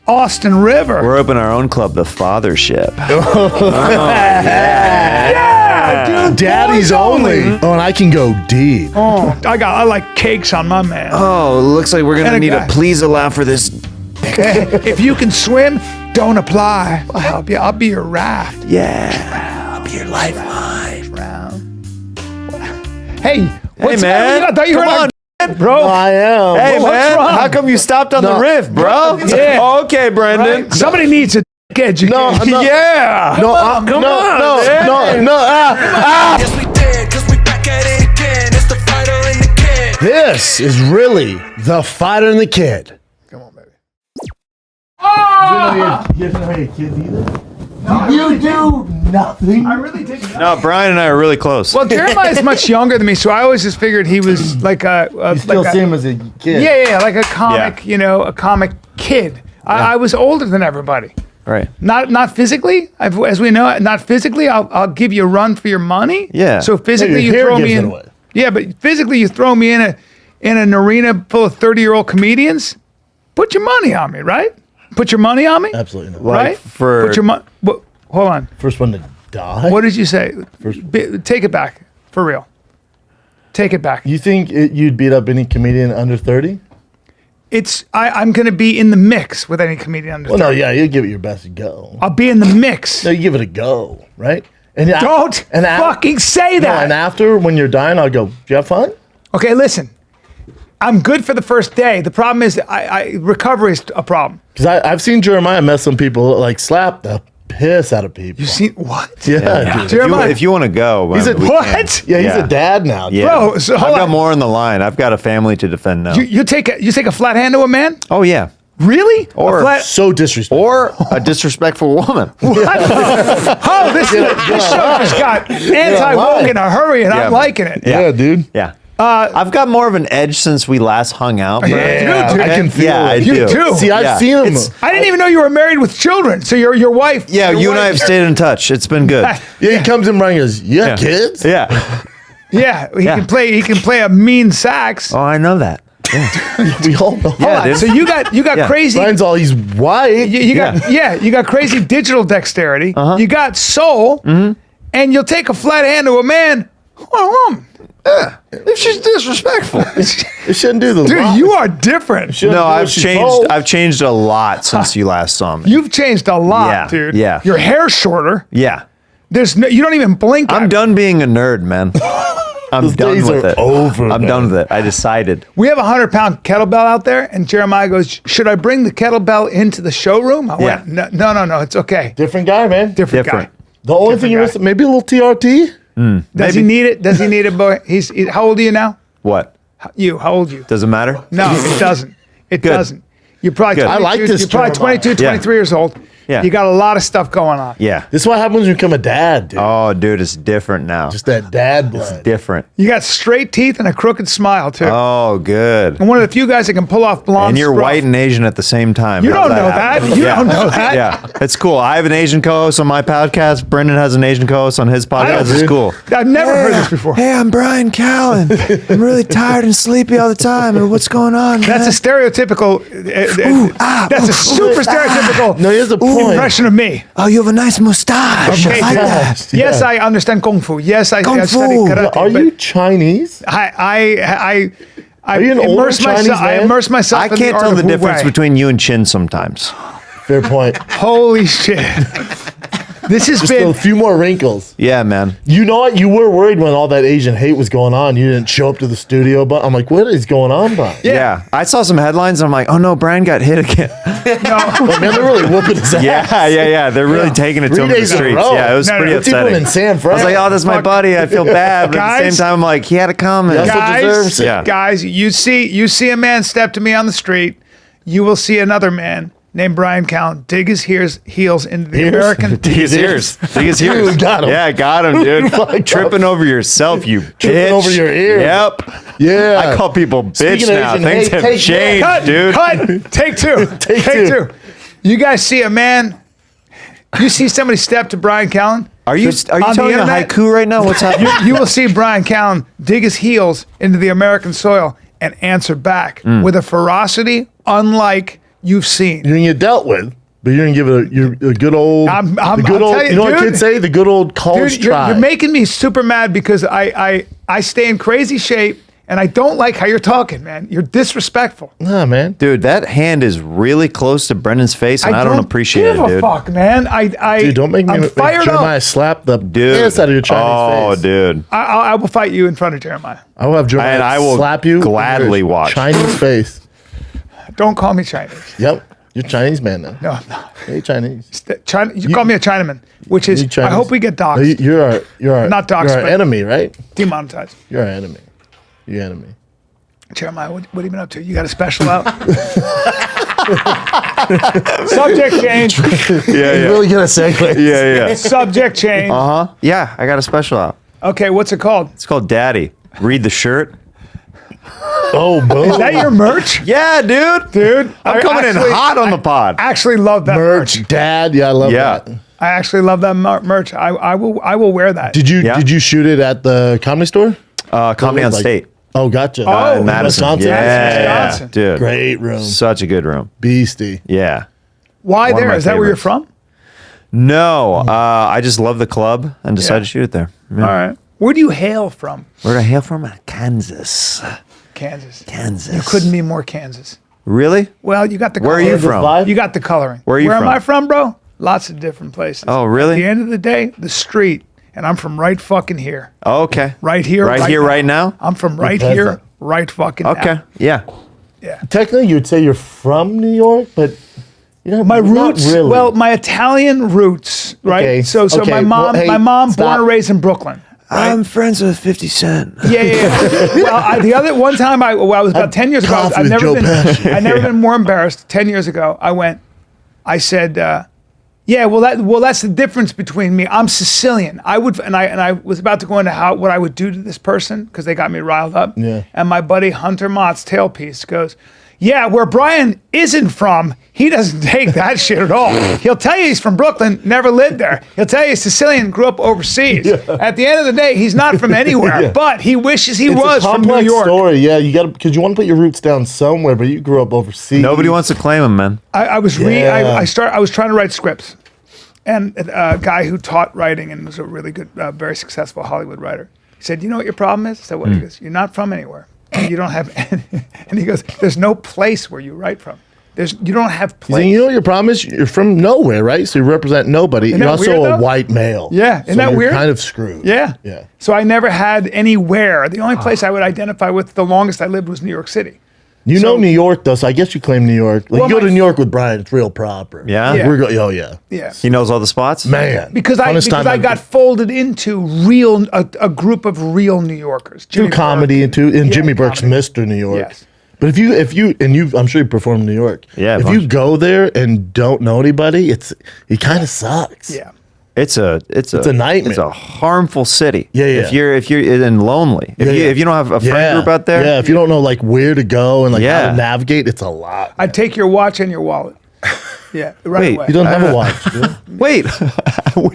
Austin River. We're opening our own club, the Fathership. Yeah, dude. Daddy's boys only. Oh, and I can go deep. Oh, I like cakes on my man. Oh, it looks like we're going to need guy. a please allow for this. If you can swim, don't apply. I'll help you. I'll be your raft. Yeah. I'll be your lifeline. Hey, what's man. I thought you were Come on, bro. I am. Hey, what's man. wrong? How come you stopped on the riff, bro? Yeah. Oh, okay, Brendan. Right? Somebody needs a education. No. Yeah. No, come on, no. Yes, we did, 'cause we back at it again. It's the fighter and the kid. This is really the fighter and the kid. Come on, baby. You didn't know your kids either? You do nothing. I really did. No, Brian and I are really close. Well, Jeremiah's much younger than me, so I always just figured he was like a You still see him as a kid. yeah, like a comic, a comic kid. I was older than everybody. Right. Not physically, as we know, not physically. I'll give you a run for your money. Yeah. So physically, your you hair throw gives me it in. away. Yeah, but physically, you throw me in an arena full of 30-year-old comedians. Put your money on me, right? Put your money on me. Absolutely not. Right. for- Put your money. Hold on. First one to die? What did you say? Take it back. For real. Take it back. You think you'd beat up any comedian under 30? I'm going to be in the mix with any comedian under Well, 30. no, yeah, you give it your best go. I'll be in the mix. No, you give it a go, right? And Don't fucking say No, that. and after, when you're dying, I'll go, did you have fun? Okay, listen. I'm good for the first day. The problem is recovery is a problem. Because I've seen Jeremiah mess some people, like slap the piss out of people. You see what? Yeah, dude. Jeremiah. If you want to go, He's a- we What? can. Yeah, he's Yeah. a dad now. Yeah. Bro, so hold I've got on. more on the line. I've got a family to defend now. You take a flat hand to a man? Oh, yeah. Really? Or- a flat, So disrespectful. Or a disrespectful woman. oh, this show just got anti-woke in a hurry, and Yeah. I'm liking it. Yeah, dude. Yeah. I've got more of an edge since we last hung out. Bro. Yeah, I can feel Yeah, I it. You do. too. See, I've Yeah. seen him. I didn't even know you were married with children. So your wife. Yeah, your you and I wife- have stayed in touch. It's been good. Yeah, he comes in Brian goes, you got kids? Yeah. Yeah, he Yeah. can play. He can play a mean sax. Oh, I know that. We all know. Yeah, Hold on. dude. So you got Yeah. crazy. Brian's all, he's white. You got you got crazy digital dexterity. Uh-huh. You got soul, Mm-hmm. and you'll take a flat hand to a man. If she's disrespectful. It shouldn't do the Dude, lot. you are different. Shouldn't No, do what I've she's changed. told. I've changed a lot since you last saw me. You've changed a lot, Yeah, dude. yeah. Your hair's shorter. Yeah. You don't even blink. I'm at it. done being a nerd, man. I'm Those done days with are it. over, I'm man. done with it. I decided. We have a 100-pound kettlebell out there, and Jeremiah goes, "Should I bring the kettlebell into the showroom?" I went, Yeah. "No, it's okay. Different guy, man. Different Different. guy." The only Different thing you guy. missing, maybe a little TRT? Does he need it? Does he need it, boy? How old are you now? What? How old are you? Does it matter? No, it doesn't. It Good. doesn't. You're probably Good. 22, I like this You're probably Jeremiah. 22, 23 years old. Yeah. You got a lot of stuff going on. Yeah. This is what happens when you become a dad, dude. Oh, dude, it's different now. Just that dad blood. Different. You got straight teeth and a crooked smile too. Oh, good. I'm one of the few guys that can pull off blonde. And you're scruff. white and Asian at the same time. You How's don't know happen? that. You Yeah. don't know that. Yeah, it's cool. I have an Asian co-host on my podcast. Brendan has an Asian co-host on his podcast. It's cool. I've never heard this before. Hey, I'm Bryan Callen. I'm really tired and sleepy all the time. What's going on, man? That's a stereotypical. That's a super stereotypical No, here's the point. impression of me. Oh, you have a nice mustache. Okay. I like that. Yes, Yes, yeah. I understand kung fu. Yes, I Kung studied fu. karate. Are but you Chinese? I you an older immerse Chinese myself. I man? immerse myself. I in can't the tell art the of Wu difference Wei. between you and Chin sometimes. Fair point. Holy shit! This has Just been. a few more wrinkles. Yeah, man. You know what? You were worried when all that Asian hate was going on. You didn't show up to the studio, but I'm like, what is going on, Brian? Yeah. I saw some headlines and I'm like, oh no, Brian got hit again. But man, they're really whooping his ass. yeah. They're really taking it to 3 him in the days in a streets. row. Yeah, it was No, no, pretty what's he doing upsetting. in San Fran? I was like, oh, that's my Fuck. buddy. I feel bad. But at the Guys? same time, I'm like, he had a comment. That's what deserves it. Yeah. Guys, you see a man step to me on the street, you will see another man named Bryan Callen dig his heels into the Ears? American. Dig his ears. Dig his ears. Dude, got him. Yeah, got him, dude. Like, Tripping over yourself, you bitch. Tripping over your ears. Yep. Yeah. I call people bitch Speaking of now. Asian Things hate, have take changed, Cut, dude. cut. Take two. Take two. You guys see a man. You see somebody step to Bryan Callen. Are you On the telling a internet? haiku right now? What's happening? You will see Bryan Callen dig his heels into the American soil and answer back Mm. with a ferocity unlike you've seen. You're gonna get dealt with, but you're gonna give it a good old, the good I'll old. tell You know what dude, kids say? The good old college Dude, you're try. making me super mad because I stay in crazy shape and I don't like how you're talking, man. You're disrespectful. Nah, man. Dude, that hand is really close to Brendan's face, and I don't appreciate give it, dude. a fuck, man. Dude, don't make me I'm make fired Jeremiah up. slap the Dude. piss out of your Chinese face. Oh, dude. I will fight you in front of Jeremiah. I will have Jeremiah And I will slap you. in gladly your watch. Chinese face. Don't call me Chinese. Yep, you're Chinese man now. No, I'm not. Hey, Chinese. China, you call me a Chinaman, which is, You Chinese? I hope we get No, doxxed, you're our Not doxxed, You're our but- enemy, right? demonetized. You're our enemy. You're enemy. Jeremiah, what have you been up to? You got a special out? Subject change. Yeah, yeah. Really good at segue. Yeah, yeah. Subject change. Uh-huh. Yeah, I got a special out. Okay, what's it called? It's called Daddy. Read the shirt. Oh, boom. Is that your merch? Yeah, dude. Dude, I'm coming in hot on the pod. I actually love that merch. merch, Dad? Yeah, I love Yeah. that. I actually love that merch. I will wear that. Did you Yeah. did you shoot it at the comedy store? Comedy on Like- State. Oh, gotcha. Oh, In Madison. Wisconsin. Yeah, Wisconsin. dude. Great room. Such a good room. Beastie. Yeah. Why One of there? my Is that where you're favorites. from? No, I just love the club and decided to shoot it there. Yeah. All right. Where do you hail from? Where do I hail from? Kansas. Kansas. Kansas. You couldn't be more Kansas. Really? Well, you got the Where are you coloring. from? Vibe? You got the coloring. Where are you am from? I from, bro? Lots of different places. Oh, really? At the end of the day, the street, and I'm from right fucking here. Oh, okay. Right here. Right here, right now? I'm from right present. here, right fucking now. Okay. Yeah. Yeah. Technically, you would say you're from New York, but you know, My not roots, really. well, my Italian roots, right? Okay, So okay, my mom, well, hey, born stop. and raised in Brooklyn. I'm friends with 50 Cent. Yeah. Well, the other one time I was about 10 years ago. coffee I've with never Joe been. Pesci. I've never been more embarrassed. 10 years ago, I said, yeah. Well, that's the difference between me. I'm Sicilian. I was about to go into what I would do to this person because they got me riled up. Yeah. And my buddy Hunter Mott's tailpiece goes, yeah, where Bryan isn't from, he doesn't take that shit at all. He'll tell you he's from Brooklyn, never lived there. He'll tell you he's Sicilian, grew up overseas. At the end of the day, he's not from anywhere, but he wishes he it's was a from New complex York. story. Yeah, you got to because you want to put your roots down somewhere, but you grew up overseas. Nobody wants to claim him, man. I was Yeah. I was trying to write scripts, and a guy who taught writing and was a really good, very successful Hollywood writer. He said, "You know what your problem is?" I said, "What?" He goes, "You're not from anywhere, and you don't have." And he goes, "There's no place where you write from. You don't have place." You know what your problem is? You're from nowhere, right? So you represent nobody. You're that also weird, a though? white male. Yeah, isn't so that you're weird? kind of screwed. Yeah. Yeah. So I never had anywhere. The only place I would identify with the longest I lived was New York City. You So- know New York, though, so I guess you claim New York. Like, Well, you go my- to New York with Bryan, it's real proper. Yeah? Yeah. Oh, yeah. Yeah. He knows all the spots? Man. Because I got folded into a group of real New Yorkers. through Jimmy comedy Burke. and Yeah, Jimmy Burke's comedy. Mr. New York. Yes. But if you I'm sure you perform in New York. Yeah, a If bunch. you go there and don't know anybody, it kind of sucks. Yeah. It's a nightmare. It's a harmful city. Yeah, yeah. If you're and lonely. If you don't have a friend group out there. Yeah, if you don't know like where to go and like how Yeah. to navigate, it's a lot. I'd take your watch and your wallet. Yeah, right Wait, away. You don't have a watch. do you? Wait,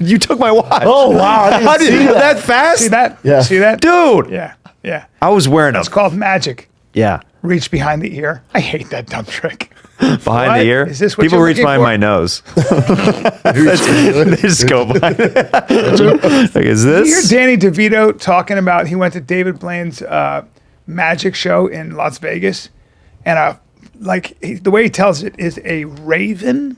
you took my watch. Oh wow, I didn't How did see you that. that fast? See that? Yeah. See that? Dude. Yeah. Yeah. I was wearing a It's called magic. yeah Reach behind the ear. I hate that dumb trick. behind What? the ear. Is this what People you're reach looking behind for? my nose. They just go behind. Like, is You hear this? Danny DeVito talking about he went to David Blaine's magic show in Las Vegas, and the way he tells it is a raven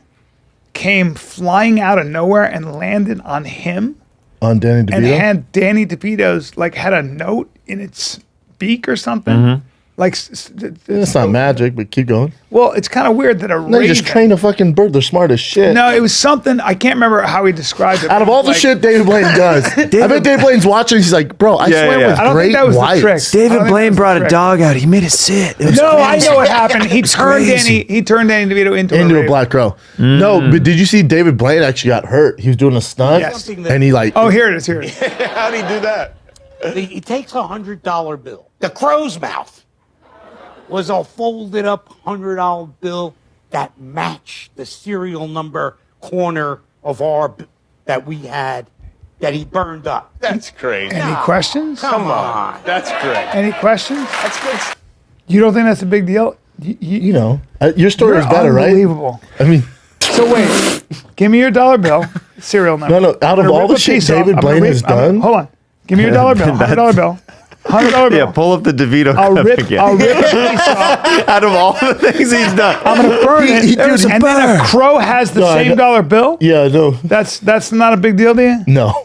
came flying out of nowhere and landed on him, On Danny DeVito. and had Danny DeVito's had a note in its beak or something. Mm-hmm. It's not magic, but keep going. Well, it's kind of weird that a No, raven. you just train a fucking bird. They're smart as shit. No, it was something I can't remember how he described it. Out of but all it the was shit David Blaine does, I bet David Blaine's watching. He's like, bro, I Yeah, swam yeah. with I don't great think that was whites. the trick. I don't David think Blaine that was brought the a trick. dog out. He made it sit. It was No, I crazy. know what happened. He turned crazy. Danny DeVito into Into a raven. black crow. No, but did you see David Blaine actually got hurt? He was doing a stunt, Yes. and he like, Oh, here it is. Here it is. How'd he do that? He takes a $100 bill. The crow's mouth was a folded up $100 bill that matched the serial number corner of that we had that he burned up. That's crazy. Any questions? Come on. That's great. Any questions? That's good. You don't think that's a big deal? You know, your story You're is better, right? unbelievable. I mean, So wait, give me your dollar bill, serial number. No, out of I'm gonna all rip the a shit piece off. David I'm gonna Blaine rip- has I'm gonna- done- Hold on. Give me your dollar bill. $100 bill. $100 bill. Yeah, pull up the DeVito I'll clip rip. again. I'll rip a piece off. Out of all the things he's done. I'm gonna burn it. Dude, and then a crow has the No, I same know. dollar bill. yeah, no, That's not a big deal to you. no.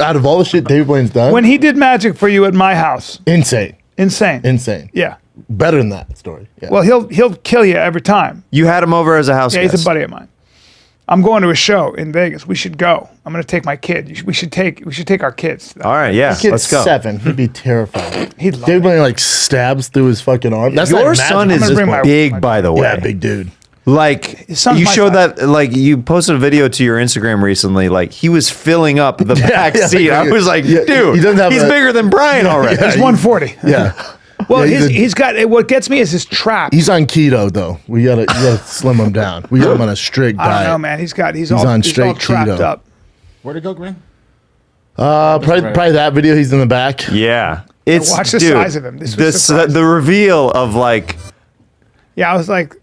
Out of all the shit David Blaine's done, When he did magic for you at my house, insane. insane. Yeah. Better than that story. Yeah. Well, he'll kill you every time. You had him over as a house Yeah, guest. he's a buddy of mine. I'm going to a show in Vegas. We should go. I'm going to take my kid. We should take our kids. All right, yeah, Kid's let's go. 7. He'd be terrified. He'd love David it. Blaine like stabs through his fucking arm. That's Your like son magic. is gonna bring my- big, by the way. yeah, big dude. Like His son's you my showed size. that, like you posted a video to your Instagram recently. Like he was filling up the back yeah, seat. I was like, yeah, dude, he doesn't have he's a- bigger than Brian already. He's 140. Yeah. Well, Yeah, he's got what gets me is his trap. He's on keto though. You gotta slim him down. We got him on a strict I diet. don't know, man. He's on all straight trapped keto. up. Where'd it go, Green? Probably that video. He's in the back. Yeah, it's watch the dude, size of him. This was this surprising. the reveal of like Yeah, I was like,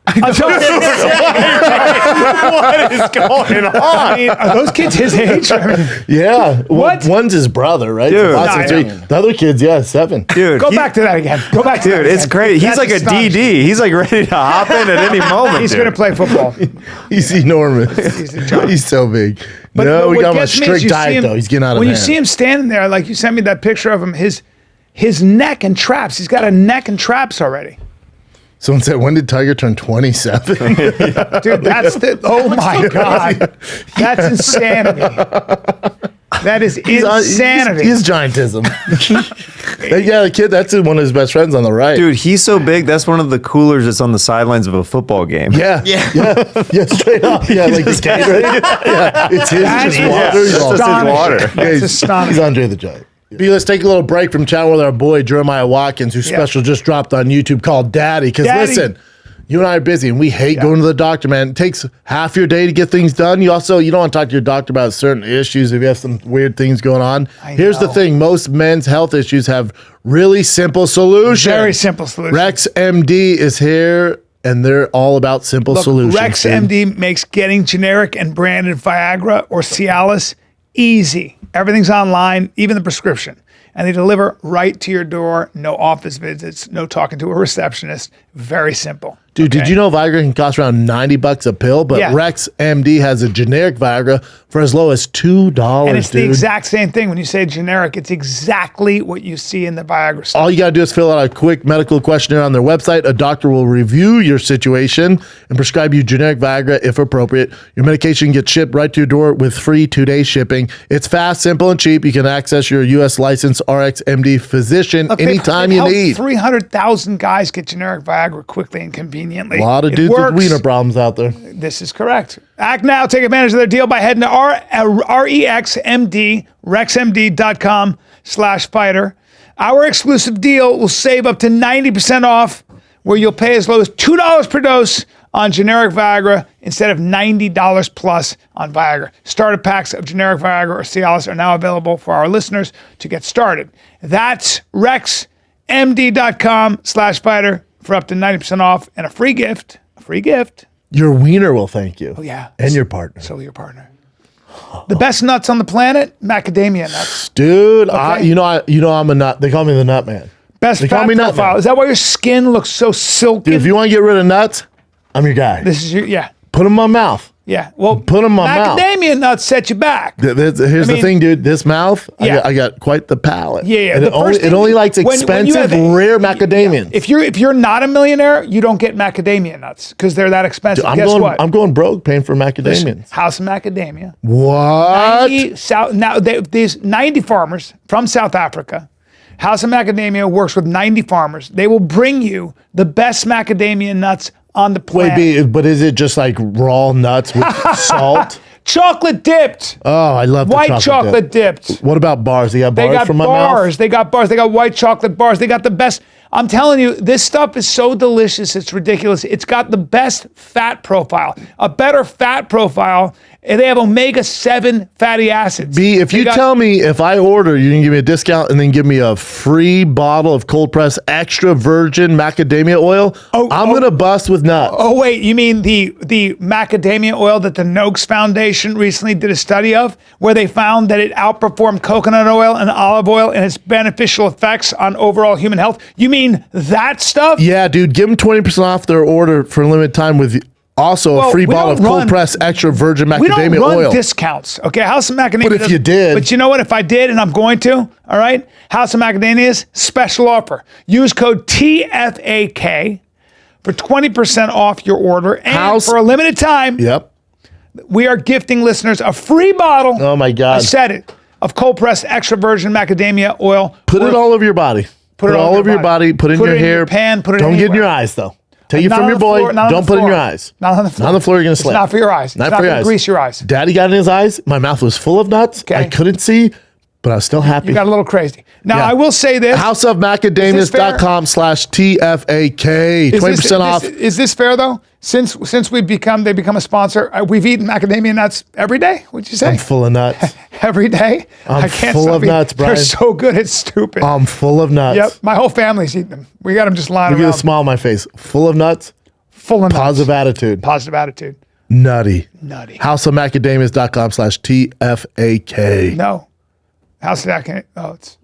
I'm telling you, what is going on? I mean, are those kids his age? I mean, Yeah. What? One's his brother, right? Dude. Watson's Nah, 3. The other kid's 7. Dude, go he- back to that again. Go back to that Dude, it's again. crazy. He's That's like a astonishing. DD. He's like ready to hop in at any moment. He's dude. going to play football. He's enormous. He's a giant. He's so big. But We what got him on a gets me is strict you see diet him- though. He's getting out of When hand. you see him standing there, like you sent me that picture of him, his neck and traps. He's got a neck and traps already. Someone said, when did Tiger turn 27? Dude, that's oh my God. That's insanity. That is insanity. He's giantism. Yeah, the kid, that's one of his best friends on the right. Dude, he's so big. That's one of the coolers that's on the sidelines of a football game. Yeah, straight up. Yeah, like the Gatorade. Yeah, it's his. That's Just water. He's all- astonishing. water. Yeah, That's he's astonishing. Andre the Giant. Let's take a little break from chatting with our boy Jeremiah Watkins, whose special just dropped on YouTube called Daddy. Because Daddy. listen, you and I are busy and we hate going to the doctor, man. It takes half your day to get things done. You don't want to talk to your doctor about certain issues if you have some weird things going on. Here's the know. thing. Most men's health issues have really simple solutions. Very simple solution. Rex MD is here and they're all about simple Look, solutions. Rex dude. MD makes getting generic and branded Viagra or Cialis easy. Everything's online, even the prescription. And they deliver right to your door. No office visits, no talking to a receptionist. Very simple. Dude, did you know Viagra can cost around $90 a pill? But Yeah. Rex MD has a generic Viagra for as low as $2, And it's dude. the exact same thing. When you say generic, it's exactly what you see in the Viagra stuff. All you got to do is fill out a quick medical questionnaire on their website. A doctor will review your situation and prescribe you generic Viagra if appropriate. Your medication gets shipped right to your door with free 2-day shipping. It's fast, simple, and cheap. You can access your U.S. licensed RX MD physician Look, anytime they've you helped need. 300,000 guys get generic Viagra quickly and conveniently. A lot of It dudes works. with wiener problems out there. This is correct. Act now. Take advantage of their deal by heading to rexmd.com/fighter. Our exclusive deal will save up to 90% off, where you'll pay as low as $2 per dose on generic Viagra instead of $90 plus on Viagra. Starter packs of generic Viagra or Cialis are now available for our listeners to get started. That's rexmd.com/fighter for up to 90% off and a free gift. A free gift. Your wiener will thank you. Oh, yeah. And your partner. So will your partner. The best nuts on the planet, macadamia nuts. Dude, Okay. you know I'm a nut. They call me the nut man. Best They fat call me nut profile. man. Is that why your skin looks so silky? Dude, if you want to get rid of nuts, I'm your guy. This is your, yeah. Put them in my mouth. Yeah. Well, Put 'em in my mouth. macadamia nuts set you back. Here's I the mean- thing, dude. This mouth, Yeah. I got quite the palate. Yeah. And The it only, first thing- it only likes when you expensive, have- rare macadamians. If you're not a millionaire, you don't get macadamia nuts because they're that expensive. I'm Guess going. what? I'm going broke paying for macadamians. House of Macadamia. What? 90 farmers from South Africa. House of Macadamia works with 90 farmers. They will bring you the best macadamia nuts on the planet. But is it just like raw nuts with salt? Chocolate dipped. Oh, I love the White chocolate dip. dipped. What about bars? They got They bars got from my bars. mouth. They got bars. They got white chocolate bars. They got the best. I'm telling you, this stuff is so delicious. It's ridiculous. It's got the best fat profile, a better fat profile, And they have omega-7 fatty acids. B, if They you got- tell me if I order, you can give me a discount and then give me a free bottle of cold press extra virgin macadamia oil, I'm going to bust with nuts. Oh, wait, you mean the macadamia oil that the Noakes Foundation recently did a study of, where they found that it outperformed coconut oil and olive oil in its beneficial effects on overall human health? You mean that stuff? Yeah, dude, give them 20% off their order for a limited time with also a free we bottle of don't cold run- press extra virgin We don't macadamia run oil. discounts, okay? House of Macadamia. But if you did- But you know what? If I did, and I'm going to, all right? House of Macadamia's special offer. Use code TFAK for 20% off your order. And House- for a limited time, Yep. we are gifting listeners a free bottle. Oh my God. I said it. Of cold pressed extra virgin macadamia oil. Put it all over your body. Put it all over your body. Put it in your hair. pan. Put it Don't get in your anywhere. eyes, though. Take it Not from on your the boy. floor, not on Don't the put it in your floor. eyes. Not on the floor. Not on the floor, you're going to slip. It's not for your eyes. Not It's for not your gonna eyes. grease your eyes. Daddy got in his eyes. My mouth was full of nuts. Okay. I couldn't see, but I was still happy. You got a little crazy. Now, Yeah. I will say this. houseofmacadamias.com/TFAK. 20% off. Is this fair though? Since they become a sponsor, we've eaten macadamia nuts every day. Would you say I'm full of nuts. every day? I'm I can't full stop of eating. nuts, Brian. They're so good, it's stupid. I'm full of nuts. Yep, my whole family's eating them. We got them just lying Look at around. the smile on my face. Full of nuts. Full of nuts. Positive attitude. Positive attitude. Nutty. Nutty. houseofmacadamias.com/TFAK. No, House of Macadamia. Oh, it's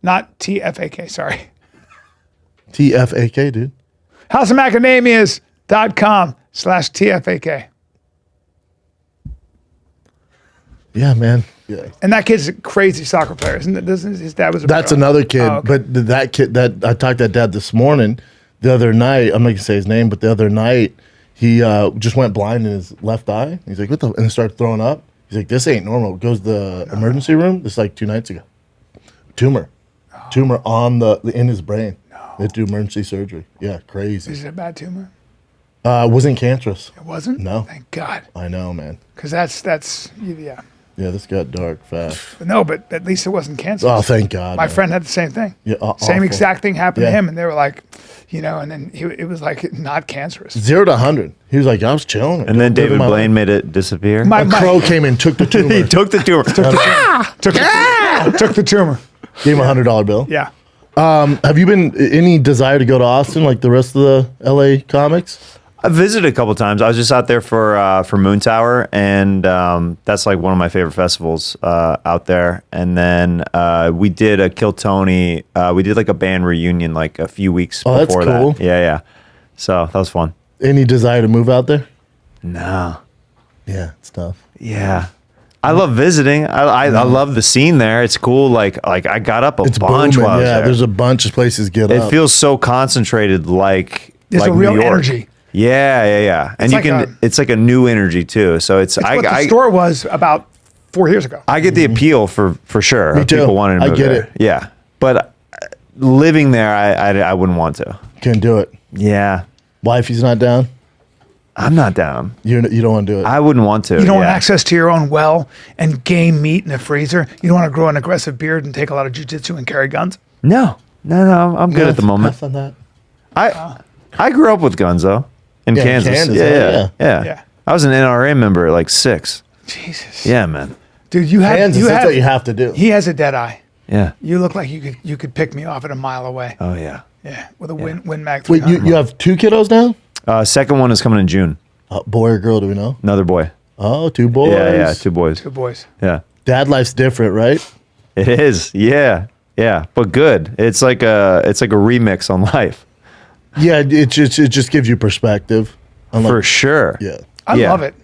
not TFAK. Sorry, TFAK, dude. houseofmacadamias.com/TFAK. Yeah, man. Yeah. And that kid's a crazy soccer player, isn't it? Doesn't his dad was a That's pro? another kid. Oh, okay. But that kid that I talked to that dad this morning, the other night, I'm not gonna say his name, but the other night he just went blind in his left eye. He's like, what the? And started throwing up. He's like, this ain't normal. Goes to the emergency room. This is like 2 nights ago. Tumor on in his brain. They had to do emergency surgery. Yeah, crazy. Is it a bad tumor? Wasn't cancerous. It wasn't. No. Thank God. I know, man. Because that's yeah. Yeah, this got dark fast. But no, but at least it wasn't cancer. Oh, thank God. My man. friend had the same thing. Yeah, Same awful. exact thing happened to Yeah. him, and they were like, and then it was like not cancerous. 0 to 100. He was like, I was chilling. And then living David my Blaine life. made it disappear. A crow came and took the tumor. He took the tumor. took the tumor. Gave him a $100 bill. Yeah. Have you been any desire to go to Austin like the rest of the LA comics? I visited a couple times. I was just out there for Moon Tower, and that's like one of my favorite festivals out there. And then we did a Kill Tony. We did like a band reunion like a few weeks Oh, that's before cool. that. Yeah. So that was fun. Any desire to move out there? No. Yeah, it's tough. Yeah. I love visiting. I love the scene there. It's cool. Like I got up a It's bunch booming. while I was Yeah, there. there's a bunch of places to get It up. feels so concentrated, like There's like a real New York. energy. Yeah. And you like can. It's like a new energy too. So it's It's what the store was about 4 years ago. I get the appeal for sure. Me of too. People wanting to I move get there. it. Yeah, but living there, I wouldn't want to. Can't do it. Yeah, Wifey's not down. I'm not down. You don't want to do it. I wouldn't want to. You don't want yeah. access to your own well and game meat in a freezer. You don't want to grow an aggressive beard and take a lot of jujitsu and carry guns. No. I'm good at the moment. Pass on that. I grew up with guns though in Yeah, in Kansas. Kansas, Yeah. Yeah. I was an NRA member at like 6. Jesus. Yeah, man. Dude, you have Kansas, you that's have, what you have to do. He has a dead eye. Yeah. You look like you could pick me off at a mile away. Oh yeah. Yeah, with a Win Mag Wait, 300. you have 2 kiddos now? Second one is coming in June. Boy or girl, do we know? Another boy. Oh, 2 boys. Yeah. 2 boys. Good boys. Yeah. Dad life's different, right? It is. Yeah. But good. It's like a remix on life. Yeah, it just gives you perspective. For sure. Yeah. I Yeah. love it.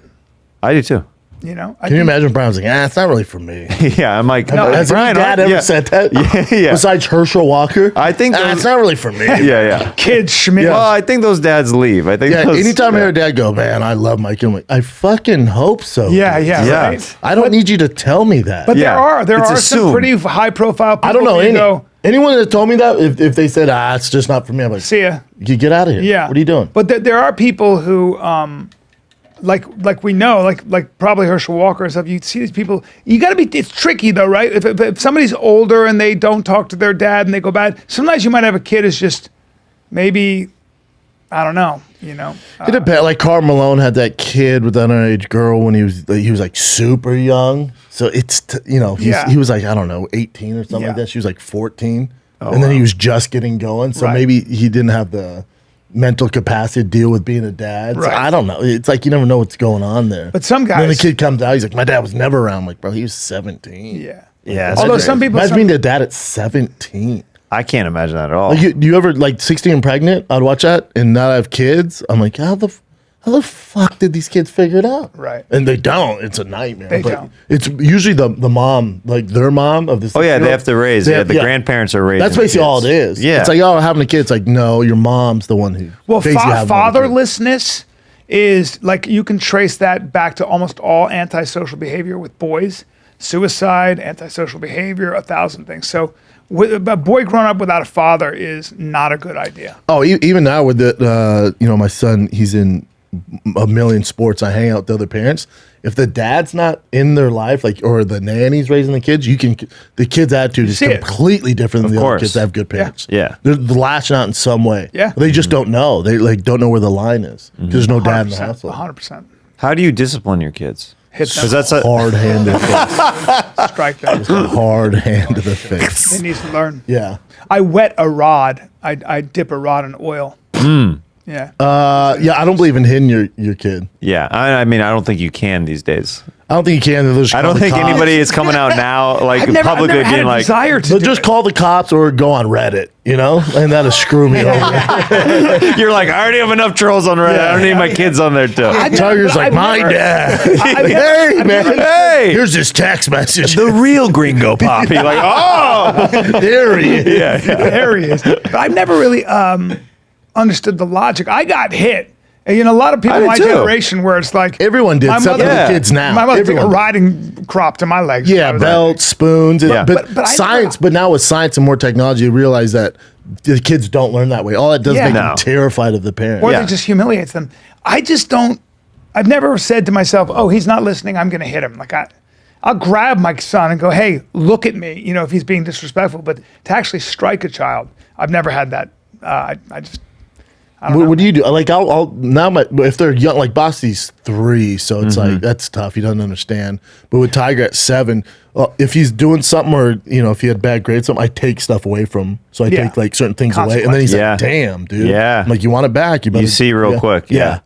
I do too. You know, Can you imagine Brian's like, it's not really for me. Yeah, I'm like, Has Brian, any dad yeah. ever said that? Yeah. Besides Herschel Walker? I think those- it's not really for me. Yeah. kids, Schmidt? Well, I think those dads leave. I think. Yeah, those, anytime I hear a dad go, man, I love Mike. I'm like, I fucking hope so. Yeah, dude. yeah, Yeah. right. I don't need you to tell me that. But Yeah, there it's are some assumed. pretty high profile people. I don't know where you any. go, Anyone that told me that, if they said, it's just not for me, I'm like, see ya. you get out of here. Yeah. What are you doing? But there are people who, like we know, like probably Herschel Walker and stuff. You see these people. You got to be. It's tricky though, right? If somebody's older and they don't talk to their dad and they go bad, sometimes you might have a kid who's just maybe I don't know. You know, It depends. Like Karl Malone had that kid with the underage girl when he was like super young. So it's he was like, I don't know, 18 or something like that. She was like 14, and then he was just getting going. So maybe he didn't have the mental capacity to deal with being a dad. So I don't know. It's like you never know what's going on there. But some guys, then the kid comes out, he's like, my dad was never around. I'm like, bro, he was 17. Yeah. Although some people, imagine being a dad at 17. I can't imagine that at all. Like you ever like 16 and pregnant? I'd watch that and not have kids. I'm like, how the fuck did these kids figure it out? Right. And they don't. It's a nightmare. They But don't. It's usually the mom, like their mom of the. Oh yeah, they have to raise. They Yeah, have- the grandparents are raising. That's basically the all it kids. is. Yeah, It's like, oh, having a kid. It's like, no, your mom's the one who. well, basically having another kid. fatherlessness is like you can trace that back to almost all antisocial behavior with boys, suicide, antisocial behavior, 1,000 things. So, a boy growing up without a father is not a good idea. Oh, even now with the, my son, he's in a million sports. I hang out with the other parents. If the dad's not in their life, like, or the nanny's raising the kids, the kid's attitude is see it. completely different than the other course. kids that have good parents. Yeah. They're lashing out in some way. Yeah. They just don't know. They like don't know where the line is. There's no dad in the 100%, household. 100%. How do you discipline your kids? Hit them. Because that's a Hard-handed face. Strike them. Hard hand to the face. It needs to learn. Yeah. I wet a rod. I dip a rod in oil. Yeah. Yeah, I don't believe in hitting your kid. yeah. I mean, I don't think you can these days. I don't think you can. They'll just I call don't the think cops. anybody is coming out now like I've never publicly had being a like, desire to They'll do just it. call the cops or go on Reddit, and that'll screw me over. you're like, I already have enough trolls on Reddit. I don't need my kids on there too. Tiger's like, I've my never- dad. I've never- Hey, Here's this text message. the real gringo poppy. Like, oh, There he is. yeah. There he is. But I've never really understood the logic. I got hit. And, a lot of people I in did my too. generation where it's like Everyone did. my Except for mother- the kids now. My mother took a Everyone did. riding crop to my legs. when I Yeah, was belts, spoons. Yeah. But, But I science. never- But now with science and more technology, you realize that the kids don't learn that way. All it does Yeah. is make No. them terrified of the parent. Or Yeah. they just humiliates them. I just don't. I've never said to myself, "Oh, he's not listening. I'm going to hit him." Like I'll grab my son and go, "Hey, look at me." If he's being disrespectful. But to actually strike a child, I've never had that. I just. What do you do? Like I'll now if they're young, like Bossy's 3, so it's like that's tough. He doesn't understand. But with Tiger at 7, if he's doing something or if he had bad grades, something, I take stuff away from him. So I take like certain things away, and then he's Yeah. like, "Damn, dude." Yeah. I'm like, you want it back? You better. You see real quick. Yeah.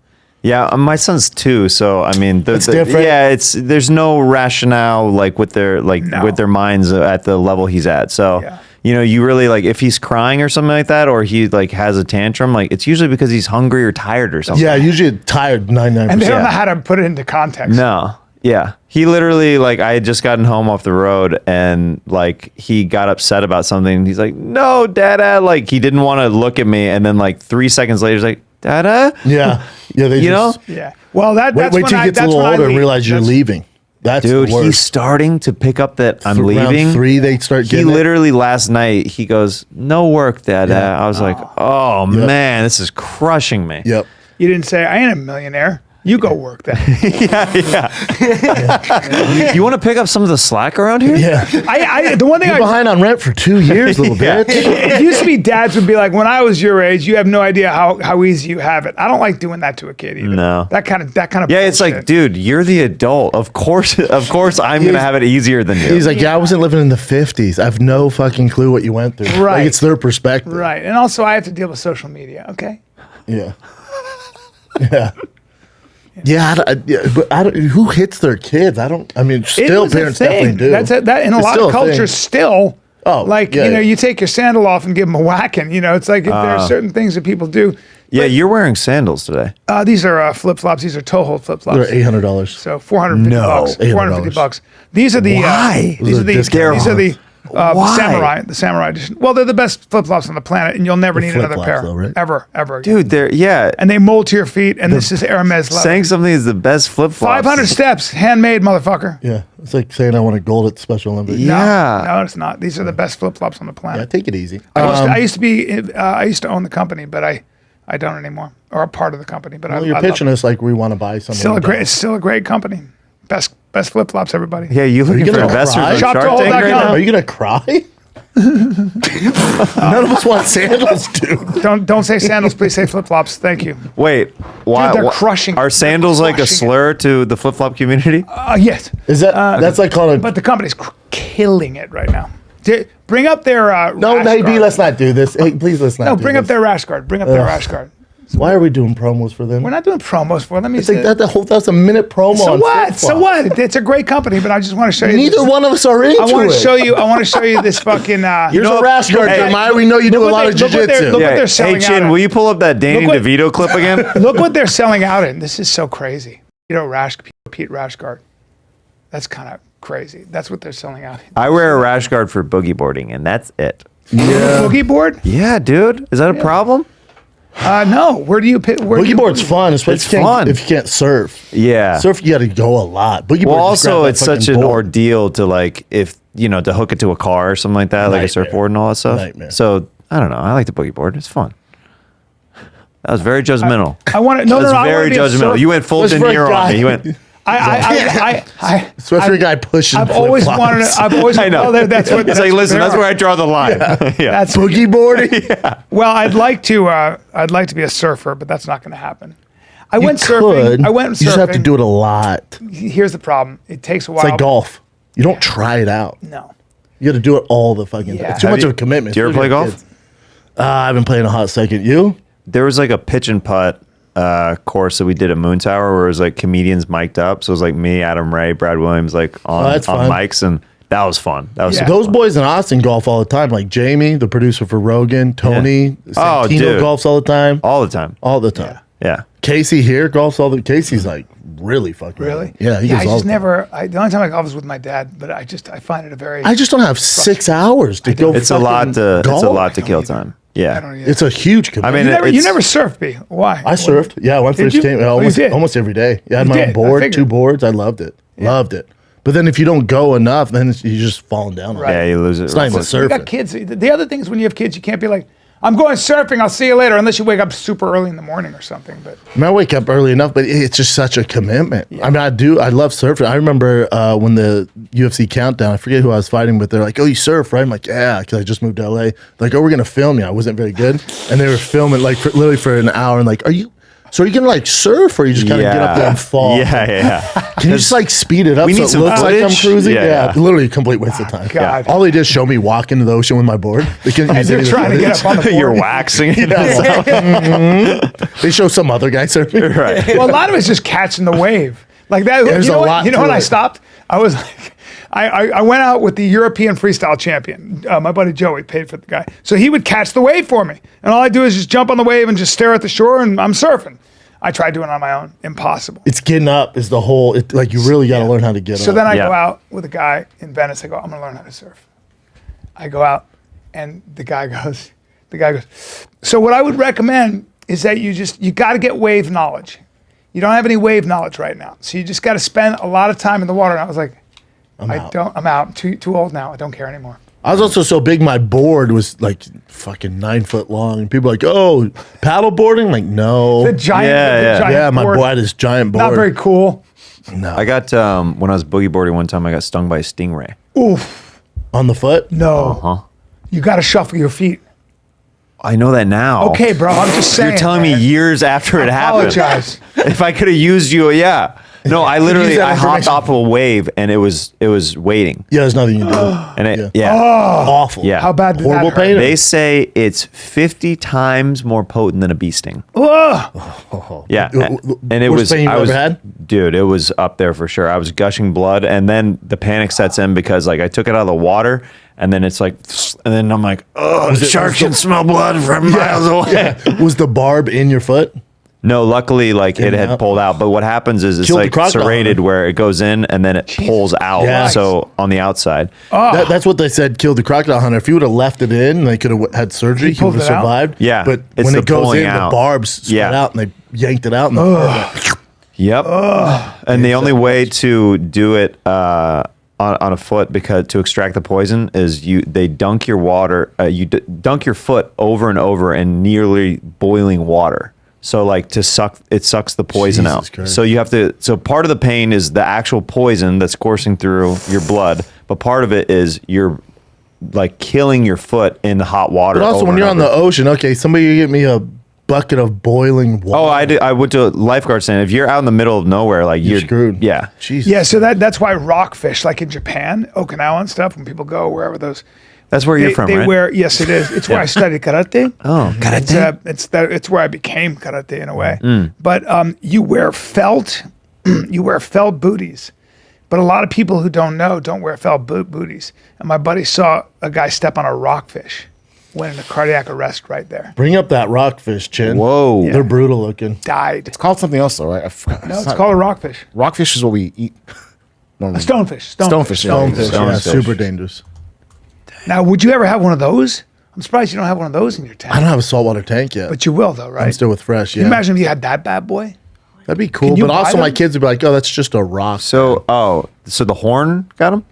Yeah, my son's 2, so I mean, It's different. Yeah, there's no rationale like with their with their minds at the level he's at. So you really like if he's crying or something like that, or he like has a tantrum, like it's usually because he's hungry or tired or something. Yeah, usually tired 99%. And they don't know how to put it into context. No. Yeah. He literally like I had just gotten home off the road and like he got upset about something. And he's like, "No, Dada." Like he didn't want to look at me, and then like 3 seconds later, he's like, "Dada." Yeah, they You just, Yeah. Well, Wait that's till when he I, gets a that's little when I older and leave. realize you're That's- leaving. That's Dude, the worst. he's starting to pick up that I'm Around leaving. 3, they start He getting it. literally last night he goes, "No work, Dad." Yeah. I was like, "Oh man, this is crushing me." Yep. You didn't say I ain't a millionaire. You go work then. You want to pick up some of the slack around here? Yeah. The one thing You're I behind on rent for 2 years, little Yeah. bitch. it used to be dads would be like, when I was your age, you have no idea how easy you have it. I don't like doing that to a kid either. No. That kind of Yeah, it's like, bullshit. dude, you're the adult. Of course, I'm gonna have it easier than you. He's like, yeah, I wasn't living in the 50s. I have no fucking clue what you went through. Right. Like, it's their perspective. Right. And also I have to deal with social media, okay? Yeah. Yeah. Yeah, but who hits their kids? I mean, It still was a parents thing. definitely do. That in a It's lot still of a thing. cultures still. Oh, like yeah, yeah. you take your sandal off and give them a whacking. It's like there are certain things that people do. Yeah, you're wearing sandals today. These are flip flops. These are toe hold flip flops. They're $800. So $450 bucks. $450 bucks. These are the Why? these are the discount. these are the Why? samurai edition. Well, they're the best flip flops on the planet, and you'll never need another flip-flops pair though, right? ever again. Dude, they're And they mold to your feet, and this is Hermes leather. saying something is the best flip flops. 500 steps, handmade, motherfucker. Yeah. It's like saying I want a gold at the Special Olympics. No, Yeah. no, it's not. These are the best flip flops on the Yeah, planet. take it easy. I used to own the company, but I don't anymore, or a part of the company. But Well, I you're love pitching it. us like we want to buy something. It's still a great company. Best flip flops, everybody. Yeah, you looking for gonna investors cry? on Shark Tank right ShopToHold.com. now? Are you going to cry? None of us want sandals, dude. Don't say sandals, please say flip flops. Thank you. Wait, why? Dude, they're crushing. Are sandals like a Crushing it. slur to the flip flop community? Yes, Is that that's like calling? but the company's killing it right now. Bring up their No, rash maybe guard. let's not do this. Hey, please let's not. No, do bring up this. their rash guard. Bring up their rash guard. Why are we doing promos for them? We're not doing promos for them. It's like that's a minute promo. So on what? flip-flop. So what? It's a great company, but I just want to show you. Neither this. one of us are into I want it. to show you. I want to show you this fucking. Here's a rash guard, hey, Jeremiah. We know you do a lot of look what they're- jujitsu. look what they're Hey, selling Chin, out will at. you pull up that Danny Look what- DeVito clip again? Look what they're selling out in. This is so crazy. Pete rash guard. That's kind of crazy. That's what they're selling out in. I wear a rash guard for boogie boarding, and that's it. Boogie board? Yeah, dude. Is that a problem? No. Where do you pick? Boogie board's fun, especially It's if you can't- fun. if you can't surf. Yeah. Surf, you got to go a lot. Boogie Well, board. just grab also, that it's such fucking an board. ordeal to like, if you know, to hook it to a car or something like that, like a Nightmare. surfboard and all that stuff. Nightmare. So I don't know. I like the boogie board. It's fun. That was very judgmental. I want to. No, That's no, I wanna very be a judgmental. surfer. You went full That's De for a Niro on guy. me. You went. Especially a guy pushing. I've always flip-flops. wanted to. I've always. I know. Well, that's what. It's like, listen, that's where I draw the line. Yeah. That's boogie boarding. well. I'd like to. I'd like to be a surfer, but that's not going to happen. I went surfing. Could. I went surfing. You just have to do it a lot. Here's the problem. It takes a while. It's like golf. You don't try it out. No. You got to do it all the fucking time. Yeah. It's too Have much you- of a commitment. Do you ever especially play with golf? kids. I've been playing a hot second. You? There was like a pitch and putt course that we did at Moon Tower where it was like comedians mic'd up. So it was like me, Adam Ray, Brad Williams, like on that's fun. mics, and that was fun. That was Yeah. super Those fun. boys in Austin golf all the time. Like Jamie, the producer for Rogan, Tony, Oh, Santino dude. golfs all the time. all the time. All the time. Yeah. Casey here golfs all the. Casey's like really fucking. Really? Yeah, he goes I all just the time. never. The only time I golf was with my dad, but I find it a very. I just don't have 6 hours to go. It's a lot to. It's a golf. lot to kill time. I Yeah. don't either. It's a huge commitment. I mean, you it's- never surfed, B. Why? I surfed. Yeah, when I Did first you? came, Oh, you did? almost every day. Yeah, I had You my own did. I board, figured. 2 boards. I loved it. Loved it. But then if you don't go enough, then you're just falling down. Right. Yeah, you lose it. It's not even real quick. You surfing. got kids. The other thing is when you have kids, you can't be like, I'm going surfing. I'll see you later, unless you wake up super early in the morning or something. But I mean, I wake up early enough, but it's just such a commitment. I mean, I love surfing. I remember when the UFC countdown, I forget who I was fighting with. They're like, "Oh, you surf, right?" I'm like, "Yeah," because I just moved to LA. Like, "Oh, we're gonna film you." I wasn't very good, and they were filming like literally for an hour. And like, "Are you? So are you gonna like surf, or you just kind of get up there and fall?" Yeah. Can you just like speed it up We so need it some looks like I'm footage. cruising? Yeah, Yeah, yeah. literally a complete waste of time. God. All they did is show me walk into the ocean with my board. They couldn't use they're any of the trying to get footage. up on the board. You're waxing it. They show some other guy surfing. Right. well, a lot of it's just catching the wave. Like that. There's you know a what- lot You know to when I it. stopped? I was like, I went out with the European freestyle champion. My buddy Joey paid for the guy, so he would catch the wave for me, and all I do is just jump on the wave and just stare at the shore, and I'm surfing. I tried doing it on my own. Impossible. It's getting up is the whole. Like you really got to learn how to get So up. then I Yeah. go out with a guy in Venice. I go, I'm gonna learn how to surf. I go out, and the guy goes, so what I would recommend is that you got to get wave knowledge. You don't have any wave knowledge right now, so you just got to spend a lot of time in the water. And I was like, I'm out. Too old now. I don't care anymore. I was also so big, my board was like fucking 9 foot long. And people are like, "Oh, paddle boarding?" Like, no. The giant, Yeah, the yeah. giant Yeah, my board, boy had this giant board. not very cool. No. I got when I was boogie boarding one time, I got stung by a stingray. Oof, On the foot? no. Huh? You got to shuffle your feet. I know that now. Okay, bro. I'm just saying. You're telling me man. years after it happened. Apologize. If I could have used you, yeah. No, I literally Use that I hopped information. off of a wave and it was waiting. Yeah, there's nothing you can do. And it, Yeah. yeah. Awful. Yeah. How bad did Horrible that hurt? pain. They say it's 50 times more potent than a bee sting. Ugh. Yeah. And it Worst was, pain you've I was, ever had? dude, it was up there for sure. I was gushing blood and then the panic sets in because like I took it out of the water and then it's like, and then I'm like, oh, the shark can smell blood from miles away. Yeah. Was the barb in your foot? No, luckily, like it and had out. pulled out. But what happens is it's Killed the like crocodile serrated hunter. where it goes in and then it pulls out. Yeah. So on the outside. That's what they said killed the crocodile hunter. If you would have left it in, they could have had surgery. He pulled would have it out? survived. Yeah. But It's when the it goes pulling in, out. the barbs spread Yeah. out and they yanked it out. And the Yep. And the only way to do it on a foot because to extract the poison is they dunk your water dunk your foot over and over in nearly boiling water. So like it sucks the poison Jesus out. Christ. So you have to. So part of the pain is the actual poison that's coursing through your blood, but part of it is you're like killing your foot in the hot water. But also, over when and you're on the over. ocean, okay, somebody get me a bucket of boiling water. Oh, I did. I went to a lifeguard stand. If you're out in the middle of nowhere, like you're screwed. Yeah. Jesus. Yeah, so that's why rockfish, like in Japan, Okinawa and stuff, when people go wherever those, That's where you're from, they right? wear. Yes, it is. It's where I studied karate. Oh, karate. It's where I became karate in a way. Mm. But you wear felt, you wear felt booties. But a lot of people who don't know don't wear felt booties. And my buddy saw a guy step on a rockfish, went into cardiac arrest right there. Bring up that rockfish, Chin. Whoa. They're brutal looking. Died. It's called something else, though, right? I forgot. No, it's called a rockfish. Rockfish is what we eat. A stonefish. Stonefish. Yeah. Stonefish, yeah, Stonefish. super dangerous. Now, would you ever have one of those? I'm surprised you don't have one of those in your tank. I don't have a saltwater tank yet. But you will, though, right? I'm still with fresh, Can you yeah. imagine if you had that bad boy? That'd be cool. Can you But also, buy my them? kids would be like, oh, that's just a rock. So the horn got him?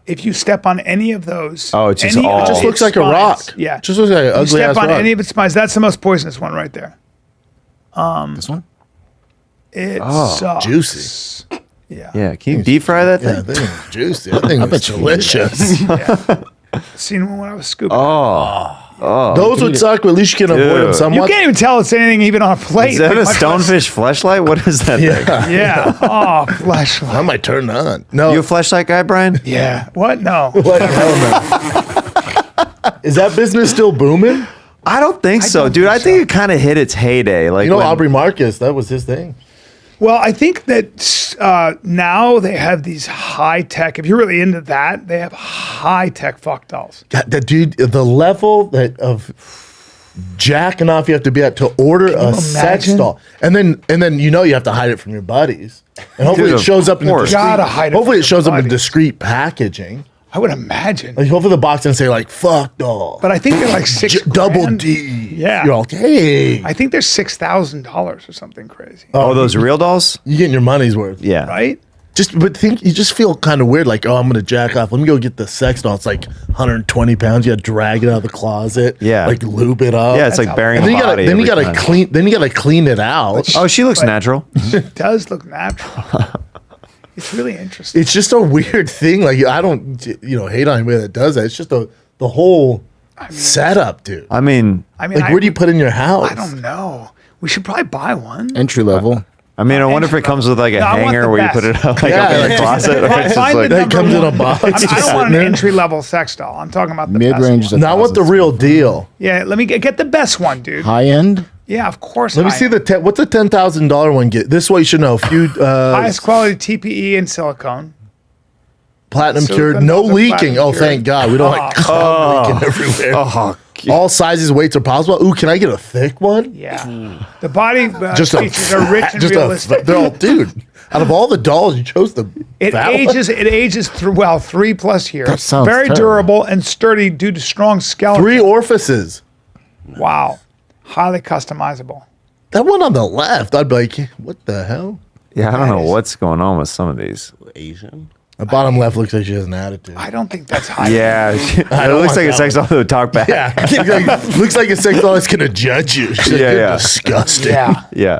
If you step on any of those, Oh, it's just any all- of It just its looks like a rock. Yeah, Just looks like an you ugly step ass on rock. any of its spines. That's the most poisonous one right there. This one? It Oh, sucks. juicy. Yeah. Yeah. Can you deep fry that Yeah, thing? that thing was juicy. That thing was delicious. Seen one when I was scooping. Those would suck, but at least you can avoid them Dude. somewhat. You can't even tell it's anything even on a plate. Is that like, a much less- stonefish fleshlight? What is that thing? Yeah. Yeah. Oh, flashlight. I might turn on. No. You a fleshlight guy, Brian? Yeah. What? No. What? Hell no. Is that business still booming? I don't think so, don't dude. think I think it kind of hit its heyday. Like You know, when- Aubrey Marcus, that was his thing. Well, I think that now they have these high tech. If you're really into that, they have high tech fuck dolls. God, that dude, the level that of jacking off you have to be at to order a sex imagine? doll, and then you know you have to hide it from your buddies, and hopefully Dude, it shows up in course. discreet, Gotta hide it hopefully from it shows your up in buddies. discreet packaging. I would imagine. Like hopefully the box doesn't say like "fuck doll," But I think they're like six double grand. D. Yeah. You're like, hey, I think they're $6,000 or something crazy. Oh, those real dolls? you getting your money's worth. Yeah. Right? But you just feel kind of weird, like, oh, I'm gonna jack off. Let me go get the sex doll. It's like 120 pounds. You gotta drag it out of the closet. Yeah. like lube it up. Yeah, it's like how- burying And a then you gotta body. then you every gotta time. clean. Then you gotta clean it out. Oh, she looks But- natural. It does look natural. It's really interesting. It's just a weird thing. Like I don't, hate on anybody that does that. It's just the whole setup, dude. I mean, Like, where do you put it in your house? I don't know. We should probably buy one. Entry level. I wonder if it comes with like a No, I want hanger the where you best. put it up like Yeah, up in the yeah. closet. Or it's just Find like, the That number comes in a one. box. I don't just want sitting an there. entry level sex doll. I'm talking about the Mid-range best is one. a Now I want the $1,000. real deal. Yeah, let me get the best one, dude. High end. Yeah, of course. Let me see what's the $10,000 one get? This is what you should know. Few highest quality TPE and silicone. platinum Silicone cured, no dolls are leaking. platinum Oh, cured. thank God, we don't like cum leaking everywhere. oh, All sizes, weights are possible. Ooh, can I get a thick one? Yeah, the body Just a features are rich and just realistic. they're all, dude. Out of all the dolls, you chose the It fat one? ages through 3+ years. That sounds Very terrible. durable and sturdy due to strong skeleton. 3 orifices. Wow, highly customizable. That one on the left, I'd be like, what the hell? yeah. I don't know That is- what's going on with some of these. Asian. The bottom left looks like she has an attitude. I don't think that's high. Yeah, it don't looks want like a that sex doll that would talk back. Yeah, looks like a sex doll that's gonna judge you. She's like, Yeah, "You're yeah. disgusting. Yeah, Yeah.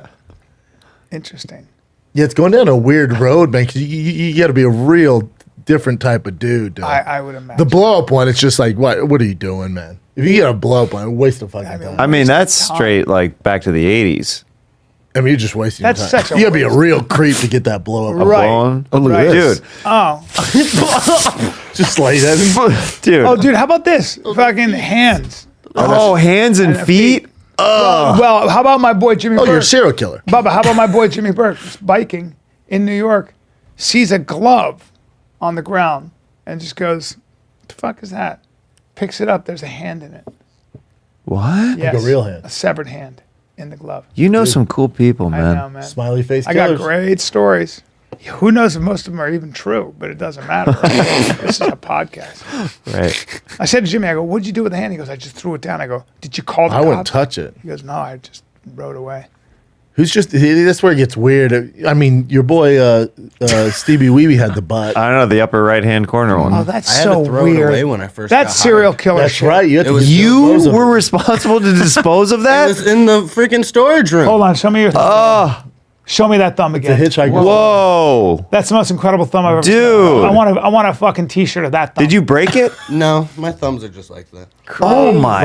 interesting. Yeah, it's going down a weird road, man. Because you got to be a real different type of dude. I would imagine. The blow up one, it's just like, what are you doing, man? If you get a blow up one, waste of fucking time. I mean, that's straight like back to the 80s. I mean, you're just wasting That's your time. such a You gotta be a waste. real creep to get that blow up. Right. Blowing. Oh, look Right. at this. Dude. Oh, Just like that. Dude. oh, dude, how about this? Fucking hands. Oh, hands and feet. Well, how about my boy Jimmy Oh, you're a Burke? serial killer. Bubba, how about my boy Jimmy Burke who's biking in New York, sees a glove on the ground and just goes, "What the fuck is that?" Picks it up. There's a hand in it. What? Yes, a real hand. a severed hand in the glove. You know some cool people, I man. know, man. Smiley face I got killers. great stories. Who knows if most of them are even true, but it doesn't matter. Right? This is a podcast. Right. I said to Jimmy, I go, "What'd you do with the hand?" He goes, "I just threw it down." I go, "Did you call the I wouldn't cops?" touch it. He goes, "No, I just rode away." Who's just, that's where it gets weird. I mean, your boy, SteeBee WeeBee had the butt. I don't know the upper right hand corner one. Oh, that's I had so to throw weird. it away when I first. That's got serial hired. killer. That's shit. right. You, had to was- dispose you of were it. responsible to dispose of It that? was in the freaking storage room. Hold on, show me your. Show me that thumb The again. hitchhiker. Whoa. That's the most incredible thumb I've ever Dude. seen. I want a fucking T-shirt of that thumb. Did you break it? No, my thumbs are just like that. Oh my.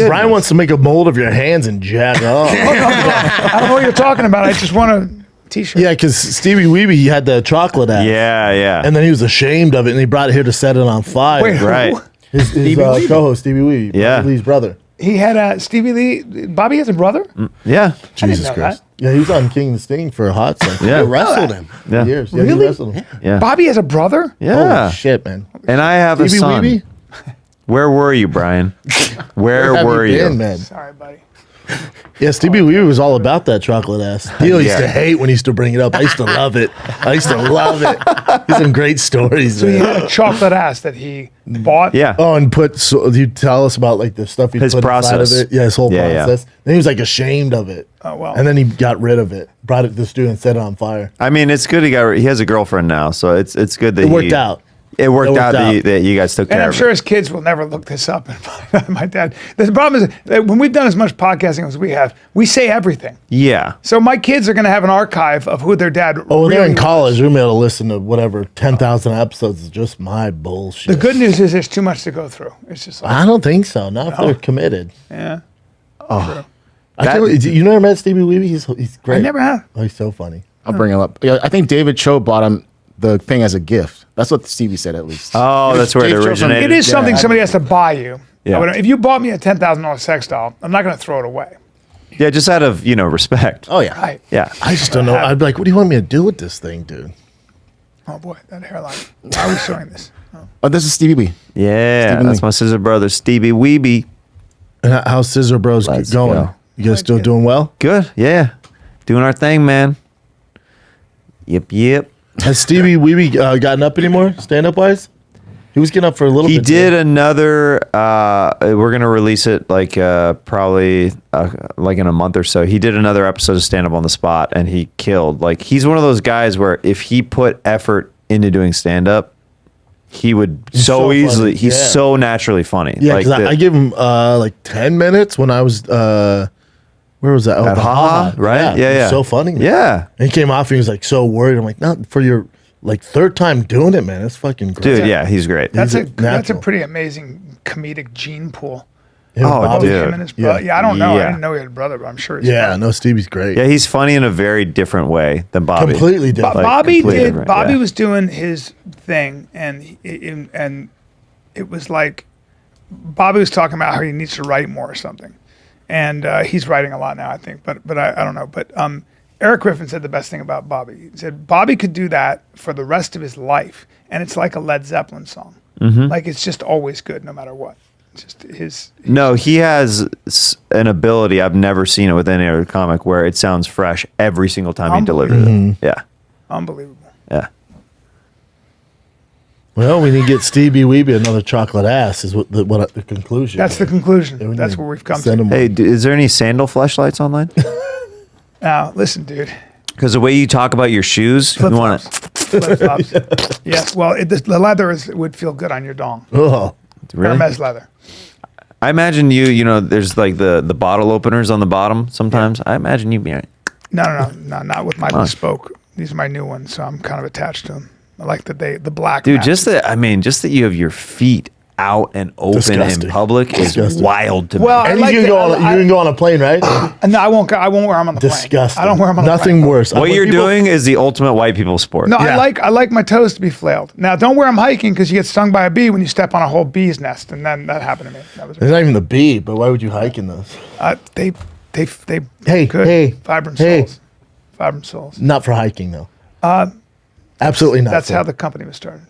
Brian wants to make a mold of your hands and jack off. I don't know what you're talking about. I just want a T-shirt. Yeah, because SteeBee WeeBee, he had the chocolate ass. Yeah. And then he was ashamed of it, and he brought it here to set it on fire. Wait, who? Right. His co-host, SteeBee WeeBee. Yeah. Lee's brother. He had Stevie Lee. Bobby has a brother? Yeah. Jesus know Christ. that. Yeah, he was on King of the Sting for a hot second. Yeah. I wrestled him. Yeah. For years. Yeah, Really? he wrestled him. Yeah. Bobby has a brother? Yeah. Holy shit, man. And I have a SteeBee son. WeeBee? Where were you, Brian? Where have were you? been, man? Sorry, buddy. Yeah, SteeBee WeeBee was all about that chocolate ass. He used Yeah. to hate when he used to bring it up. I used to love it. He has some great stories. So he man. had a chocolate ass that he bought. Yeah. Oh, and you tell us about like the stuff he His put inside process. of it. Yeah, his whole Yeah, yeah. process. Then he was like ashamed of it. Oh, well. And then he got rid of it, brought it to the studio and set it on fire. I mean, it's good he has a girlfriend now, so it's good that It worked out. It worked It out, worked out. that you guys took care And I'm of sure it. his kids will never look this up. My dad. The problem is that when we've done as much podcasting as we have, we say everything. Yeah. So my kids are going to have an archive of who their dad. Oh, well, they're really in was. college. We're able to listen to whatever 10,000 episodes of just my bullshit. The good news is there's too much to go through. It's just like, I don't think so. Not if they're committed. yeah. I can't, you never met SteeBee WeeBee? He's great. I never have. Oh, he's so funny. I'll bring him up. Yeah, I think David Cho bought him the thing as a gift. That's what Stevie said, at least. Oh, that's where it Dave Cho from- originated. It is something somebody has to buy you. Yeah. If you bought me a $10,000 sex doll, I'm not going to throw it away. Yeah, just out of, respect. Oh, yeah. Right. Yeah. I just don't know. I'd be like, what do you want me to do with this thing, dude? Oh boy, that hairline. I was showing this. Oh. Oh, this is Stevie B. Yeah, Stephen that's Lee. my sister brother, SteeBee WeeBee. And how's Scissor Bros Let's going? go. You guys still doing well? Good, yeah. Doing our thing, man. Yep. Has SteeBee WeeBee gotten up anymore, stand-up wise? He was getting up for a little He bit. did another, we're going to release it probably like in a month or so. He did another episode of Stand Up on the Spot and he killed. Like, he's one of those guys where if he put effort into doing stand-up, he would so easily, funny. he's Yeah. so naturally funny. Yeah, like because I give him like 10 minutes when I was, where was that? Oh, at the Ha, right? Yeah, Yeah. he's so funny. Man. Yeah. And he came off and he was like so worried. I'm like, not for your like third time doing it, man. That's fucking great. Dude, yeah, he's great. That's a He's that's a natural. pretty amazing comedic gene pool. Him and Oh, Bobby. dude. Him and his brother. Yeah, I don't know. I Yeah. didn't know he had a brother, but I'm sure he's Yeah, funny. no, Stevie's great. Yeah, he's funny in a very different way than Bobby. Completely different. Like, Bobby completely did. different, Bobby yeah. was doing his thing, and it was like Bobby was talking about how he needs to write more or something, and he's writing a lot now, I think. But I don't know. But Eric Griffin said the best thing about Bobby. He said Bobby could do that for the rest of his life, and it's like a Led Zeppelin song. Like it's just always good, no matter what. It's just his. No, he has an ability. I've never seen it with any other comic where it sounds fresh every single time he delivers it. Yeah. Unbelievable. Yeah. Well, we need to get SteeBee WeeBee another chocolate ass. Is what the conclusion. That's the conclusion. Yeah, we That's need where we've come send to. him- Hey, is there any sandal fleshlights online? Now, listen, dude. Because the way you talk about your shoes, you want to. Flip flops. Yes. Well, the leather would feel good on your dong. Oh, Really? Hermes leather. I imagine there's like the bottle openers on the bottom sometimes. I imagine you'd be all right. No, not with my bespoke. These are my new ones, so I'm kind of attached to them. I like the black. Dude, match. just that you have your feet out and open Disgusting. in public is Disgusting. wild to me. Well, I and like you can the- go on. I- You can go on a plane, right? No, I won't. I won't wear them on the plane. Disgusting. I don't wear them on the Nothing plane. worse. What When you're people- doing is the ultimate white people sport. No, Yeah. I like my toes to be flailed. Now, don't wear them hiking because you get stung by a bee when you step on a whole bee's nest, and then that happened to me. That was It's not even the bee, but why would you hike in those? they Hey, good. hey, Vibrant hey. souls. Vibrant souls. Not for hiking though. Absolutely not. That's for- how the company was started.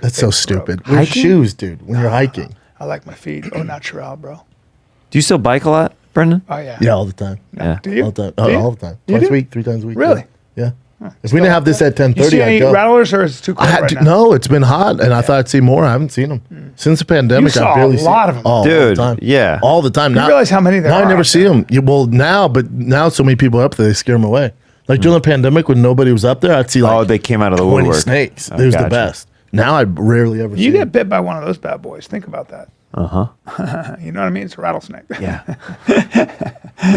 That's they so broke. stupid. Wear Hiking? shoes, dude. When you're hiking. I like my feet. Oh, natural, bro. Do you still bike a lot, Brendan? Oh yeah. Yeah, all the time. Yeah. Do you? All the time. Do Oh, you? all the time. You Twice a do? week, 3 times a week. Really? Yeah. If we didn't have this at You 10:30, see I'd any go. rattlers, or is it too cold right now? No, it's been hot, and I thought I'd see more. I haven't seen them since the pandemic. You saw I barely a lot of 'em. all Dude, the time. yeah. all the time. You realize how many there now are I never out see them. Well, now so many people are up there, they scare them away. Like during the pandemic, when nobody was up there, I'd see like Oh, they came out of the 20 woodwork. snakes. Oh, It was the gotcha. best. Now I rarely ever see You them. get bit by one of those bad boys. Think about that. You know what I mean? It's a rattlesnake. Yeah.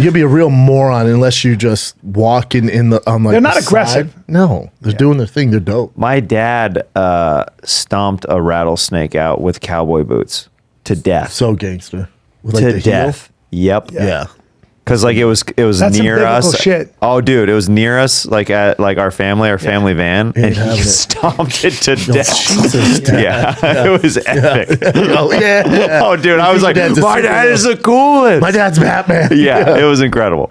You'd be a real moron unless you just walk in the on like. They're not the aggressive. side. No, they're doing their thing. They're dope. My dad stomped a rattlesnake out with cowboy boots to death. So gangster. With, like, To the heel. death. Yep. Yeah. Because like it was That's some near biblical us. shit. Oh, dude, it was near us, like at like our family van, and having he it. stomped it to death. Jesus. Yeah, it was epic. Oh yeah. Oh, dude, I was like, Your dad's a my dad superhero. is the coolest. My dad's Batman. Yeah, it was incredible.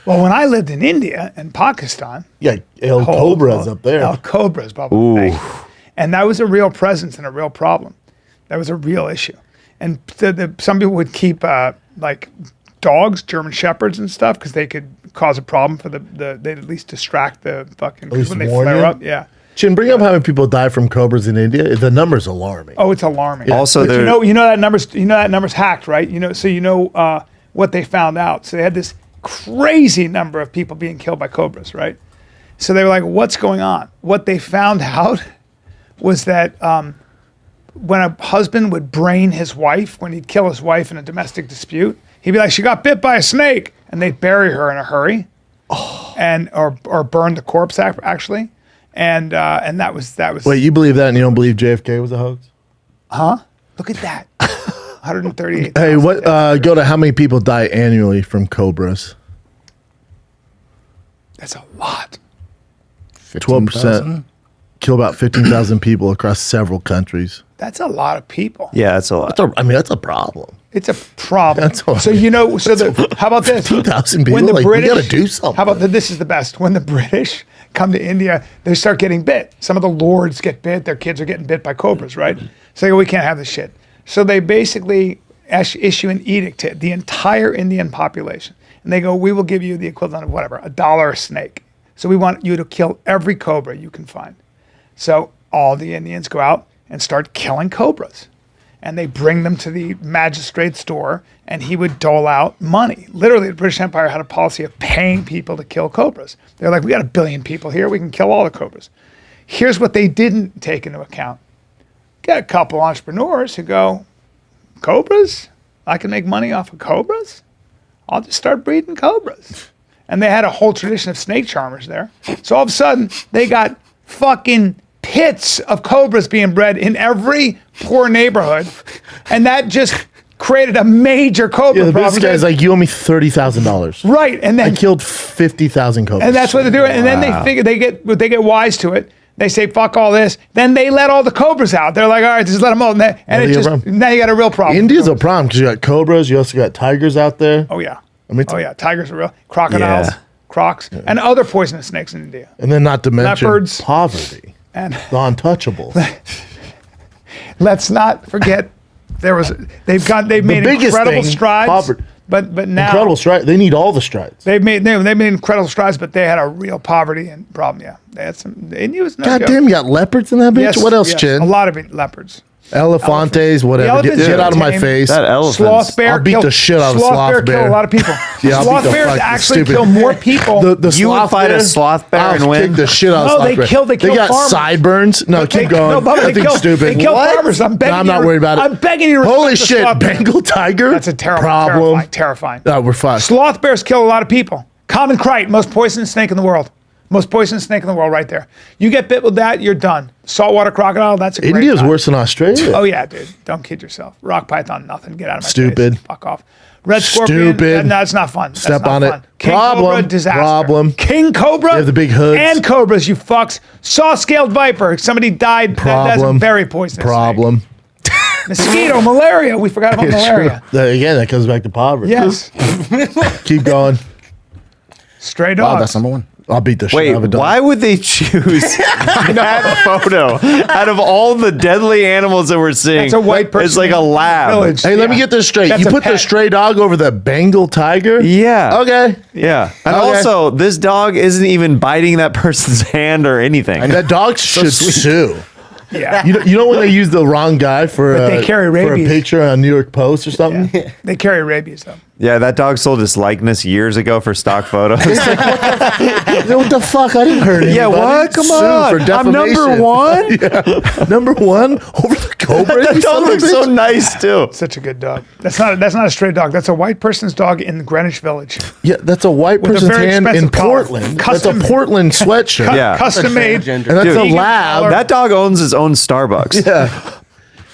Well, when I lived in India and Pakistan, Yeah. El Cobra's up there. El Cobra's, Bubba. Ooh. Hey. And that was a real presence and a real problem. That was a real issue. And some people would keep like dogs, German shepherds and stuff, because they could cause a problem for they'd at least distract the fucking, least when they warn flare you? up. Yeah. Chin, bring up how many people die from cobras in India. The number's alarming. Oh, it's alarming. Also, but there- you know that number's hacked, right? What they found out. So they had this crazy number of people being killed by cobras, right? So they were like, "What's going on?" What they found out was that when a husband would brain his wife, when he'd kill his wife in a domestic dispute, he'd be like, "She got bit by a snake," and they'd bury her in a hurry, or burn the corpse actually, and that was. Wait, you believe that and you don't believe JFK was a hoax? Look at that. 138. Hey, what? Go to how many people die annually from cobras? That's a lot. 12%. Kill about 15,000 people across several countries. That's a lot of people. Yeah, that's a lot. That's a problem. It's a problem. That's all So right. how about this? 15,000 people, When the like, we British, gotta do something. How about this is the best. When the British come to India, they start getting bit. Some of the lords get bit. Their kids are getting bit by cobras, right? So they go, we can't have this shit. So they basically issue an edict to the entire Indian population. And they go, we will give you the equivalent of whatever, $1 a snake. So we want you to kill every cobra you can find. So all the Indians go out and start killing cobras. And they bring them to the magistrate's door, and he would dole out money. Literally, the British Empire had a policy of paying people to kill cobras. They're like, we got 1 billion people here, we can kill all the cobras. Here's what they didn't take into account. Got a couple entrepreneurs who go, cobras? I can make money off of cobras? I'll just start breeding cobras. And they had a whole tradition of snake charmers there. So all of a sudden, they got fucking pits of cobras being bred in every poor neighborhood. And that just created a major cobra Yeah, problem. this guy's like, you owe me $30,000. Right. And then I killed 50,000 cobras. and that's what they're doing. And then they figure they get wise to it. They say, fuck all this. Then they let all the cobras out. They're like, all right, just let them all. And now you got a real problem. India's a problem because you got cobras. You also got tigers out there. Oh, yeah. I mean, Oh, yeah. Tigers are real. Crocodiles, Yeah. crocs, and other poisonous snakes in India. And then not to mention Leopards. poverty. And The untouchables. let's not forget they've made biggest incredible thing, strides. poverty. But now Incredible stride. They need all the strides. they made incredible strides, but they had a real poverty and problem. Yeah, they had some. India was no God joke. damn, you got leopards in that bitch? Yes, what else, yes, Chin? A lot of it, leopards. Elephantes, whatever. elephants Get are out of my tame. face. That elephant. Sloth bear. I'll beat kill- the shit out of a sloth bear. Kill bear. a lot of people. Yeah, I'll sloth beat the bears fuck- actually stupid. kill more people. The You would sloth fight a bear, sloth bear I'll and win? kick the shit out of No, sloth they bear. kill got farmers. sideburns. No, But keep they- going. no, Bubba, I think stupid. They kill farmers. I'm begging No, I'm you not to- worried about it. I'm begging you to Holy respect the shit, sloth bear. Bengal tiger? That's a terrible problem. Terrifying. No, we're fucked. Sloth bears kill a lot of people. Common crite, most poisonous snake in the world. Most poisonous snake in the world, right there. You get bit with that, you're done. Saltwater crocodile, that's a great India's time. worse than Australia. Oh yeah, dude. Don't kid yourself. Rock python, nothing. Get out of my Stupid. face. Fuck off. Red scorpion. Stupid. No, it's not fun. That's Step not on it. fun. King Problem. Cobra, disaster. Problem. King Cobra. They have the big hoods. And cobras, you fucks. Saw-scaled viper. Somebody died. That's a Problem. very poisonous. Problem. Snake. Mosquito, malaria. We forgot about malaria. Again, that comes back to poverty. Yes. Keep going. Stray Wow, dogs. that's number one. I'll beat the shit Wait, out of a dog. why would they choose that photo out of all the deadly animals that we're seeing? That's a white person It's like a in the lab. village. Hey, let me Yeah. get this straight. That's You a put the pet. stray dog over the Bengal tiger? Yeah. Okay. Yeah. And Okay. also, this dog isn't even biting that person's hand or anything. That dog should sue. Yeah. You know when they use the wrong guy for But they carry for a rabies. picture on New York Post or something? Yeah. They carry rabies, though. Yeah, that dog sold his likeness years ago for stock photos. What the fuck? I didn't hurt anybody. Yeah, what? Come Sue on. for I'm number defamation. one? Yeah. Number one over the cobra? That you dog son of a looks so bitch? nice too. Such a good dog. That's not a stray dog. That's a white person's dog in Greenwich Village. Yeah, that's a white With a person's very hand in expensive collar. Portland. Custom- That's a Portland sweatshirt. Yeah. Custom made. And that's a Vegan lab. collar. That dog owns his own Starbucks. Yeah.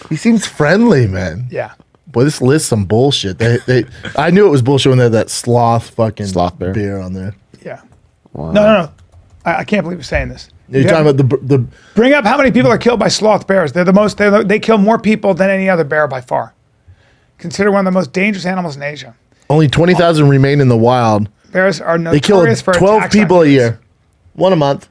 He seems friendly, man. Yeah. Boy, this list's some bullshit. I knew it was bullshit when they had that sloth beer on there. Yeah. No. I can't believe you're saying this. You're talking about the Bring up how many people are killed by sloth bears. They kill more people than any other bear by far. Considered one of the most dangerous animals in Asia. only 20,000 remain in the wild. Bears are They kill notorious for 12 attacks on people a humans. year. One a month.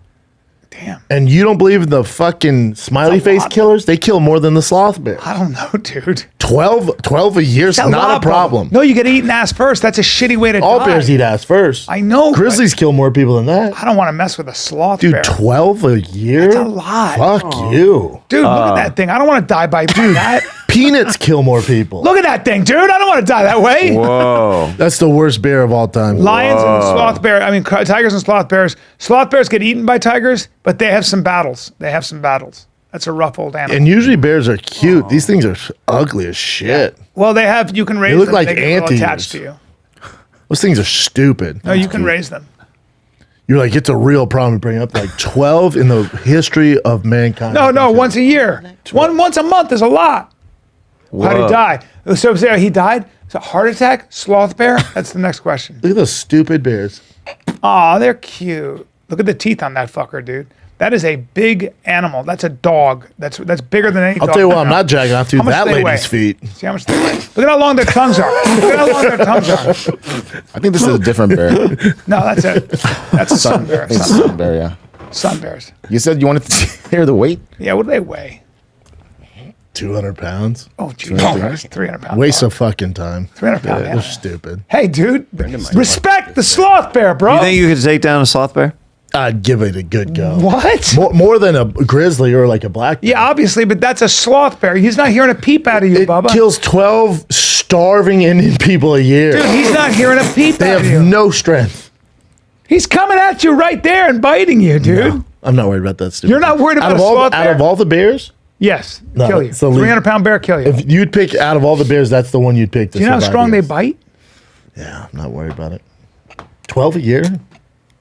Damn. And you don't believe in the fucking smiley face lot. killers? They kill more than the sloth bear. I don't know, dude. 12 a year is That's not lot, a problem. No, you get eaten ass first. That's a shitty way to All die. bears eat ass first. I know, but- Grizzlies kill more people than that. I don't want to mess with a sloth Dude, bear. 12 a year? That's a lot. Fuck you. Dude, look at that thing. I don't want to die by that. Peanuts kill more people. Look at that thing, dude. I don't want to die that way. Whoa. That's the worst bear of all time. Lions and sloth bear. I mean, tigers and sloth bears. Sloth bears get eaten by tigers, but they have some battles. That's a rough old animal. And usually bears are cute. These things are ugly as shit. Well, you can raise look them. like they get a little anteaters. attached to you. Those things are stupid. No, you can raise them. You're like, it's a real problem to bring up. Like 12 in the history of mankind. No, once a year. Once a month is a lot. How'd he die? So he died? So heart attack? Sloth bear? That's the next question. Look at those stupid bears. Aw, they're cute. Look at the teeth on that fucker, dude. That is a big animal. That's a dog. That's bigger than any dog. I'll tell you what, I I'm know. not jacking off through How much that they lady's weigh? feet. See how much they weigh. Look at how long their tongues are. Look at how long their tongues are. I think this is a different bear. No, that's a sun bear. I think it's a sun bear, yeah. Sun bears. You said you wanted to hear the weight? Yeah, what do they weigh? 200 pounds. Oh, geez. That's 300 pounds. Waste of fucking time. 300 pound They're animal. stupid. Hey, dude, respect the sloth bear, bro. You think you could take down a sloth bear? I'd give it a good go. What? More than a grizzly or like a black bear. Yeah, obviously, but that's a sloth bear. He's not hearing a peep out of you, It Bubba. kills 12 starving Indian people a year. Dude, he's not hearing a peep They out of have you. no strength. He's coming at you right there and biting you, dude. I'm not worried about that stupid. You're not worried about out of a all, sloth out bear? of all the bears, Yes, No, kill you. it's the least- 300-pound bear, kill you. if you'd pick out of all the bears, that's the one you'd pick. To Do you know how survive strong they years. bite? Yeah, I'm not worried about it. 12 a year?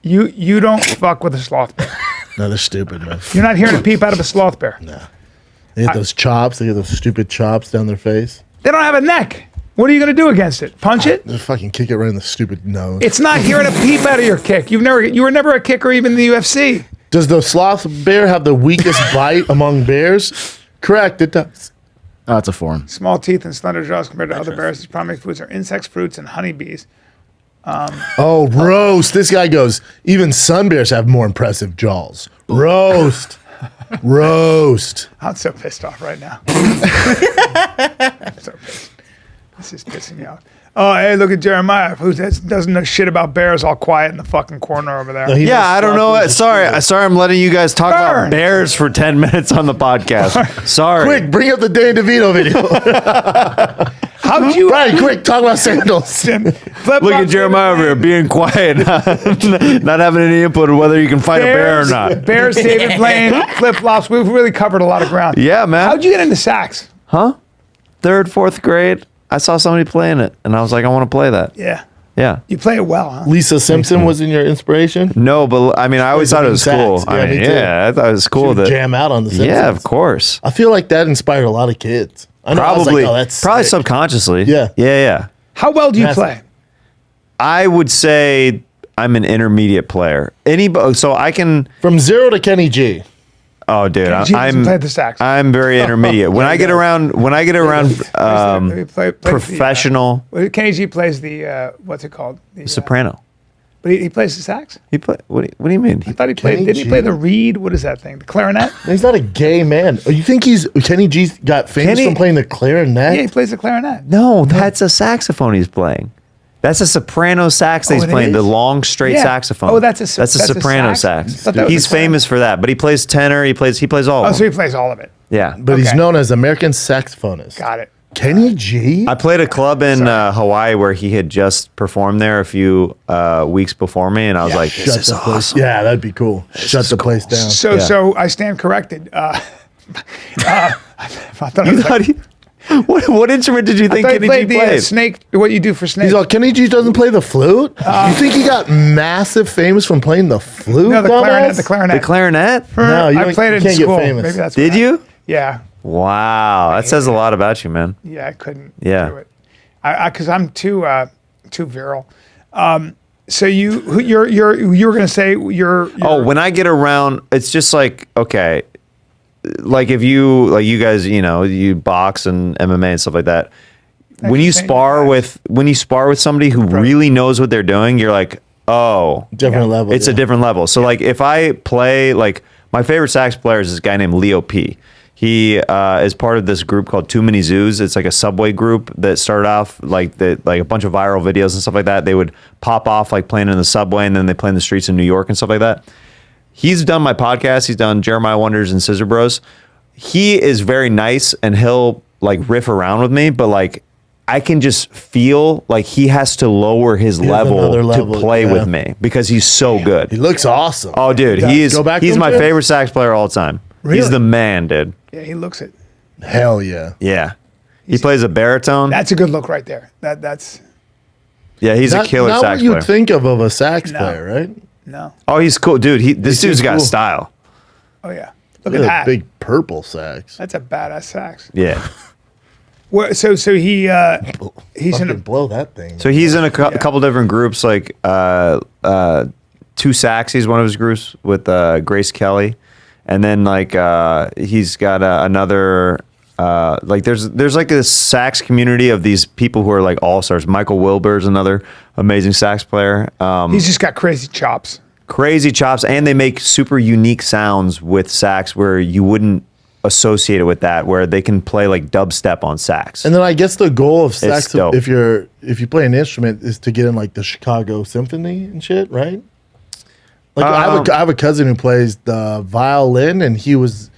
You don't fuck with a sloth bear. No, they're stupid, man. You're not hearing a peep out of a sloth bear. They have those chops. They have those stupid chops down their face. They don't have a neck. What are you going to do against it? Punch it? They fucking kick it right in the stupid nose. It's not hearing a peep out of your kick. You were never a kicker even in the UFC. Does the sloth bear have the weakest bite among bears? Correct, it does. Oh, it's a foreign. Small teeth and slender jaws compared to other bears. Its primary foods are insects, fruits, and honeybees. Oh, roast. This guy goes, even sun bears have more impressive jaws. Roast. Roast. I'm so pissed off right now. I'm so pissed. This is pissing me off. Oh, hey, look at Jeremiah, who doesn't know shit about bears, all quiet in the fucking corner over there. No, he Yeah, knows I don't know. sloth bears are Sorry, I'm letting you guys talk Burn. about bears for 10 minutes on the podcast. Sorry. Quick, bring up the Danny DeVito video. How'd you... Brian, quick, talk about sandals. Look at Jeremiah over here being quiet, not having any input on whether you can fight a bear or not. Bears, David Blaine, flip-flops. We've really covered a lot of ground. Yeah, man. How'd you get into sax? Huh? 3rd, 4th grade, I saw somebody playing it, and I was like, I want to play that. Yeah. Yeah. You play it well, huh? Lisa Simpson was in your inspiration? No, but I mean, I always thought it was Sax. cool. Yeah, I me mean, too. yeah, I thought it was cool She would that. jam out on the Simpsons. Yeah, of course. I feel like that inspired a lot of kids. I know, I was Probably, like, oh, that's probably sick. subconsciously. Yeah. Yeah. How well do you Yes. play? I would say I'm an intermediate player. So I can. From 0 to Kenny G. Oh, dude, Kenny G doesn't I'm. play the sax. I'm very intermediate. When I get around, He plays professional the, Kenny G plays the, what's it called? The, soprano. But he plays the sax? He play. What do you mean? I thought he played, Kenny didn't he play G? the reed? What is that thing? The clarinet? He's not a gay man. Oh, you think Kenny G's got famous Kenny- from playing the clarinet? Yeah, he plays the clarinet. No, that's a saxophone he's playing. That's a soprano sax that Oh, he's it playing, the is? long straight Yeah. saxophone. Oh, that's a soprano sax? sax. I thought that was He's a clarinet. famous for that, but he plays tenor. He plays all Oh, of so them. he plays all of it. Yeah. But he's Okay. known as American saxophonist. Got it. Kenny G? I played a club in Hawaii where he had just performed there a few weeks before me, and I was like, Shut "This is the place. awesome." Yeah, that'd be cool. Shut the place down. So Yeah. so I stand corrected. I thought it You was thought like, what instrument did you think I thought Kenny he G played the played? snake. What you do for snake? He's all, Kenny G doesn't play the flute? You think he got massive famous from playing the flute? no, the dumbass? clarinet. The clarinet? No, you I don't- played you it in can't get school. famous. Maybe that's Did what you? Yeah, Wow, that says a lot about you, man. yeah. I couldn't Yeah. do it. Because I'm too virile. So you were gonna say you're Oh, when I get around, it's just like, okay, like if you, like you guys, you know, you box and MMA and stuff like that. When you Same spar guys. with somebody who really knows what they're doing, you're like, oh, Different level. it's a different level. So like if I play, like my favorite sax player is this guy named Leo P. He is part of this group called Too Many Zoos. It's like a Subway group that started off like a bunch of viral videos and stuff like that. They would pop off like playing in the subway, and then they play in the streets in New York and stuff like that. He's done my podcast. He's done Jeremiah Wonders and Scissor Bros. He is very nice, and he'll like riff around with me, but like I can just feel like he has to lower his level another level, to play yeah. with me because he's so good. He looks awesome. Oh, dude, he's Go back to he's him, my Jim? favorite sax player of all time. He's Really? the man, dude. yeah, he looks it. Hell yeah. Yeah. He plays a baritone. That's a good look right there. That's Yeah, he's Not, a killer not sax what you'd player. think of a sax No. player, right? no. Oh, he's cool, dude. This He dude's seems got cool. style. Oh yeah. Look Look at at that. that big purple sax. That's a badass sax. Yeah. So he's in Fucking a blow that thing. So he's in a couple different groups, like Two Sax. He's one of his groups with Grace Kelly, and then like he's got another. Like there's like a sax community of these people who are like all stars. Michael Wilbur's another amazing sax player. he's just got crazy chops. Crazy chops, and they make super unique sounds with sax where you wouldn't associate it with that, where they can play like dubstep on sax. And then I guess the goal of sax, dope. if you play an instrument, is to get in like the Chicago Symphony and shit, right? Like I have a cousin who plays the violin, and he was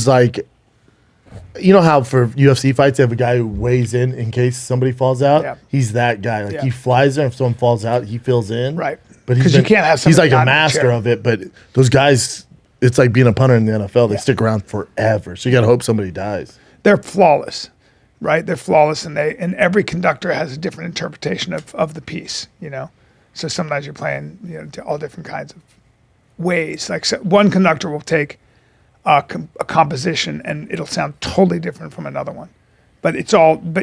like, you know how for UFC fights they have a guy who weighs in case somebody falls out. Yeah. He's that guy. Like Yeah. he flies there. If someone falls out, he fills in. Right. But 'Cause you can't have He's somebody like a not in the master chair. of it. But those guys, it's like being a punter in the NFL. They stick around forever. So you got to hope somebody dies. They're flawless, right? They're flawless, and every conductor has a different interpretation of the piece. You know, so sometimes you're playing to all different kinds of ways. Like one conductor will take a composition and it'll sound totally different from another one, but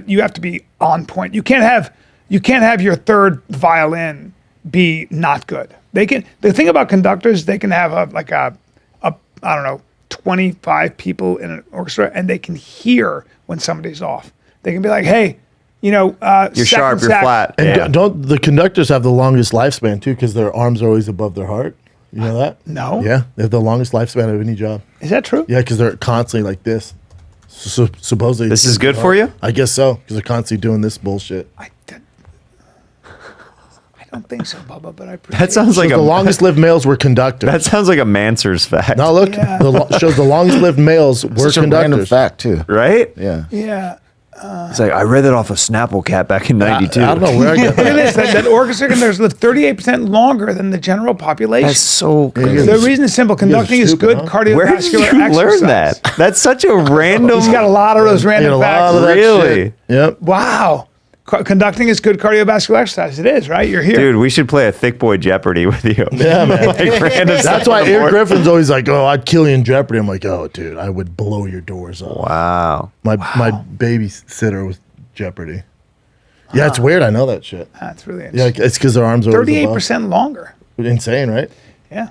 you have to be on point. You can't have your third violin be not good. The thing about conductors, they can have a I don't know, 25 people in an orchestra, and they can hear when somebody's off. They can be like, hey, You're sharp, you're flat. And Yeah. don't the conductors have the longest lifespan too? Because their arms are always above their heart. You know that? No. Yeah, they have the longest lifespan of any job. Is that true? Yeah, because they're constantly like this. So supposedly, This is good for you? I guess so, because they're constantly doing this bullshit. I don't think so, Bubba, but I appreciate That sounds So like the longest lived males were conductors. That sounds like a Manser's fact. Now look, Yeah. shows the longest lived males were Such a random conductors. fact too. Right? Yeah. Yeah. It's like I read that off of Snapple Cat back in '92. I don't know where I got Look at that. this. That orchestra conductors live 38% longer than the general population. That's so crazy. you're The reason is simple. Conducting is stupid, good huh? cardiovascular Where did you exercise. learn that? That's such a random. He's got a lot of those Yeah, random a lot facts. of that Really? shit. Yep. Wow. Conducting is good cardiovascular exercise. It is, right? You're here. Dude, we should play a Thicccboy Jeopardy with you. Yeah, man. Like random That's stuff why on the Eric board. Griffin's always like, "Oh, I'd kill you in Jeopardy." I'm like, "Oh, dude, I would blow your doors off." Wow. My babysitter was Jeopardy. Yeah, it's weird. I know that shit. That's really Yeah, interesting. it's because their arms are always 38% longer. above. Insane, right? Yeah.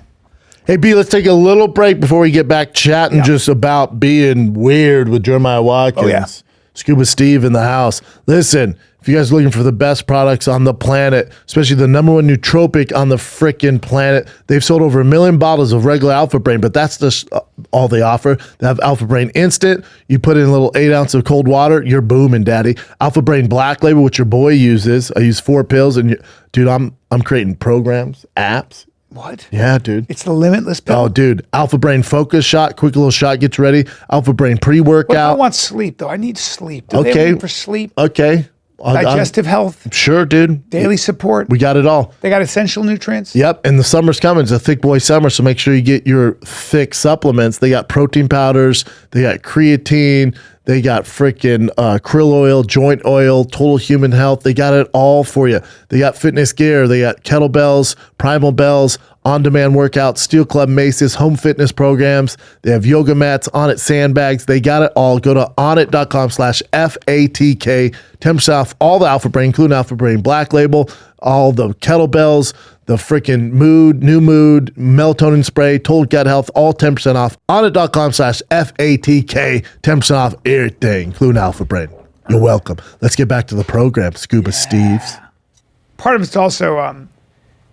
Hey, B, let's take a little break before we get back chatting just about being weird with Jeremiah Watkins. Oh, yeah. Scuba Steve in the house. Listen, if you guys are looking for the best products on the planet, especially the #1 nootropic on the frickin' planet, they've sold over 1 million bottles of regular Alpha Brain, but that's just all they offer. They have Alpha Brain Instant. You put in a little 8 ounce of cold water, you're booming, daddy. Alpha Brain Black Label, which your boy uses. I use 4 pills, and dude, I'm creating programs, apps. What? Yeah, dude. It's the limitless pill. Oh, dude. Alpha Brain Focus Shot. Quick little shot gets you ready. Alpha Brain What if I Pre-Workout. want sleep, though? I need sleep. Do they Okay. have any for sleep? Okay. digestive health, Sure, dude. daily support. We got it all. They got essential nutrients. Yep, and the summer's coming. It's a thick boy summer, so make sure you get your thick supplements. They got protein powders, they got creatine, they got freaking krill oil, joint oil, total human health. They got it all for you. They got fitness gear, they got kettlebells, primal bells, on-demand workouts, steel club maces, home fitness programs. They have yoga mats, Onnit sandbags. They got it all. Go to onnit.com/FATK. 10% off all the Alpha Brain, including Alpha Brain Black Label, all the kettlebells, the freaking new mood, melatonin spray, total gut health, all 10% off. Onnit.com/FATK. 10% off everything, including Alpha Brain. You're welcome. Let's get back to the program, Scuba Steves. Part of it's also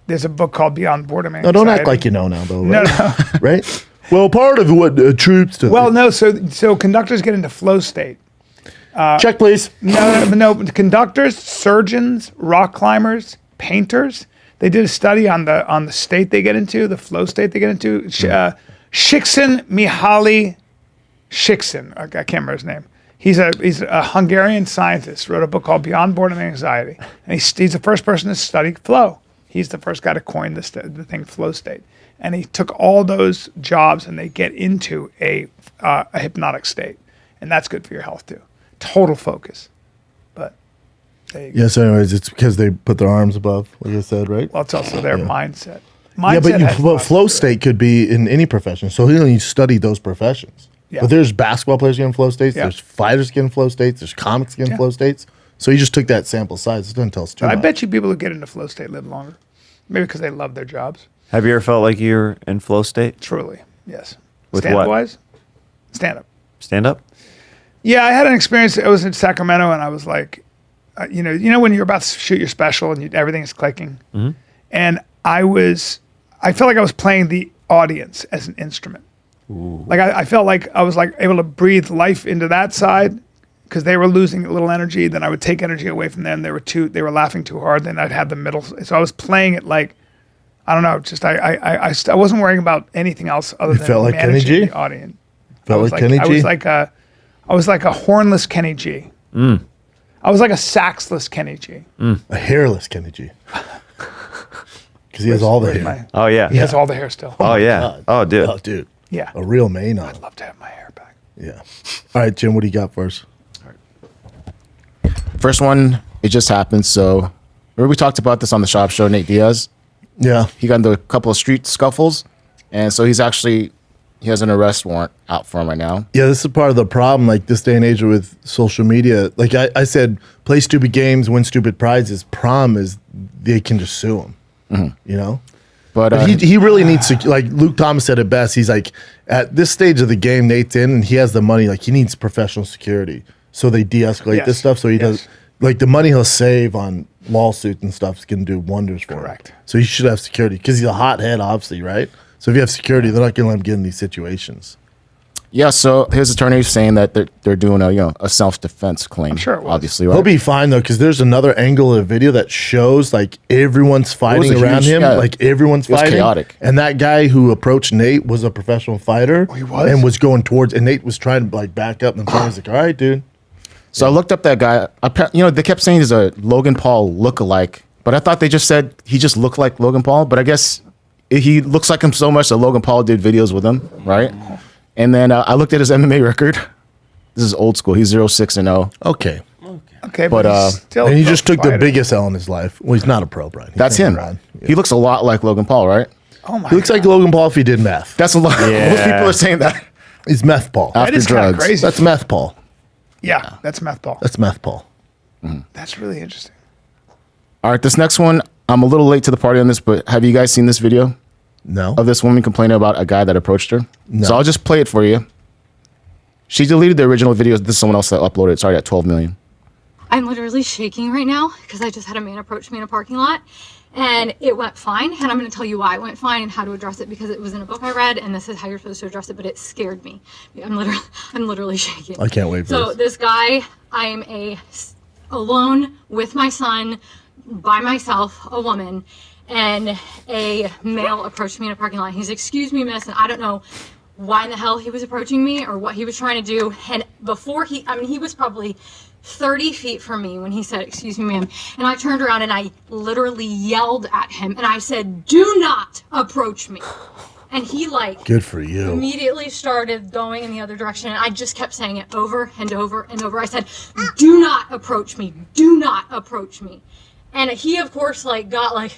there's a book called Beyond Boredom No, Anxiety. don't act like you know now, though. No, Right? no. Right? Well, part of what troops do. Well, no. So conductors get into flow state. check, please. No. Conductors, surgeons, rock climbers, painters. They did a study on the state they get into, the flow state they get into. Mihaly Csikszentmihalyi. I can't remember his name. He's a Hungarian scientist. Wrote a book called Beyond Boredom Anxiety, and he's the first person to study flow. He's the first guy to coin the thing flow state, and he took all those jobs and they get into a hypnotic state, and that's good for your health too. Total focus, but there you go. Yes, anyways, it's because they put their arms above, like I said, right? Well, it's also their mindset. Yeah, Mindset has a lot but to flow do with it. state could be in any profession. So he only studied those professions. Yeah. But there's basketball players getting flow states. Yeah. There's fighters getting flow states. There's comics getting Yeah. flow states. So he just took that sample size. It doesn't tell us too I much. bet you people who get into flow state live longer. Maybe because they love their jobs. Have you ever felt like you're in flow state? Truly, yes. With Stand-up what? wise? Stand up. Stand up? Yeah, I had an experience. I was in Sacramento, and I was like, you know, when you're about to shoot your special and everything is clicking, and I felt like I was playing the audience as an instrument. Like I felt like I was like able to breathe life into that side because they were losing a little energy. Then I would take energy away from them. They were laughing too hard. Then I'd have the middle. So I was playing it like, I don't know. Just I wasn't worrying about anything else other than felt like Kenny managing G? the audience. Felt I was like Kenny G? I was like a hornless Kenny G. I was like a saxless Kenny G. A hairless Kenny G. Because he has all the hair. Oh, yeah. He has all the hair still. Oh, yeah. God. Oh, dude. Oh, dude. Yeah. A real mane on. I'd love to have my hair back. Yeah. All right, Jim, what do you got for us? First one, it just happened. So remember we talked about this on the Schaub show, Nate Diaz. Yeah. He got into a couple of street scuffles. And so he has an arrest warrant out for him right now. Yeah, this is part of the problem, like this day and age with social media. Like I said, play stupid games, win stupid prizes. Problem is they can just sue him, you know? But He really needs to, like Luke Thomas said it best. He's like, at this stage of the game, Nate's in and he has the money. Like he needs professional security. So they de-escalate Yes. this stuff. So he Yes. does, like the money he'll save on lawsuits and stuff is going to do wonders for Correct. him. So he should have security because he's a hothead, obviously, right? So if you have security, they're not going to let him get in these situations. yeah, so his attorney is saying that they're doing a self-defense claim. I'm sure it was. Obviously, right? He'll be fine though, because there's another angle of the video that shows like everyone's fighting a around huge- him, yeah. like everyone's It was fighting. chaotic. And that guy who approached Nate was a professional fighter. he was? and was going towards, and Nate was trying to like back up, and the was like, "All right, dude." So I looked up that guy. They kept saying he's a Logan Paul lookalike, but I thought they just said he just looked like Logan Paul. But I guess he looks like him so much that Logan Paul did videos with him, right? And then I looked at his MMA record. This is old school. He's 0-6-0. Okay, Okay, But, he's still and he a just took the fighter. biggest L in his life. Well, he's not a pro, Brian. He's That's never him. run. He looks a lot like Logan Paul, right? Oh my He looks God. like Logan Paul if he did meth. That's a lot. Yeah. Most people are saying that. He's meth Paul. That after is kind of drugs. crazy. That's meth Paul. Yeah, that's meth ball. That's meth Paul. That's really interesting. All right, this next one, I'm a little late to the party on this, but have you guys seen this video No. of this woman complaining about a guy that approached her? No. So I'll just play it for you. She deleted the original video. This is someone else that uploaded it. It's already at 12 million. I'm literally shaking right now because I just had a man approach me in a parking lot and it went fine. And I'm going to tell you why it went fine and how to address it because it was in a book I read and this is how you're supposed to address it, but it scared me. I'm literally shaking. I can't wait for So this. this guy, I am alone with my son, by myself, a woman, and a male approached me in a parking lot. He's, "Excuse me, miss," and I don't know why in the hell he was approaching me or what he was trying to do. And before he was probably 30 feet from me when he said, "Excuse me, ma'am." And I turned around and I literally yelled at him and I said, "Do not approach me." And he good for you. immediately started going in the other direction. And I just kept saying it over and over and over. I said, "Do not approach me. Do not approach me." And he, of course, got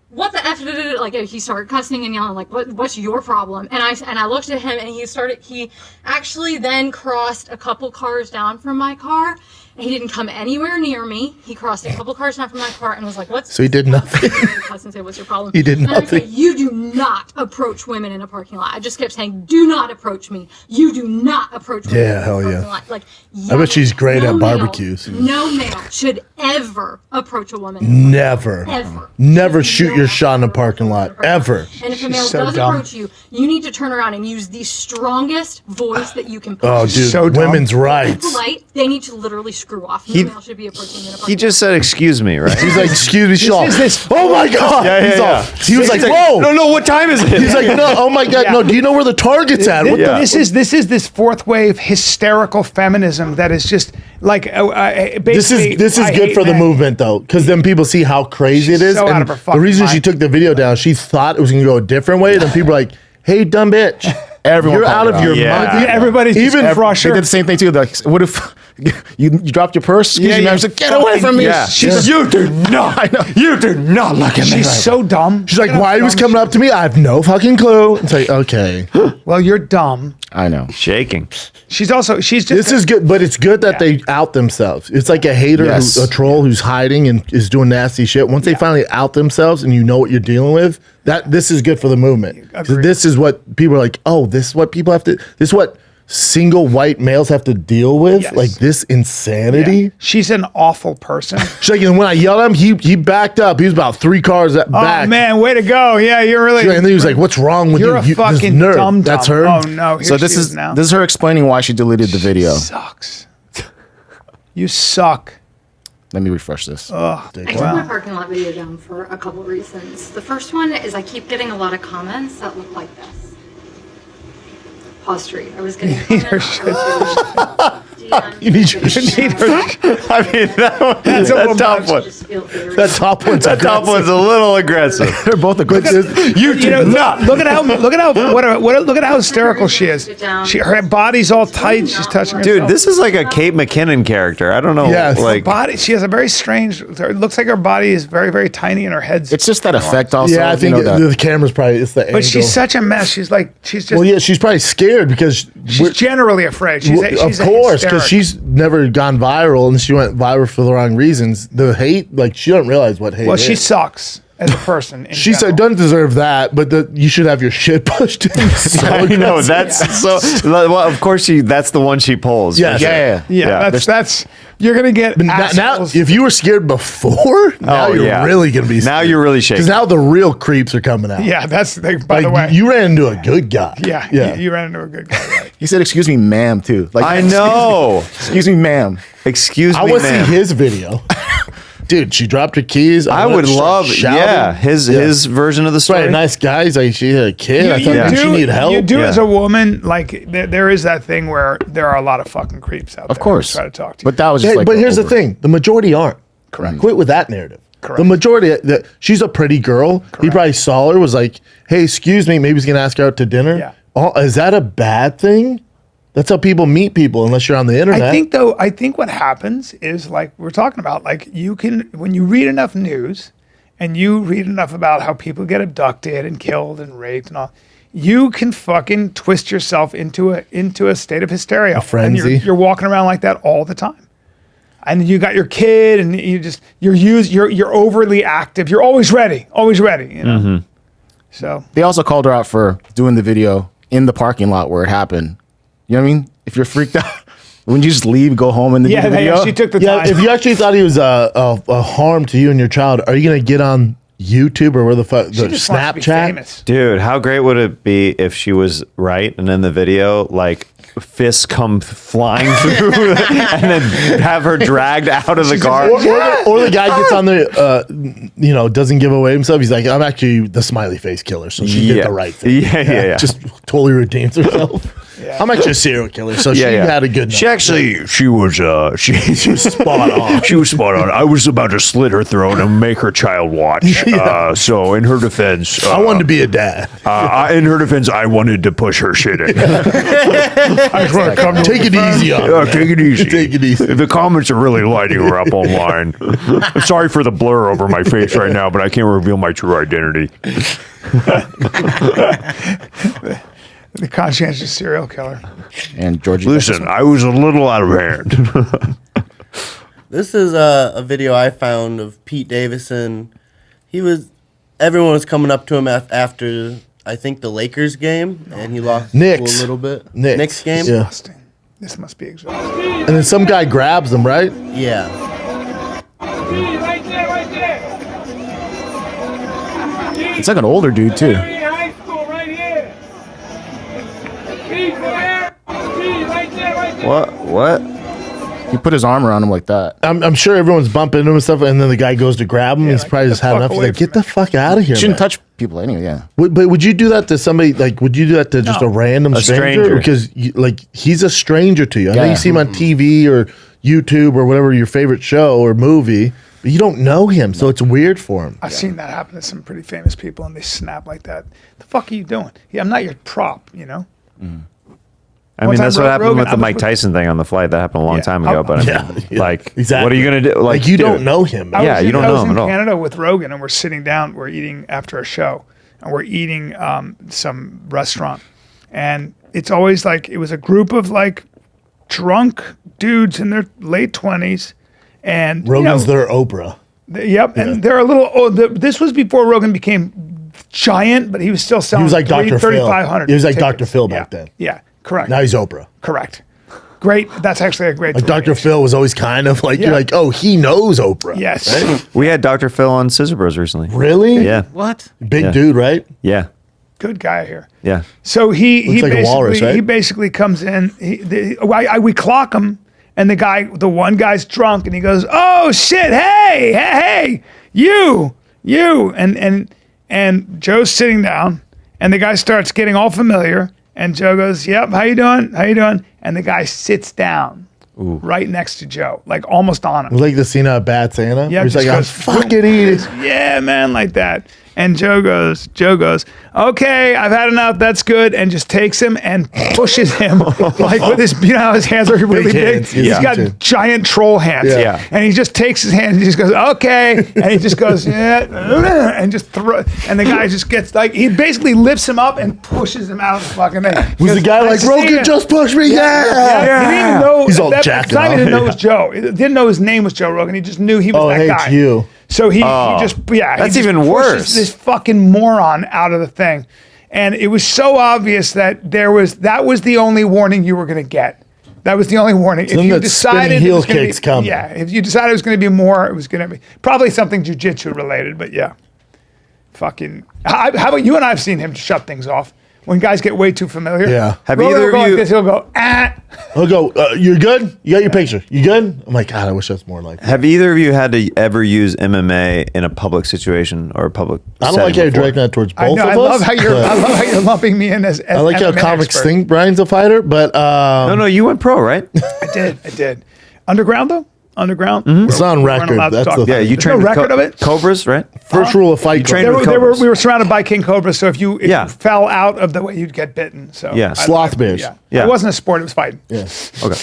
what the F did it? Like, he started cussing and yelling, like, what's your problem? And I looked at him and he actually then crossed a couple cars down from my car. And he didn't come anywhere near me. He crossed a couple cars down from my car and was like, "What's..." So he did nothing. Cuss and say, "What's your problem?" He did And I nothing. said, "You do not approach women in a parking lot." I just kept saying, "Do not approach me. You do not approach women Yeah, in hell a parking yeah. lot." Like, I bet she's great no at male- barbecues. No male should ever approach a woman. Never. Ever. Never shoot your shot in a parking lot. Ever. And if a male so does dumb. approach you, you need to turn around and use the strongest voice that you can. Oh, dude. So dumb. Women's rights. Polite. They need to literally screw off. No male should be approaching you in a parking He just said, "Excuse me," right? He's like, "Excuse me, Schaub." is this- Oh my God. Yeah, yeah, He's all- yeah. He was like, "Whoa." No, what time is it? He's like, "No, oh my God, Yeah. no. Do you know where the target's at?" What Yeah. the This is this fourth wave hysterical feminism that is just like This is I good hate for the men. movement though, because then people see how crazy it is. so out And of her the fucking reason she mind. took the video down, she thought it was gonna go a different way. Then people are like, "Hey, dumb bitch, Everyone you're called out her of your Yeah. mind." Everybody's Even just crush They her. did the same thing too. Like, what if you dropped your purse? Excuse Yeah, me, you ma'am. She's like, "Get away from me!" Yeah. You do not. You do not look at me. She's so dumb. She's like, "Why he was coming up to me? I have no fucking clue." It's like, okay, Well, you're dumb. I know. Shaking. She's just. this is good, but it's good that they out themselves. It's like a hater, Yes. a troll who's hiding and is doing nasty shit. Once they finally out themselves and you know what you're dealing with, this is good for the movement. 'Cause Agreed. this is what people are like. Oh, this is what people have to. This is what single white males have to deal with. Yes. Like this insanity. Yeah. She's an awful person. She's like, and when I yelled at him, he backed up. He was about 3 cars back. Oh man, way to go! Yeah, you're really. And then he was like, "What's wrong with You're you? a This fucking nerd." dumb. That's her. Oh no! Here So this she is now. this is her explaining why she deleted the video. Sucks. You suck. Let me refresh this. I took my parking lot video down for a couple reasons. The first one is I keep getting a lot of comments that look like this. Pause street. I was getting comments. You need your I mean, that's a little top much. one. that top one's That top one's a little aggressive. They're both a good. You know, look at how hysterical she is. Her body's all tight. She's touching herself. Dude, this is like a Kate McKinnon character. I don't know. Yes. Like, body. She has a very strange. It looks like her body is very, very tiny, and her head's. It's just that effect also. Yeah, I think you know, that- the camera's probably it's the angle. But she's such a mess. She's just. Well, yeah, she's probably scared because she's generally afraid. She's of course, because she's never gone viral and she went viral for the wrong reasons. The hate, like she doesn't realize what hate. Well, is. she sucks as a person. She said doesn't deserve that, but you should have your shit pushed in. So I know that's so. Well, of course, that's the one she pulls. Yes. Yeah. Yeah, that's you're gonna get now, assholes. if you were scared before, now you're yeah. really gonna be. Now you're really shaking. because now the real creeps are coming out. Yeah, that's by the Like way. you ran into a good guy. yeah. You ran into a good guy. Right? He said, "Excuse me, ma'am," too. Like, I know. Excuse me, ma'am. Excuse I me, want to see man. his video. Dude, she dropped her keys. I wanna would start love, shouting. his version of the story. Right, nice guy. He's like, she had a kid. I thought, did she need help? You do Yeah. as a woman, like there is that thing where there are a lot of fucking creeps out there. Of course. who try to talk to you. But that was just Hey, like. but here's the over. thing: the majority aren't. Correct. Quit with that narrative. Correct. The majority, she's a pretty girl. He probably saw her, was like, "Hey, excuse me, maybe he's gonna ask her out to dinner." Yeah. Oh, is that a bad thing? That's how people meet people, unless you're on the internet. I think what happens is like we're talking about, like you can when you read enough news and you read enough about how people get abducted and killed and raped and all, you can fucking twist yourself into a state of hysteria. A frenzy. And you're walking around like that all the time. And you got your kid, and you're overly active. You're always ready, you know. So They also called her out for doing the video in the parking lot where it happened. You know what I mean? If you're freaked out, wouldn't you just leave, go home, and then do the video? she took the yeah, time. if you actually thought he was a harm to you and your child, are you gonna get on YouTube or where the fuck She the just wants to be Snapchat. famous. Dude, how great would it be if she was right and in the video, like fists come flying through and then have her dragged out of the car? Or the guy gets on the, doesn't give away himself. He's like, I'm actually the smiley face killer, so she did the right thing. Yeah. Just totally redeems herself. Yeah. I'm actually a serial killer, so she had a good night. She was spot on. She was spot on. I was about to slit her throat and make her child watch. So in her defense, I wanted to be a dad. in her defense, I wanted to push her shit in. I just want to come take it easy on her. Take it easy. Take it easy. The comments are really lighting her up online. I'm sorry for the blur over my face right now, but I can't reveal my true identity. The conscientious serial killer. And Georgie. Listen, I was a little out of hand. This is a video I found of Pete Davidson. Everyone was coming up to him after, I think, the Lakers game, and he lost Knicks. a little bit. Knicks game? Yeah. Exhausting. This must be exhausting. And then some guy grabs him, right? Yeah. It's like an older dude too. What? He put his arm around him like that. I'm sure everyone's bumping into him and stuff, and then the guy goes to grab him. He's like, probably get just the had fuck enough. He's away like, from get the fuck out of here, Shouldn't man. touch people anyway. Yeah. But would you do that to somebody? Like, would you do that to just a random A stranger? stranger. Because he's a stranger to you. I know Yeah. you see him on TV or YouTube or whatever your favorite show or movie, but you don't know him, so it's weird for him. I've seen that happen to some pretty famous people, and they snap like that. The fuck are you doing? Yeah, I'm not your prop, you know? I One mean, time that's what happened Rogan, with I the was Mike with- Tyson thing on the flight. That happened a long Yeah. time ago. But I mean, Yeah. like, Exactly. what are you gonna do? Like, you dude, don't know him, man. Yeah, you don't know him at I all. was in Canada with Rogan, and we're sitting down. We're eating after a show, and we're eating some restaurant, and it's always like it was a group of like drunk dudes in their late 20s, and Rogan's their Oprah. Yep, and they're a little. This was before Rogan became giant, but he was still selling. He was like Dr. Phil. 3,500. He was like tickets. Dr. Phil back then. Yeah, correct. Now he's Oprah. Correct. Great. That's actually a great. Like Dr. delineation. Phil was always kind of like, Yeah. you're like, oh, he knows Oprah. Yes. We had Dr. Phil on Scissor Bros recently. Really? Yeah, What? Big Yeah. dude, right? yeah, Good guy here. yeah. So he Looks like a basically walrus, right? he basically comes in. We clock him, and the one guy's drunk, and he goes, "Oh shit! Hey, you!" And Joe's sitting down, and the guy starts getting all familiar, and Joe goes, "Yep, how you doing? How you doing?" And the guy sits down right next to Joe, like almost on It him. was like the scene out of Bad Santa. Yeah, He's just like, I'm goes, fucking eating. Yeah, man, like that. And Joe goes, okay, I've had enough. That's good. And just takes him and pushes him like with his, how his hands are really big. hands. He's Yeah. got giant troll hands. Yeah. And he just takes his hand and he just goes, okay. And he just goes, yeah, and just and the guy just gets like, he basically lifts him up and pushes him out of the fucking thing. Was the guy like, Rogan just pushed me? Yeah. He didn't even know. He's all at jacking the time, he off. didn't know it was Joe. He didn't know his name was Joe Rogan. He just knew he was Oh, that hey, guy. it's you. So he just That's he just even pushes worse. This fucking moron out of the thing, and it was so obvious that that was the only warning you were going to get. That was the only warning. Then If you that decided spinning it heel was gonna kick's be, coming. yeah, if you decided it was going to be more, it was going to be probably something jujitsu related. But yeah, fucking. How about you and I've seen him shut things off when guys get way too familiar. Yeah. Have Rogan either will of go like you- this, he'll go He'll go, you're good? You got your picture? You good? I'm like, God, I wish that's more like that. Have either of you had to ever use MMA in a public situation or a public? I don't setting like how you're before? directing that towards both I know. of I us. love how but you're lumping me in as I like how MMA comics expert. think Brian's a fighter, but No, you went pro, right? I did. Underground though? Underground? it's on We weren't record. allowed to That's talk the about Yeah, it. you There's trained no with record of it? Cobras, right? first rule of Fight trained Club. with Cobras. We were surrounded by king cobras, so if you Yeah. fell out of the way, you'd get bitten. So Yeah. Sloth bears. Yeah. Yeah. It wasn't a sport; it was fighting. Yeah. Okay.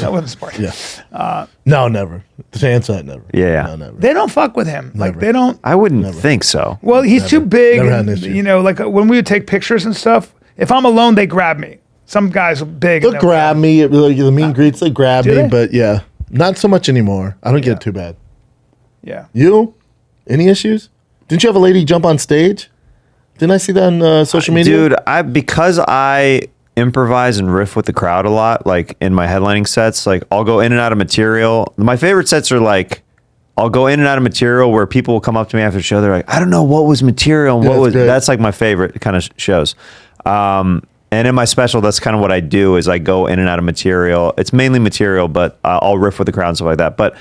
That wasn't a sport. Yeah. No, never. To answer that, never. Yeah. No, never. They don't fuck with him. Like Never. they don't. I wouldn't think so. Well, he's too big. Never had an and, issue. you know, like when we would take pictures and stuff. If I'm alone, they grab me. Some guys are big. They'll and grab me. Like, the mean greets, they grab Do me, they? but yeah. Not so much anymore. I don't get it too bad. Yeah. You? Any issues? Didn't you have a lady jump on stage? Didn't I see that on social media? Dude, because I improvise and riff with the crowd a lot, like in my headlining sets, like I'll go in and out of material. My favorite sets are like I'll go in and out of material where people will come up to me after the show. They're like, I don't know what was material and what was. great. That's like my favorite kind of shows. And in my special, that's kind of what I do is I go in and out of material. It's mainly material, but I'll riff with the crowd and stuff like that. But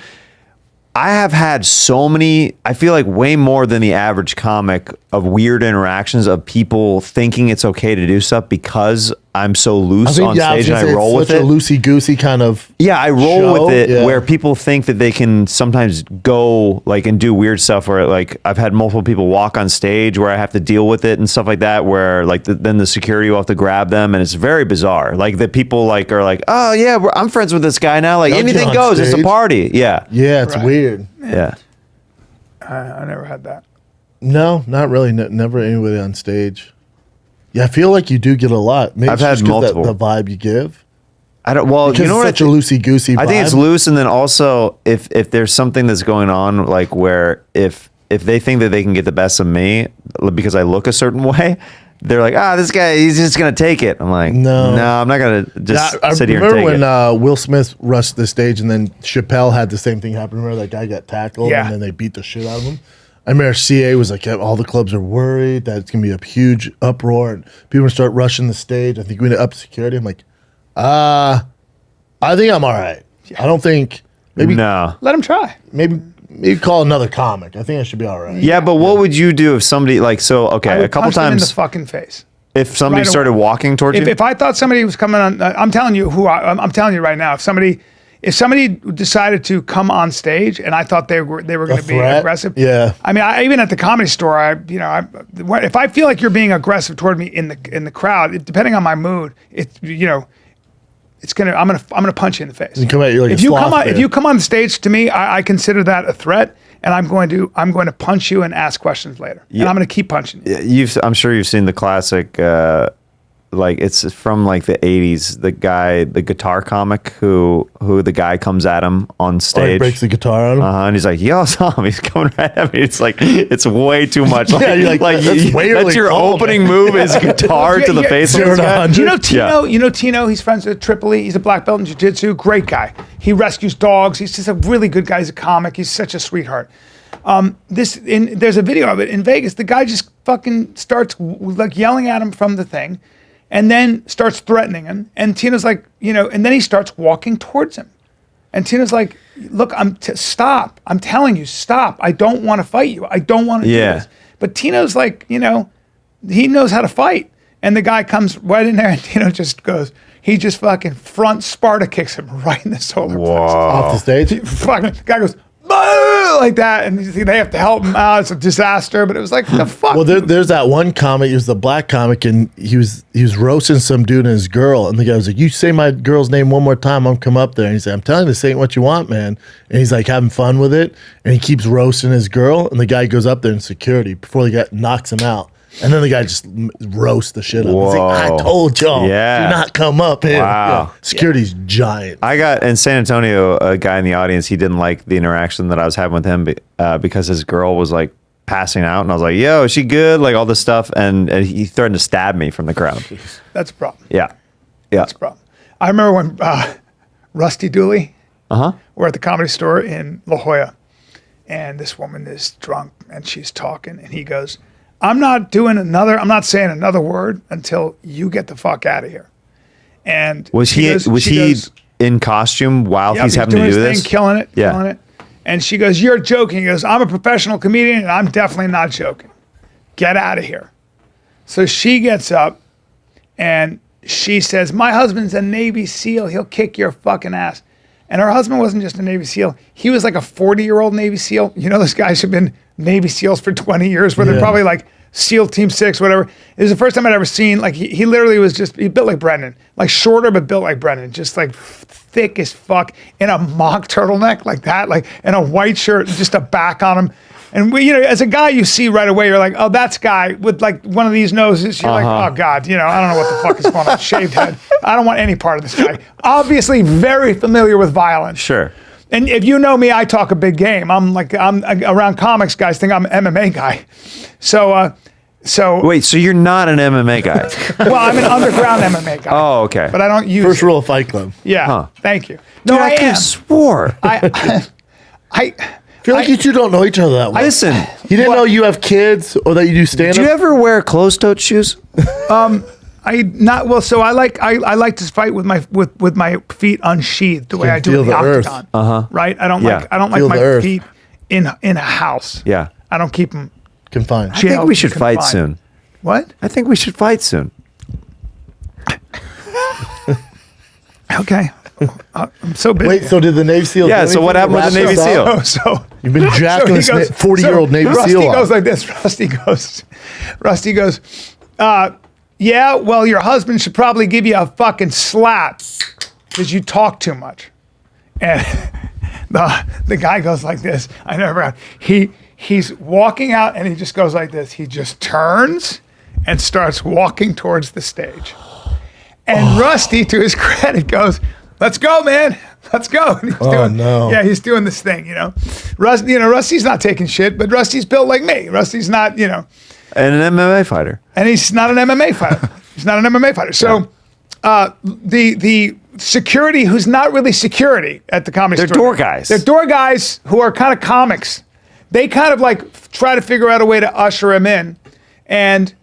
I have had so many, I feel like way more than the average comic of weird interactions of people thinking it's okay to do stuff because I'm so loose on stage and I roll with it. Such a loosey-goosey kind of Yeah, I roll show, with it yeah. where people think that they can sometimes go like and do weird stuff where like I've had multiple people walk on stage where I have to deal with it and stuff like that where like then the security will have to grab them and it's very bizarre. Like that people like are like, oh yeah, I'm friends with this guy now. Like Don't anything get on goes. It's a stage. party. Yeah. Yeah, it's Right. weird. Yeah. I never had that. No, not really. Never anybody on stage. Yeah, I feel like you do get a lot. Maybe I've it's had just 'cause multiple. the vibe you give. I don't. Well, Because you know what? it's such a loosey-goosey vibe. I think it's loose, and then also if there's something that's going on, like where if they think that they can get the best of me because I look a certain way, they're like, this guy, he's just gonna take it. I'm like, No. I'm not gonna just I sit here and remember take when it. Will Smith rushed the stage and then Chappelle had the same thing happen. Remember that guy got tackled Yeah. and then they beat the shit out of him? I remember CA was like, all the clubs are worried that it's going to be a huge uproar and people start rushing the stage. I think we need to up security. I'm like, I think I'm all right. I don't think, maybe No. Let him try. maybe call another comic. I think I should be all right. Yeah, but what would you do if somebody like so? I Okay, would a couple punch them in the times fucking face. if somebody right started away. walking towards you. If I thought somebody was coming on, I'm telling you I'm telling you right now. If somebody decided to come on stage and I thought they were going to be threat? aggressive, Yeah. I mean, even at the Comedy Store, if I feel like you're being aggressive toward me in the crowd, depending on my mood, I'm gonna punch you in the face. And come at you like if a you sloth come on, bear. if you come on stage to me, I consider that a threat, and I'm going to punch you and ask questions later, and I'm going to keep punching you. I'm sure you've seen the classic, like it's from like the '80s. The guitar comic who the guy comes at him on Or he stage. breaks the guitar on him. And he's like, yo, Tom, he's coming right at me. It's like, it's way too much. Yeah, you're like, that's way really your cold, opening move is guitar to the Yeah, face of 0 this to guy. 100. You know Tino, he's friends with Tripoli. He's a black belt in jiu-jitsu. Great guy. He rescues dogs. He's just a really good guy. He's a comic. He's such a sweetheart. There's a video of it in Vegas. The guy just fucking starts like yelling at him from the thing and then starts threatening him. And Tino's like, and then he starts walking towards him. And Tina's like, look, stop. I'm telling you, stop. I don't want to fight you. I don't want to do this. But Tino's like, he knows how to fight. And the guy comes right in there and Tino just goes, he just fucking front Sparta kicks him right in the solar plexus. Off the stage. Fucking the guy goes, "Boo!" like that. And they have to help him out. It's a disaster. But it was like, the fuck? Well, there's that one comic. He was the black comic, and he was roasting some dude and his girl. And the guy was like, "You say my girl's name one more time, I'm come up there." And he said, "I'm telling you, this ain't what you want, man." And he's like having fun with it, and he keeps roasting his girl. And the guy goes up there in security before the guy knocks him out. And then the guy just roasts the shit out of him. He's like, Whoa. "I told y'all, Yeah. do not come up here." Wow. Yeah. Security's giant. I got in San Antonio, a guy in the audience, he didn't like the interaction that I was having with him because his girl was like passing out. And I was like, yo, is she good? Like all this stuff. And he threatened to stab me from the crowd. That's a problem. Yeah. That's a problem. I remember when Rusty Dooley, we're at the Comedy Store in La Jolla, and this woman is drunk and she's talking, and he goes, I'm not saying another word until you get the fuck out of here. And Was he in costume while Yep, he's having doing to his do thing, this? killing it. Yeah. And she goes, you're joking. He goes, I'm a professional comedian and I'm definitely not joking. Get out of here. So she gets up and she says, my husband's a Navy SEAL. He'll kick your fucking ass. And her husband wasn't just a Navy SEAL. He was like a 40-year-old Navy SEAL. You know, those guys have been Navy SEAls for 20 years where they're probably like SEAL Team 6, whatever. It was the first time I'd ever seen, like he literally was he built like Brendan. Like shorter, but built like Brendan. Just like thick as fuck in a mock turtleneck like that, like in a white shirt, just a back on him. And we, as a guy, you see right away, you're like, oh, that's guy with like one of these noses. You're like, oh God, I don't know what the fuck is going on. Shaved head. I don't want any part of this guy. Obviously very familiar with violence. Sure. And if you know me, I talk a big game. I'm around comics, guys think I'm an MMA guy. So Wait, so you're not an MMA guy? well, I'm an underground MMA guy. Oh, okay. But I don't use First rule of Fight Club. Yeah. Huh. Thank you. No, Dude, I could am. have swore. I feel like you two don't know each other that well. Listen, You didn't know you have kids or that you do stand do up? you ever wear closed-toed shoes? So I like to fight with my feet unsheathed the way Can I do feel in the the earth. octagon. Right? I don't Yeah. like Feel the my earth. feet in a house. Yeah. I don't keep them. Confined. I think we should fight confined. soon. What? I think we should fight soon. Okay. I'm so busy. Wait, so did the Navy SEAL? Yeah, do so what anything happened to with the wrap Navy us SEAL? up? So You've been jacking he this 40-year-old Navy Rusty SEAL goes up. like this. Rusty goes, yeah, well, your husband should probably give you a fucking slap because you talk too much. And the guy goes like this. I never, he's walking out and he just goes like this. He just turns and starts walking towards the stage. And Rusty, to his credit, goes, let's go, man. Let's go. And he's no. Yeah, he's doing this thing, Rusty's not taking shit, but Rusty's built like me. Rusty's not, And an MMA fighter. and he's not an MMA fighter. He's not an MMA fighter. So the security, who's not really security at the comedy They're store. door guys. They're door guys who are kind of comics. They kind of like try to figure out a way to usher him in. And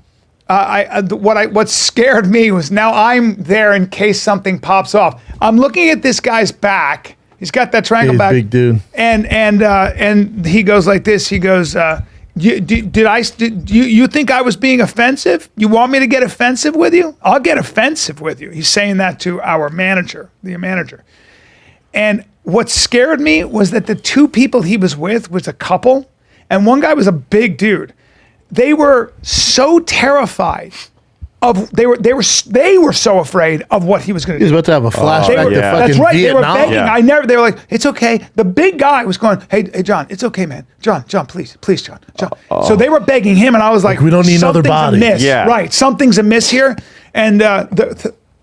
what scared me was now I'm there in case something pops off. I'm looking at this guy's back. He's got that triangle He's back. big dude. And he goes like this. He goes, you think I was being offensive? You want me to get offensive with you? I'll get offensive with you. He's saying that to our manager, the manager. And what scared me was that the two people he was with was a couple, and one guy was a big dude. They were so terrified of they were so afraid of what he was going to He's do. about to have a flashback yeah. to fucking That's right. Vietnam. They were begging. Yeah. They were like, it's okay. The big guy was going, hey, John, it's okay, man. John, please, John. So they were begging him, and I was like, we don't need another something's body. amiss. Yeah. Right. Something's amiss here. And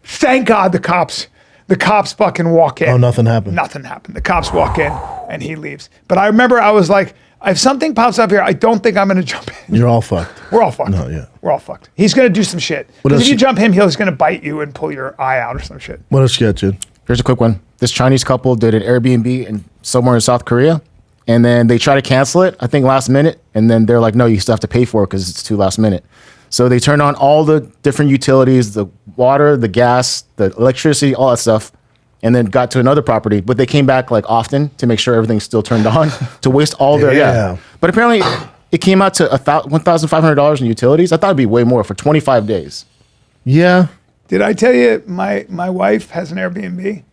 thank God the cops fucking walk in. Oh, nothing happened. Nothing happened. The cops walk in, and he leaves. But I remember I was like, if something pops up here, I don't think I'm going to jump in. You're all fucked. We're all fucked. No, yeah. We're all fucked. He's going to do some shit. What Because else if you you- jump him, he's going to bite you and pull your eye out or some shit. What else you got, Jid? Here's a quick one. This Chinese couple did an Airbnb somewhere in South Korea, and then they try to cancel it, I think last minute, and then they're like, no, you still have to pay for it because it's too last minute. So they turned on all the different utilities, the water, the gas, the electricity, all that stuff, and then got to another property. But they came back like often to make sure everything's still turned on to waste all their, Yeah. But apparently it came out to $1,500 in utilities. I thought it'd be way more for 25 days. Yeah. Did I tell you my wife has an Airbnb,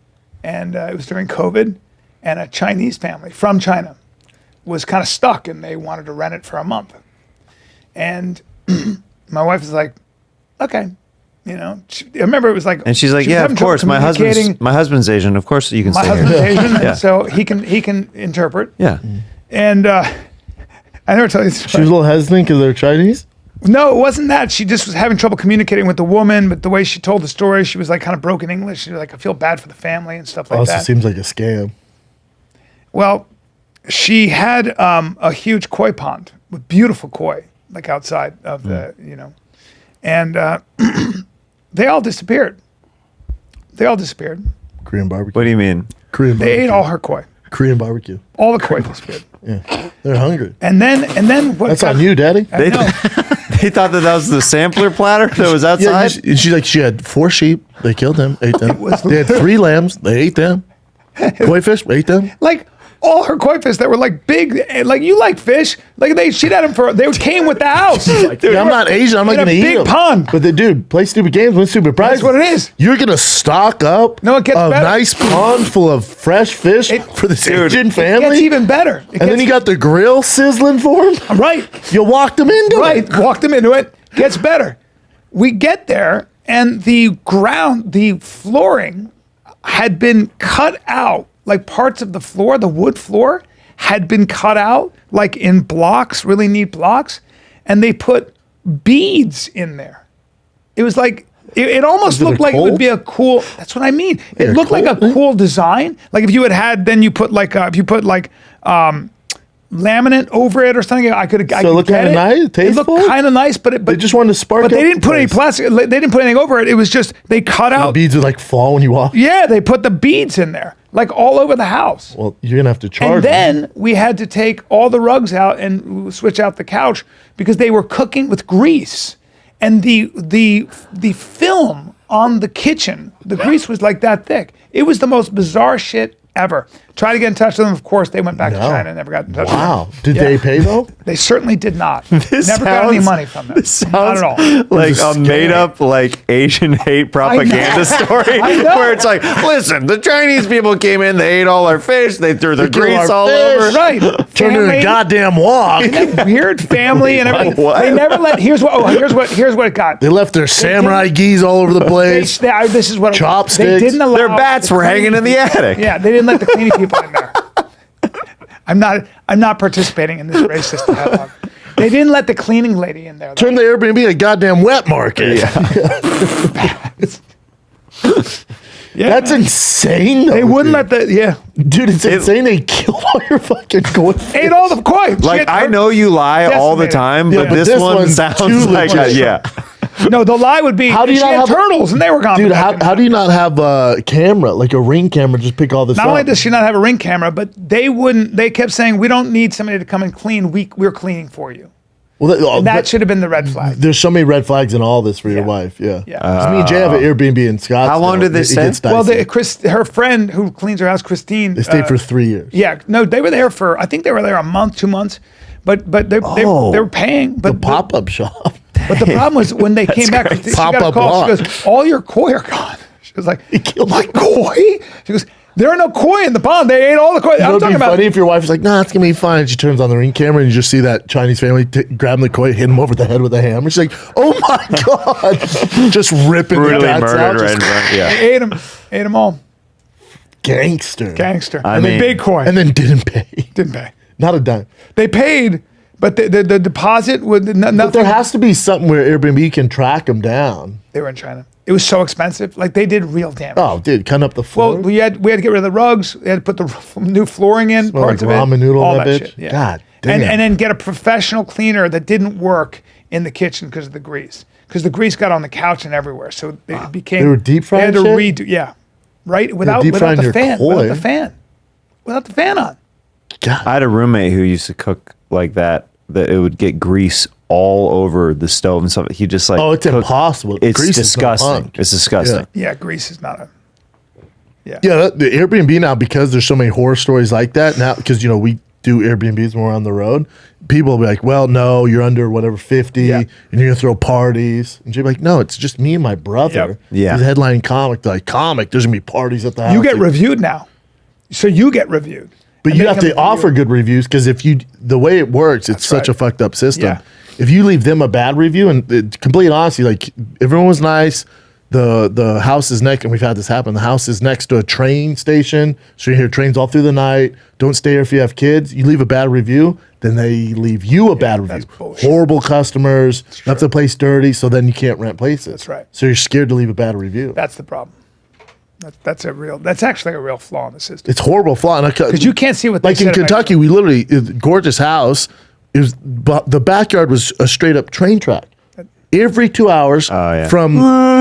and it was during COVID, and a Chinese family from China was kind of stuck, and they wanted to rent it for a month. And my wife was like, okay. I remember it was like, And she's like, she was yeah, of having trouble course. My communicating. husband's Asian. Of course you can My stay husband's here. Asian, Yeah. and so he can interpret. Yeah. And I never tell you this She story. was a little hesitant because they're Chinese? No, it wasn't that. She just was having trouble communicating with the woman, but the way she told the story, she was like kind of broken English. She was like, I feel bad for the family and stuff like Also that. seems like a scam. Well, she had a huge koi pond with beautiful koi, like outside of the, and they all disappeared. Korean barbecue. What do you mean? Korean They barbecue. ate all her koi. Korean barbecue. All the koi disappeared. Yeah. They're hungry. And then what? That's got- on you, Daddy. I know. They thought that was the sampler platter that was Yeah, outside. and she's like, she had 4 sheep. They killed them, ate them. They had 3 lambs. They ate them. Koi fish, ate them. Like all her koi fish that were like big, like you like fish. Like she'd had them they came with the house. Yeah, I'm not Asian. I'm not in a going to eat big them. pond. But dude, play stupid games, win stupid prizes. That's what it is. You're going to stock up No, it gets a better. nice pond full of fresh fish for this Asian It family. gets even better. And then you got the grill sizzling for them. right. You walked them into Right, it. walked them into it. Gets better. We get there, and the flooring had been cut out. Like parts of the floor, the wood floor, had been cut out, like in blocks, really neat blocks, and they put beads in there. It was like it almost it looked a like it would cult? be a cool. That's what I mean. It a looked like a cult? cool design. Like if you had then you put like if you put like laminate over it or something. I could. So it looked kind of nice, It tasteful. looked kind of nice, but They just wanted to spark. But they up didn't the put any place. plastic. They didn't put anything over it. It was just they cut The out. beads would like fall when you walk. Yeah, they put the beads in there, like all over the house. Well, you're gonna have to charge. And them. then we had to take all the rugs out and switch out the couch because they were cooking with grease, and the film on the kitchen, the grease was like that thick. It was the most bizarre shit ever. Tried to get in touch with them. Of course, they went back to China and never got in touch with them. Wow. Did Yeah. they pay though? They certainly did not. Never got any money from them. Not at all. Like This a is made scary. up like Asian hate propaganda story I know. where it's like, listen, the Chinese people came in, they ate all our fish, they threw their killed grease our all fish. over. Right. Turned into a Family- goddamn walk. Isn't that weird family and everything. What? They never let. Here's what it got. They left their samurai geese all over the place. This is what it was. Chopsticks. They didn't allow Their bats the were hanging in the cleaning- attic. Yeah, they didn't let the cleaning people in there. I'm not participating in this racist dialogue. They didn't let the cleaning lady in there. though. Turn the Airbnb a goddamn wet market. Yeah, That's man. insane. Though, They wouldn't dude. let the Dude, it's insane. They killed all your fucking goldfish. ate all the koi. Like, Shit, I know you lie all the decimated. time, Yeah, but but this this one one's sounds too like, legit. yeah. No, the lie would be. How do you she not had have a- turtles and they were gone? Dude, back in how do you not have a camera, like a Ring camera, just pick all this Not up? only does she not have a Ring camera, but they wouldn't. They kept saying, "We don't need somebody to come and clean. We're cleaning for you." Well, That should have been the red flag. there's so many red flags in all this for your Yeah. wife. Yeah. Yeah. 'Cause me and Jay have an Airbnb in Scottsdale. How long did they It stay? gets dicey. Well, her friend who cleans her house, Christine. They stayed for 3 years. Yeah, no, they were there for. I think they were there a month, 2 months, but they were paying. But The pop-up shop. But the problem was when they came back, she got a Pop-up call. She lot. goes, "All your koi are gone." She was like, killed "My koi?" She goes, "There are no koi in the pond. They ate all the koi." It I'm would talking be about. funny if your wife was like, "Nah, it's gonna be fine." She turns on the Ring camera and you just see that Chinese family grabbing the koi, hitting him over the head with a hammer. She's like, "Oh my god!" Just ripping the Brutally guts out. murdered right Just in front. Yeah. They ate them all. gangster. Gangster. I And mean- they big koi. And then didn't pay. didn't pay. Not a dime. They paid, but the deposit would nothing. But there has to be something where Airbnb can track them down. They were in China. It was so expensive. Like they did real damage. Oh, dude, cutting up the floor. Well, we had to get rid of the rugs. We had to put the new flooring in, Smell parts like of it, ramen noodle all in that that bitch? shit. Yeah. God damn. And then get a professional cleaner that didn't work in the kitchen because of the grease. Because the grease got on the couch and everywhere, so it became. They were deep They had to frying redo. Yeah, right. Without deep frying the your fan. koi. Without the fan. Without the fan on. God. I had a roommate who used to cook like that it would get grease all over the stove and stuff. He just like, Oh, it's impossible. It's Grease is no disgusting. fun. It's disgusting. Yeah, grease is not a. Yeah, the Airbnb now, because there's so many horror stories like that now, because we do Airbnbs when we're on the road. People will be like, "Well, no, you're under whatever 50, Yeah. and you're gonna throw parties." And you're like, "No, it's just me and my brother." Yep. Yeah. He's headlining comic. They're like, "Comic, there's gonna be parties at the house." You get Like, reviewed now, so you get reviewed. but And you they have come to offer you. good reviews because if the way it works, it's such right. a fucked up system. Yeah. If you leave them a bad review, and complete honesty, like everyone was nice. The house is next, and we've had this happen. The house is next to a train station, so you hear trains all through the night. Don't stay here if you have kids. You leave a bad review, then they leave you a bad review. that's bullshit. Horrible customers, left the place dirty, so then you can't rent places. That's right. So you're scared to leave a bad review. That's the problem. That's actually a real flaw in the system. It's horrible flaw. Because you can't see what they like in said about Kentucky, we literally gorgeous house. It was the backyard was a straight up train track. Every 2 hours yeah. from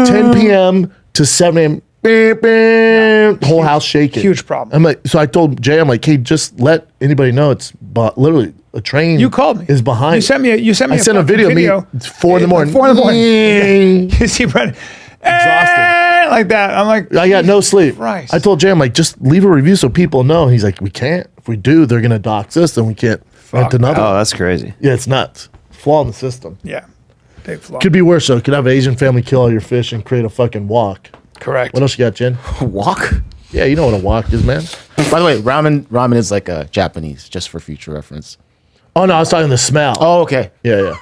10 p.m. to 7 a.m. Bam, bam, whole house shaking. huge problem. I'm like, so I told Jay, I'm like, hey, just let anybody know it's literally a train. You called me. Is behind. You sent me. I sent a fucking video. It's 4 in the morning. 4 in the morning. Exhausted. You see Brent like that. I'm like, I got no sleep. Christ. I told Jay, I'm like, just leave a review so people know. And he's like, we can't. If we do, they're gonna dox us, and we can't rent another. Oh, that's crazy. Yeah, it's nuts. Flaw in the system. yeah, big flaw. Could be worse though. Could have an Asian family kill all your fish and create a fucking wok. Correct. What else you got, Jen? Walk. Yeah, you know what a wok is, man. By the way, ramen is like a Japanese, just for future reference. Oh no, I was talking the smell. Oh, okay. yeah.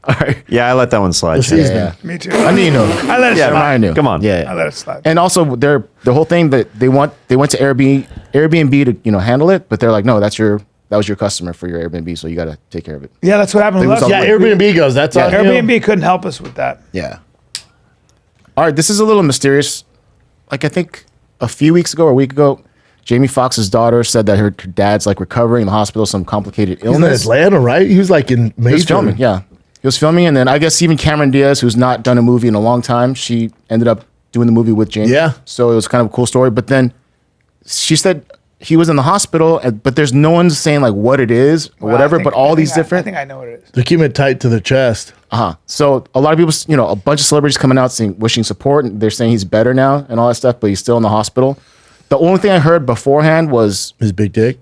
All right. Yeah, I let that one slide. The Shane. seasoning. Yeah. Me too. I knew you know. I let it Yeah, slide. I knew. Come on. Yeah. I let it slide. And also, the whole thing that they went to Airbnb to handle it, but they're like, no, that was your customer for your Airbnb, so you got to take care of it. Yeah, that's what happened with was us. all- Yeah, Airbnb goes. That's on you. Airbnb couldn't help us with that. Yeah. All right, this is a little mysterious. Like I think a few weeks ago or a week ago, Jamie Foxx's daughter said that her dad's like recovering in the hospital, some complicated He's in illness. Atlanta, right? He was like in major. He was filming, yeah. He was filming, and then I guess even Cameron Diaz, who's not done a movie in a long time, she ended up doing the movie with Jamie. Yeah. So it was kind of a cool story. But then she said he was in the hospital, but there's no one saying like what it is or Well, whatever. I think- But all I these think different. I think I know what it is. They're keeping it tight to their chest. So a lot of people, you know, a bunch of celebrities coming out saying, wishing support. And they're saying he's better now and all that stuff, but he's still in the hospital. The only thing I heard beforehand was His big dick.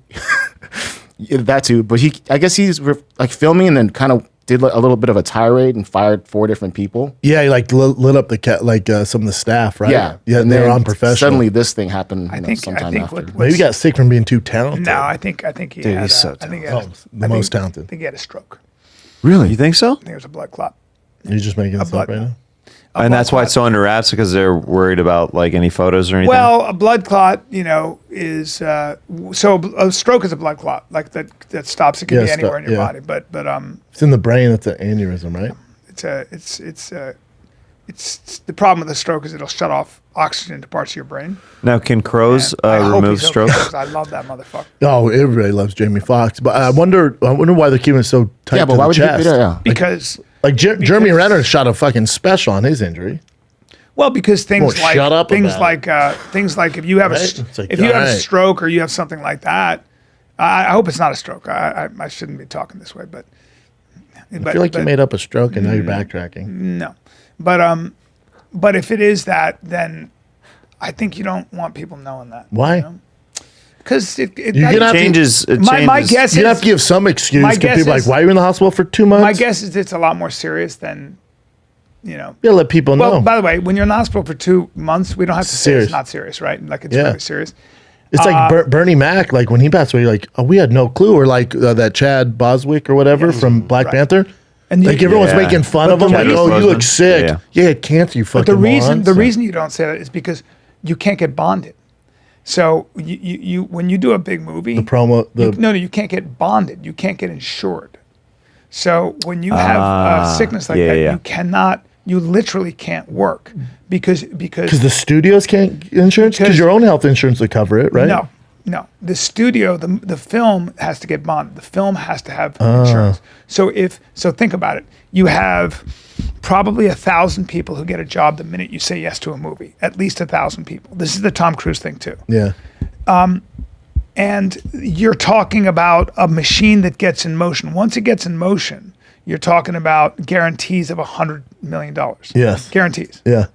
that too. But I guess he's like filming and then kind of did like a little bit of a tirade and fired 4 different people. Yeah, he like lit up the cat, like some of the staff, right? Yeah. Yeah, And they're then unprofessional. Suddenly this thing happened I think sometime after. Maybe he got sick from being too talented. No, I think he Dude, had. he's so I think he Oh, had the most talented. I think he had a stroke. Really? You think so? I think it was a blood clot. You're just making this up blood- right now. A And blood that's why it's clot. so under wraps because they're worried about like any photos or anything. Well, a blood clot, is so a stroke is a blood clot, like that stops. It can Yeah, be anywhere in your yeah. body, but It's in the brain. It's an aneurysm, right? it's the problem with a stroke is it'll shut off oxygen to parts of your brain. now, can crows I hope remove he's okay, stroke? 'cause I love that motherfucker. Oh, everybody loves Jamie Foxx, but I wonder why they're keeping it so tight Yeah, to but why the would you chest. do that? Yeah. Because Like Jeremy Renner shot a fucking special on his injury. because things Oh, like shut up things about like if you have Right? It's like, if you have a alright. stroke or you have something like that, I hope it's not a stroke. I shouldn't be talking this way, but I feel like you made up a stroke and now you're backtracking. No, but if it is that, then I think you don't want people knowing that. Why? Because it You're gonna have to- Changes. It my changes. guess You is have to give some excuse. my Because guess people are is- like, why are you in the hospital for 2 months? my guess is it's a lot more serious than You gotta let people Well, know. by the way, when you're in the hospital for 2 months, we don't have to say Serious. it's not serious, right? Like it's Yeah. very serious. It's like Bernie Mac, like when he passed away, like, oh, we had no clue. Or like that Chad Boswick or whatever from Black Right. Panther. And Like everyone's Yeah. making fun But of him, the like, reason- oh, you look Boseman. sick. Yeah. Yeah, you had cancer, you fucking But the morons. reason you don't say that is because you can't get bonded. So you when you do a big movie, The promo, no, you can't get bonded. You can't get insured. So when you have a sickness like yeah, that, yeah. you cannot. You literally can't work because because the studios can't get insurance, because Because- your own health insurance would cover it, right? No. The studio, the film has to get bonded. The film has to have Ah. insurance. So think about it. You have probably 1,000 people who get a job the minute you say yes to a movie. At least 1,000 people. This is the Tom Cruise thing too. Yeah. And you're talking about a machine that gets in motion. Once it gets in motion, you're talking about guarantees of $100 million. Yes. Guarantees. Yeah.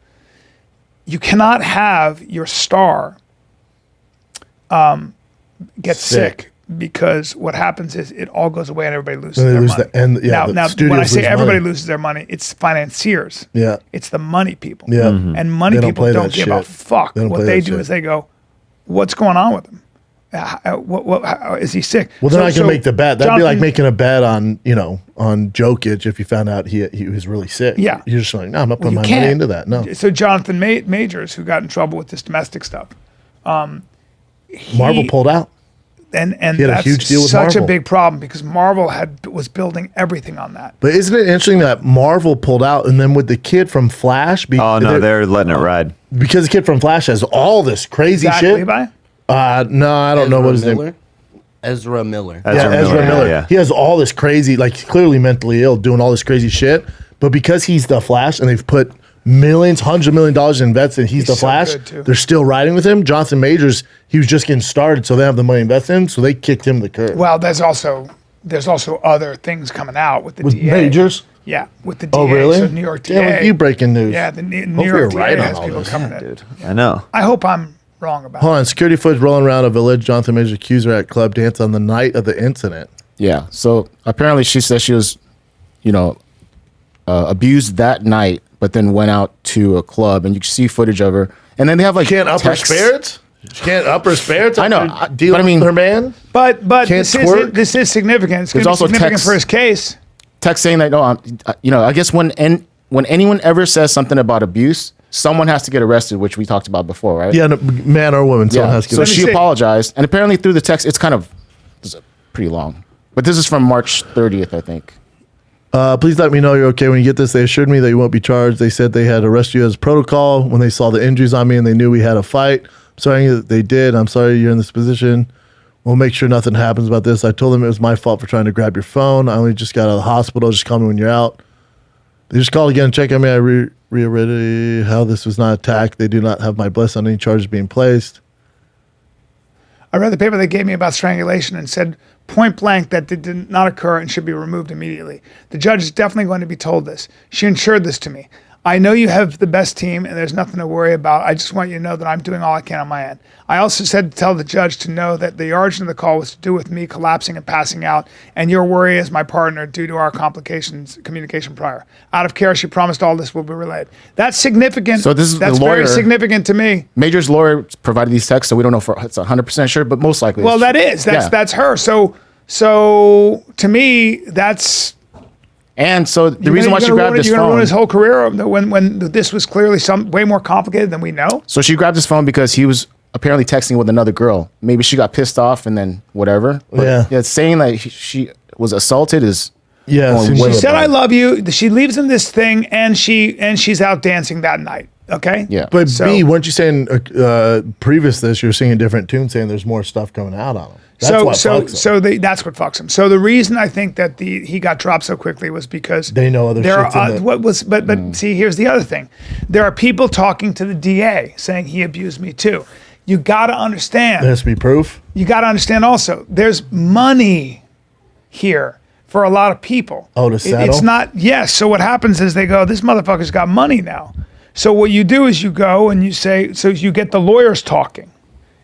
You cannot have your star get sick because what happens is it all goes away and everybody loses And they their lose money. the- and, yeah, the now studios when I say lose everybody money. loses their money, it's financiers. Yeah. It's the money people. Yeah. And money They don't people play don't that give a shit. fuck. They don't What play they that do shit. is they go, what's going on with him? How, is he sick? Well, they're not going to make the bet. That'd be like Jonathan- making a bet on, on Jokic if you found out he was really sick. Yeah. You're just like, no, I'm not Well, putting you my can't. money into that. No. So Jonathan Majors, who got in trouble with this domestic stuff, Marvel pulled out. and He had a that's huge deal with such Marvel. a big problem because Marvel was building everything on that. But isn't it interesting that Marvel pulled out and then with the kid from Flash? Oh no, they're letting it ride. Because the kid from Flash has all this crazy Zach shit. Levi? No, I don't know what his name. Ezra Miller. Ezra Miller. Yeah. He has all this crazy, like clearly mentally ill, doing all this crazy shit. But because he's the Flash and they've put millions, $100 million invested, he's the so Flash. good, too. They're still riding with him. Jonathan Majors, he was just getting started, so they have the money invested in him, so they kicked him to the curb. Well, there's also other things coming out with the With DA. Majors? Yeah, with the DA. Oh, really? So New York DA. Damn, look, you breaking news. Yeah, the New Hopefully York you're DA right on has all people this. coming in. Dude, I know. I hope I'm wrong about Hold it. on, security footage rolling around of alleged Jonathan Majors accuser at club dance on the night of the incident. Yeah. So apparently she said she was, abused that night, but then went out to a club, and you can see footage of her. And then they have like Can't up her texts. spirits? She can't up her spirits? I know, after dealing but I mean- with her man? But Can't twerk? this is significant. It's going There's to be also significant text- for his case. Text saying that no, I guess when anyone ever says something about abuse, someone has to get arrested, which we talked about before, right? Yeah, no, man or woman, someone Yeah. has to So get she say- apologized, and apparently through the text, it's pretty long. But this is from March 30th, I think. Please let me know you're okay when you get this. They assured me that you won't be charged. They said they had arrested you as protocol when they saw the injuries on me and they knew we had a fight. I'm Sorry that they did. I'm sorry you're in this position. We'll make sure nothing happens about this. I told them it was my fault for trying to grab your phone. I only just got out of the hospital. Just call me when you're out. They just called again and check on me. I reiterated how this was not attacked. They do not have my bless on any charges being placed. I read the paper they gave me about strangulation and said point blank that it did not occur and should be removed immediately. The judge is definitely going to be told this. She ensured this to me. I know you have the best team and there's nothing to worry about. I just want you to know that I'm doing all I can on my end. I also said to tell the judge to know that the origin of the call was to do with me collapsing and passing out and your worry as my partner due to our communication prior. Out of care, she promised all this will be relayed. That's significant. So this is that's the lawyer. very significant to me. Major's lawyer provided these texts, so we don't know if it's 100% sure, but most likely. Well, it's true. that's her. So to me, that's. And so the reason why she grabbed his phone. You're going to ruin his phone. whole career when this was clearly way more complicated than we know. So she grabbed his phone because he was apparently texting with another girl. Maybe she got pissed off and then whatever. But Yeah. saying that she was assaulted is. Yeah. going She way She said, above. "I love you." She leaves him this thing, and she's out dancing that night. Okay. Yeah. But So- B, weren't you saying previous to this, you were singing a different tune saying there's more stuff coming out on him? That's what fucks him. That's what fucks him. So the reason I think that he got dropped so quickly was because They know other there shit's in are the- what was but see, here's the other thing. There are people talking to the DA saying he abused me too. You got to understand. There has to be proof. You got to understand also. There's money here for a lot of people. Oh, to settle? It's not. Yes. So what happens is they go, this motherfucker's got money now. So what you do is you go and you say, so you get the lawyers talking.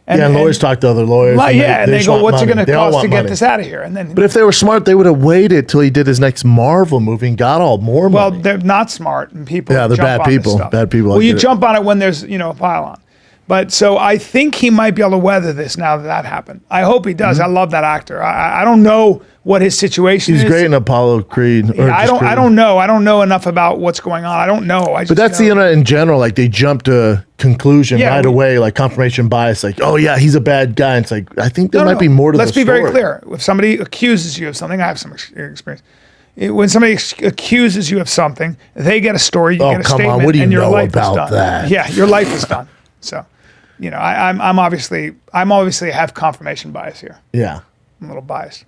And lawyers talk to other lawyers. And they just go, want what's it money. going to They all cost want to get money. this out of here? And then, But if they were smart, they would have waited till he did his next Marvel movie and got all more well, money. they're not smart, and people. Yeah, they're jump bad on this people. stuff. Bad people, I Well, you get it. jump on it when there's a pylon. But so I think he might be able to weather this now that happened. I hope he does. I love that actor. I don't know what his situation is. He's great in Apollo Creed. Yeah, I don't know. I don't know enough about what's going on. I don't know. But that's the internet in general. Like they jump to conclusion Yeah, right away, like confirmation bias. Like, oh yeah, he's a bad guy. And it's like I think there might be more to Let's the be story. very clear. If somebody accuses you of something, I have some experience. When somebody accuses you of something, they get a story, you Oh, get a come on. statement, What do you and your know life about is done. that? Yeah, your life is done. So, I'm obviously have confirmation bias here. Yeah. I'm a little biased.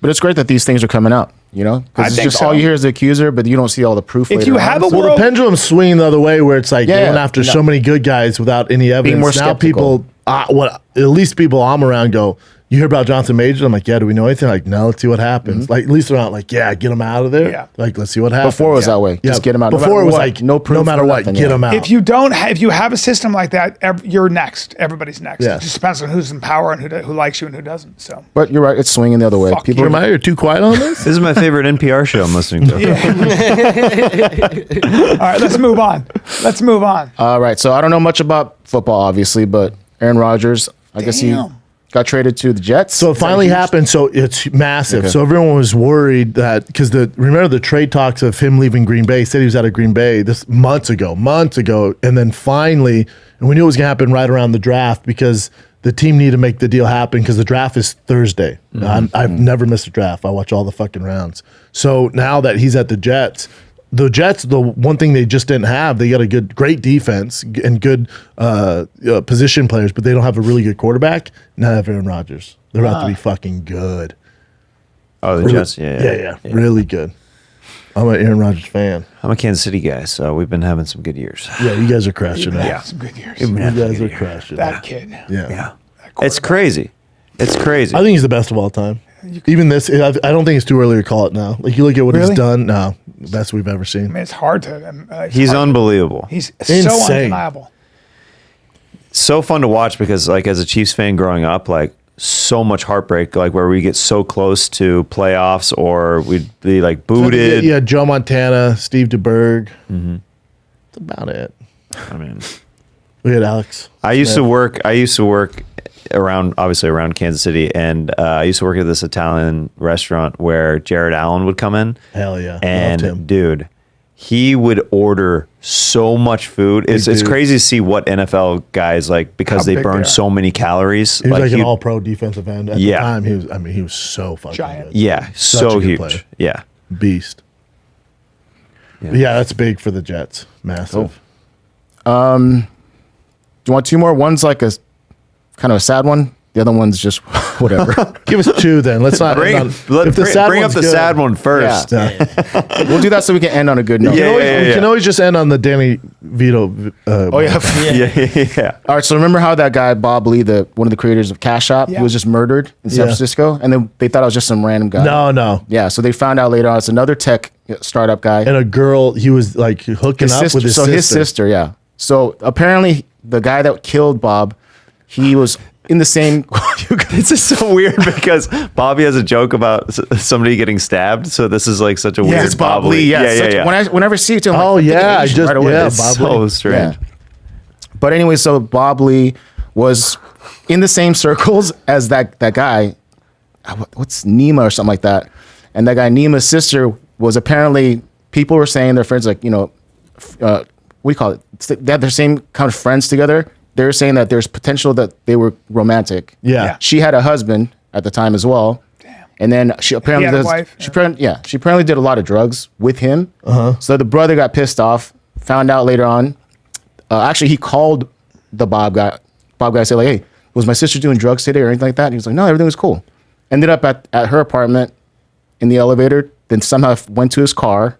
But it's great that these things are coming out, I because it's think just so. all you hear is the accuser, but you don't see all the proof. If later you on. have a Well, world, the pendulum's swinging the other way, where it's like Yeah, going after so many good guys without any evidence. more Now skeptical. people, at least people I'm around go, you hear about Jonathan Majors? I'm like, yeah, do we know anything? Like, no, let's see what happens. Like, at least they're not like, yeah, get him out of there. Yeah. Like, let's see what happens. Before it was that way. Just get him out. No Before matter it was what. like, No proof, no matter no what, nothing, get yeah. him out. if you have a system like that, you're next. Everybody's next. Yeah. It just depends on who's in power and who likes you and who doesn't. So. But you're right, it's swinging the other way. Fuck People you. are Jeremiah, you're too quiet on this? This is my favorite NPR show I'm listening to. All right, let's move on. All right, so I don't know much about football, obviously, but Aaron Rodgers, I guess he Damn. got traded to the Jets. So it finally happened. So it's massive. Okay. So everyone was worried that because remember the trade talks of him leaving Green Bay. He said he was out of Green Bay this months ago, and then finally, and we knew it was going to happen right around the draft because the team needed to make the deal happen because the draft is Thursday. I've never missed a draft. I watch all the fucking rounds. So now that he's at the Jets, the one thing they just didn't have, they got a great defense and good position players, but they don't have a really good quarterback. Not have Aaron Rodgers. They're about to be fucking good. Oh, the Jets. Yeah. Really good. I'm an Aaron Rodgers fan. I'm a Kansas City guy, so we've been having some good years. Yeah, you guys are crashing it. Yeah, some good years. You guys are crashing That it. kid. Yeah. Yeah. It's crazy. It's crazy. I think he's the best of all time. Even this, I don't think it's too early to call it now. Like, you look at what Really? he's done. No, best we've ever seen. I mean, it's hard to. He's unbelievable. He's so Insane. undeniable. So fun to watch because, like, as a Chiefs fan growing up, like, so much heartbreak, like where we get so close to playoffs or we'd be like booted. Yeah, Joe Montana, Steve DeBerg. That's about it. I mean, We had Alex. I used to work around Kansas City, and I used to work at this Italian restaurant where Jared Allen would come in. Hell yeah. Loved And him. dude, he would order so much food. It's dude. crazy to see what NFL guys like because How they big burn they are. so many calories. He was like an he- all-pro defensive end. At Yeah. the time, he was so fucking Giant. good. yeah, Such so a good huge. player. Yeah. Beast. Yeah. That's big for the Jets. Massive. Do you want two more? One's like a kind of a sad one. The other one's just whatever. Give us 2 then. Let's not. Bring up the one's sad good. one first. We'll do that so we can end on a good note. We can always just end on the Danny Vito. Oh yeah. Yeah. All right. So remember how that guy Bob Lee, one of the creators of Cash App, he was just murdered in San Francisco, and then they thought it was just some random guy. No. Yeah. So they found out later on it's another tech startup guy And a girl, he was like hooking up with his sister. his sister, yeah. So apparently the guy that killed Bob, he was in the same. This is so weird because Bobby has a joke about somebody getting stabbed. So this is like such a weird. It's Bob Lee. Yeah. Whenever I see it, I'm Oh like, yeah, I just right away. yeah, It's Bob so Lee. strange. Yeah. But anyway, so Bob Lee was in the same circles as that guy. What's Nima or something like that? And that guy Nima's sister was apparently, people were saying their friends, like, what do you call it? They had their same kind of friends together. They were saying that there's potential that they were romantic. Yeah. She had a husband at the time as well. Damn. And then she apparently He had a wife, she apparently did a lot of drugs with him. So the brother got pissed off, found out later on. Actually, he called the Bob guy. Bob guy said, like, hey, was my sister doing drugs today or anything like that? And he was like, no, everything was cool. Ended up at her apartment in the elevator, then somehow went to his car,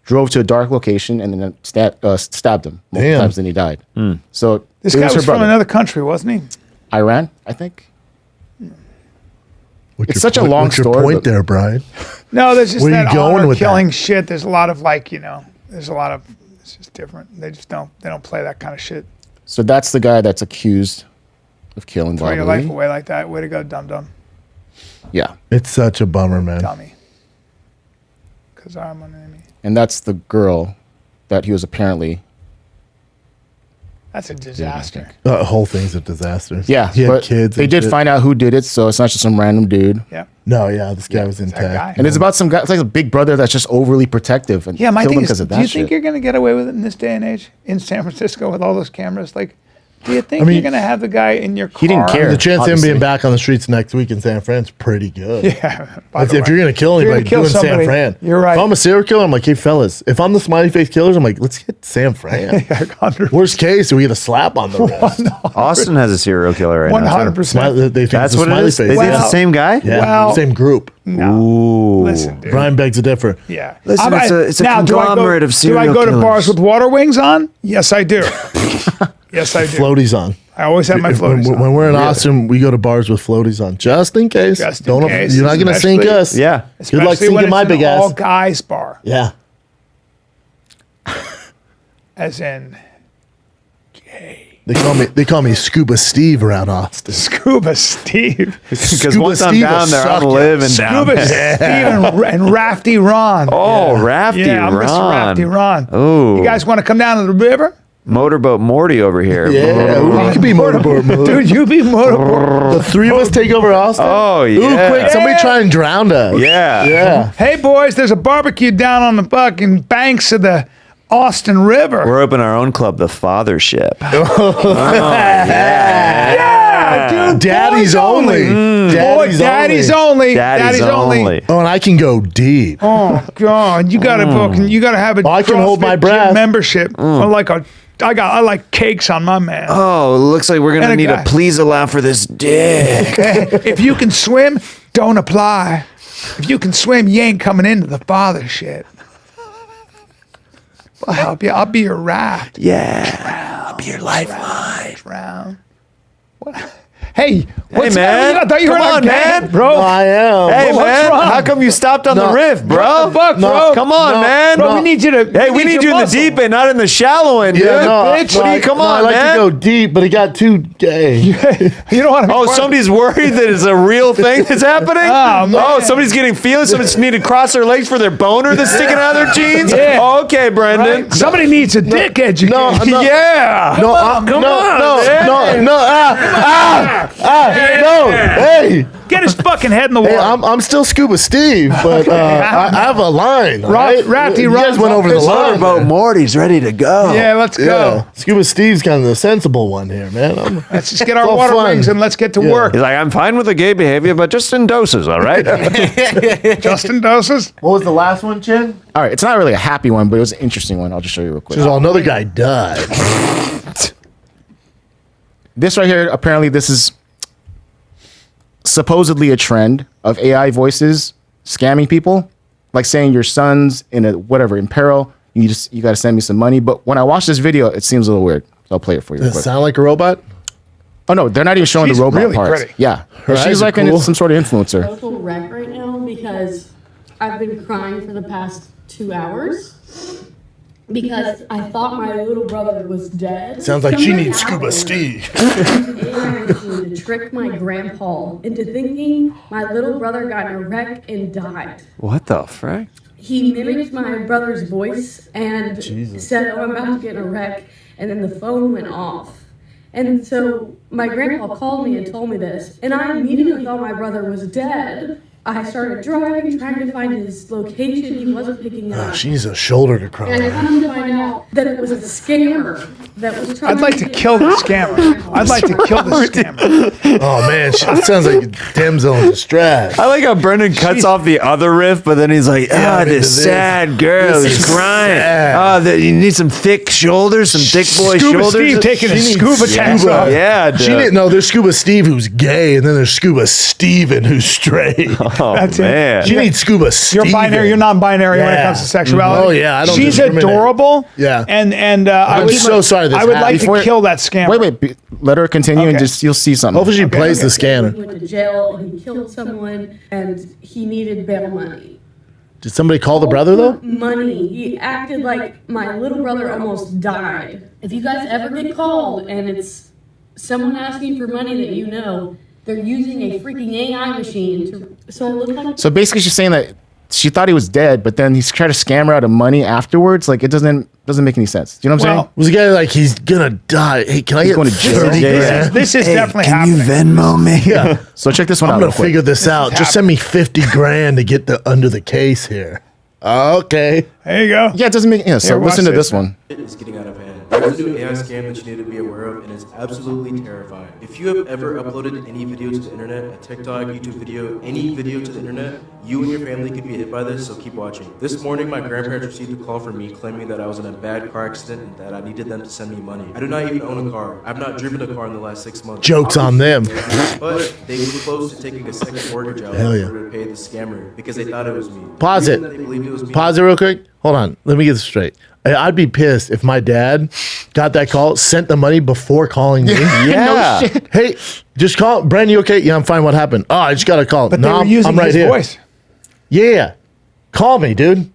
drove to a dark location, and then stabbed him multiple times, and he died. So This it guy her was from brother. another country, wasn't he? Iran, I think. What's It's your such a point- long what's your story, point but- there, Brian? No, there's just Where are that you going honor with killing that? shit. There's a lot of there's a lot of, it's just different. They don't play that kind of shit. So that's the guy that's accused of killing Throw Bob your life Lee. away like that. Way to go, dum Yeah. It's such a bummer, man. dummy. Because I'm an enemy. And that's the girl that he was apparently. That's a disaster. The whole thing's a disaster. Yeah. he had But kids. they and did shit. find out who did it, so it's not just some random dude. Yeah. No, yeah, this guy was That intact. guy. And it's about some guy, it's like a big brother that's just overly protective and Yeah, my killed thing him is, because of do that you shit. think you're going to get away with it in this day and age in San Francisco with all those cameras? Like, do you think I mean, you're going to have the guy in your car? He didn't care. The chance of him Obviously. being back on the streets next week in San Fran's pretty good. Yeah. by If the you're way. gonna kill If you're anybody, gonna do it in San somebody, Fran. You're right. If I'm a serial killer, I'm like, hey fellas, if I'm the smiley face killers, I'm like, let's hit San Fran. 100%. Worst case, we get a slap on the wrist. Austin has a serial killer right now. too. 100%. Smiley, they think That's it's a what it smiley is. They face. think it's Well- the same guy. Yeah, Well- same group. No. Ooh. Listen, dude. Brian begs to differ. Yeah. Listen, it's a now, do I go- conglomerate of serial Do I go to killers. bars with water wings on? Yes, I do. Yes, I do. Floaties on. I always have my If- floaties when, on. when we're in Austin, we go to bars with floaties on, just in case. Just in case, You're not gonna sink especially- us. Yeah. Good luck Especially when sinking my it's an big ass. all guys bar, Yeah. as in They call me Scuba Steve around Austin. Scuba Steve, Because Scuba once I'm Steve down will there, I'm suck you. living down Scuba there. Steve, and Rafty Ron. Oh, Rafty yeah, I'm Ron. Mr. Rafty Ron. Ooh. You guys want to come down to the river? Motorboat Morty over here. Yeah, we could be motorboat mode. Dude, you be motorboat. The three of us take over Austin. Oh, yeah. Ooh, quick! Somebody try and drown us. Yeah. Yeah. Hey, boys, there's a barbecue down on the fucking banks of the Austin River. We're opening our own club, the Fathership. Yeah, dude. Daddy's boys only. Daddy's only. Daddy's only. Oh, and I can go deep. Oh God, you gotta book. You gotta have a. Oh, I can hold my CrossFit breath. gym membership. I like cakes on my man. Oh, it looks like we're going to And a need guy. a please allow for this dick. If you can swim, don't apply. If you can swim, you ain't coming into the father shit. I'll help you. I'll be your raft. Yeah. I'll be your lifeline. Drown. What? Hey, what's man. I thought you were Come in our on, gang, man. bro. No, I am. Hey, what's man. wrong? How come you stopped on the No. riff, bro? What the fuck, No. bro? Come on, No. man. Bro, we need you to. Hey, we need you your in the muscle. deep end, not in the shallow end, dude. bitch. What do you? Come I on, like man. to go deep, but it got too gay. You don't want to. Oh, somebody's worried that it's a real thing that's happening? Oh, man. Somebody's getting feelings. Somebody's need to cross their legs for their boner that's sticking out of their jeans? Yeah. Oh, okay, Brendan. Right? Somebody needs a dick education. no. Yeah. No, Come on, no. No. Hey, Get his fucking head in the water. hey, I'm still Scuba Steve, but I have a line. Right? Rafty You guys runs went off over the this line. Motorboat Morty's ready to go. yeah, let's go. Yeah, Scuba Steve's kind of the sensible one here, man. Let's just get our all water fun. wings and let's get to Yeah. work. He's like, I'm fine with the gay behavior, but just in doses, all right? Justin doses. What was the last one, Chin? All right, it's not really a happy one, but it was an interesting one. I'll just show you real quick. Because another guy died. This right here, apparently, this is supposedly a trend of AI voices scamming people, like saying your son's in in peril. You got to send me some money. But when I watch this video, it seems a little weird. So I'll play it for you. Does it sound like a robot? Oh no, they're not even showing She's the robot really parts. pretty. Yeah, Her eyes she's are like cool. some sort of influencer. Total wreck right now because I've been crying for the past 2 hours because I thought my little brother was dead. Sounds like she Somebody needs out Scuba there Steve. used an AI machine to trick my grandpa into thinking my little brother got in a wreck and died. What the frick? He mimicked my brother's voice and said, "Oh, I'm about to get in a wreck," and then the phone went off. And so my grandpa called me and told me this, and I immediately thought my brother was dead. I started driving, trying to find his location. He wasn't picking up. She needs a shoulder to cry And I on. come to find out that it was a scammer that was trying I'd like to get kill the my scammer. grandpa. I'd like to kill the scammer. Oh man, she sounds like a damsel in distress. I like how Brendan cuts off the other riff, but then he's like, I'm into this this. sad girl This is is crying. sad. You need some thick shoulders, some thick boy Scuba shoulders. Steve taking She his needs scuba tanks scuba. off. Yeah, dude. She didn't know there's Scuba Steve who's gay, and then there's Scuba Steven who's straight. Oh, That's it. man. She needs Scuba Steven. You're binary. You're non-binary when it Yeah. comes to sexuality. Oh, yeah, I don't She's discriminate. adorable. Yeah. And I'm would- so sorry this I would like happened. to kill that scammer. Wait, let her continue and Okay. just you'll see something. Hopefully she plays the He scanner. went to jail and he killed someone and he needed bail money. Did somebody call the brother though? Money. He acted like my little brother almost died. If you guys ever get called and it's someone asking for money that you know, they're using a freaking AI machine to. So I look like. So basically, she's saying that she thought he was dead, but then he's trying to scam her out of money afterwards. Like it doesn't make any sense. Do you know what I'm saying? Was the guy like he's gonna die? Hey, can I get going to jail. 30 Yeah, grand? This is definitely Can happening. you Venmo me? Yeah. So check this one I'm out. gonna real quick. figure this out. Just send me 50 grand to get the under the case here. Okay. There you go. Yeah, it doesn't make. Yeah, so Here, watch listen to this. this one. Is getting out of hand. There's a new AI scam that you need to be aware of, and it's absolutely terrifying. If you have ever uploaded any video to the internet, a TikTok, YouTube video, any video to the internet, you and your family could be hit by this, so keep watching. This morning, my grandparents received a call from me claiming that I was in a bad car accident and that I needed them to send me money. I do not even own a car. I've not driven a car in the last 6 months. Joke's on them. But they were close to taking a second mortgage out Hell in yeah. order to pay the scammer because they thought it was me. Pause The it. reason that they believed it was me- Pause it real quick. Hold on. Let me get this straight. I'd be pissed if my dad got that call, sent the money before calling me. Yeah. Hey, just call. Brandon, you okay? Yeah, I'm fine. What happened? Oh, I just got a call. But no, they were using I'm right his here. voice. Yeah. Call me, dude.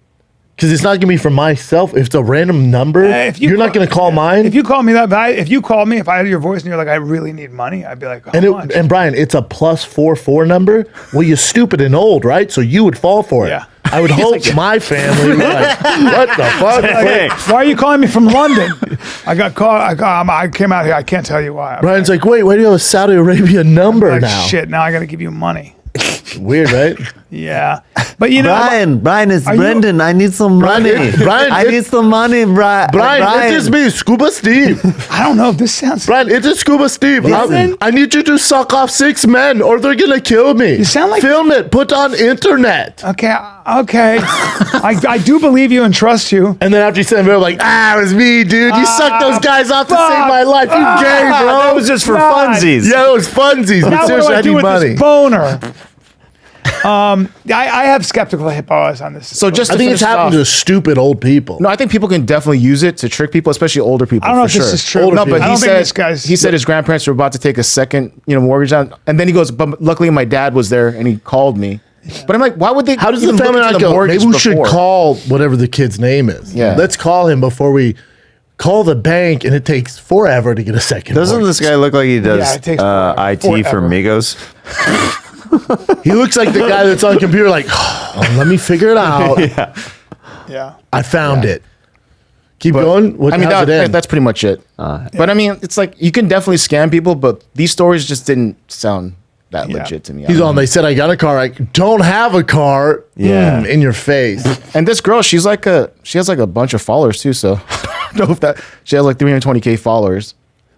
Because it's not going to be from myself. If it's a random number, If you you're not call- going to call mine. If you call me that, if you called me, if I had your voice and you're like, I really need money, I'd be like, how much? and Brian, it's a +44 number. Well, you're stupid and old, right? So you would fall for it. Yeah. I would hope my family was like, what the fuck? Hey. Why are you calling me from London? I got called. I came out here. I can't tell you why. Brian's like, wait, why do you have a Saudi Arabia number like, now? shit, now I got to give you money. Weird, right? Yeah. But you know, Brian, it's Are you- Brendan. I need some money. Brian, I need some money, Brian. Brian, it is me, Scuba Steve. I don't know if this sounds. Brian, it is Scuba Steve. I need you to suck off 6 men or they're going to kill me. You sound like- Film it, put on internet. Okay. I do believe you and trust you. And then after you send them, like, it was me, dude. You sucked those guys off to fuck. save my life. You gay, bro. That was just for God. funsies. Yeah, it was funsies. But Now what do seriously, I I do need with money. this boner? I have skeptical hippos on this. So just I to think finish it's it happened off- to stupid old people. No, I think people can definitely use it to trick people, especially older people. I don't know for if this sure. is true. Older No, people. but I he don't think said this guy's. he said his grandparents were about to take a second, mortgage out, and then he goes, "But luckily my dad was there and he called me." But I'm like, why would they? How does even the look family into not the go? mortgage Maybe we should before? call whatever the kid's name is. Yeah. Let's call him before we call the bank, and it takes forever to get a second. Doesn't mortgage. this guy look like he Yeah, does it takes IT for forever. Migos? He looks like the guy that's on the computer, like, let me figure it out. Yeah. I found it. Keep going. What, I mean, how's it end? that's pretty much it. But I mean, it's like you can definitely scam people, but these stories just didn't sound that Yeah. legit to me. He's on. They said I got a car. I don't have a car. Yeah. In your face. And this girl, she has like a bunch of followers too. So I don't know if that she has like 320K followers.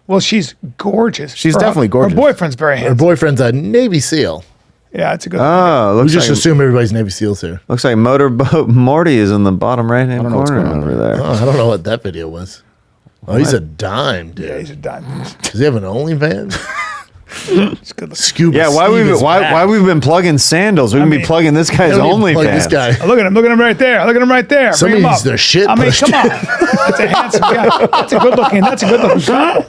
Well, she's gorgeous. She's Her- definitely gorgeous. Her boyfriend's very Her handsome. boyfriend's a Navy SEAL. Yeah, it's a good. Oh, We looks just like assume everybody's Navy SEALs here. looks like Motorboat Morty is in the bottom right hand don't know what's corner going on over there. Oh, I don't know what that video was. Oh, he's a dime, dude. Yeah, he's a dime. Does he have an OnlyFans? It's good looking. Scuba. Yeah, why we've been plugging sandals? We can be plugging this guy's This OnlyFans. guy. Oh, look at him right there. Look at him right there. Some Bring of him these up. their shit. I mean, pushed. come on. That's a handsome guy. That's a good looking guy.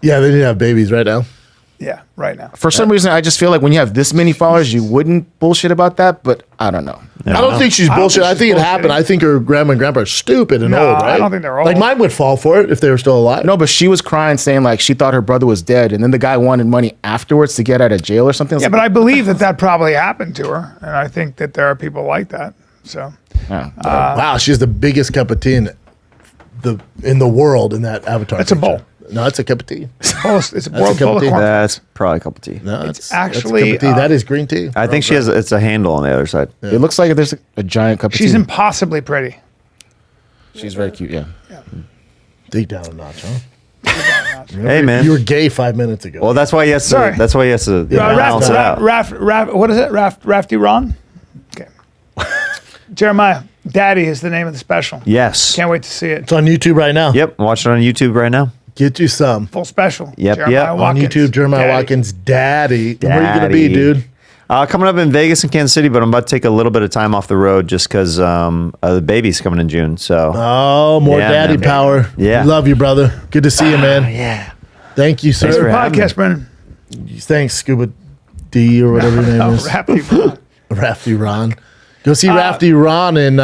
Yeah, they need to have babies right now. Yeah, right now. For some reason, I just feel like when you have this many followers, you wouldn't bullshit about that. But I don't know. I don't think she's bullshit. I think it happened. I think her grandma and grandpa are stupid and No, old, right? I don't think they're old. Like mine would fall for it if they were still alive. No, but she was crying, saying like she thought her brother was dead, and then the guy wanted money afterwards to get out of jail or something. Yeah, but I believe that probably happened to her, and I think that there are people like that. So Wow, she has the biggest cup of tea in the world in that avatar. It's a picture. bowl. No, it's a cup of tea. it's a That's bowl a cup of of tea. corn. That's probably a cup of tea. No, It's it's actually, that's a cup of tea. That is green tea. I think she has. It's a handle on the other side. It looks like there's a giant cup of tea. She's impossibly pretty. She's very cute. Yeah. Dig down a notch, huh? Hey man. You were gay 5 minutes ago. Well, that's why he has to. Sorry. That's why he has to balance it out. What is it? Rafty Ron? Okay. Jeremiah, Daddy is the name of the special. Yes. Can't wait to see it. It's on YouTube right now. Yep. Watch it on YouTube right now. Get you some. Full special. Yep, Jeremiah yep. On Watkins. YouTube, Jeremiah Daddy. Watkins, Daddy. Where are you going to be, Daddy. dude? Coming up in Vegas and Kansas City, but I'm about to take a little bit of time off the road just because the baby's coming in June. So Oh, more Yeah, daddy man. power. Yeah. We love you, brother. Good to see you, man. yeah. Thank you, sir. Thanks for having Podcast, Brennan. Thanks, Scuba D or whatever your name Oh, is. Rafty Ron. Rafty Ron. Go see Rafty Ron in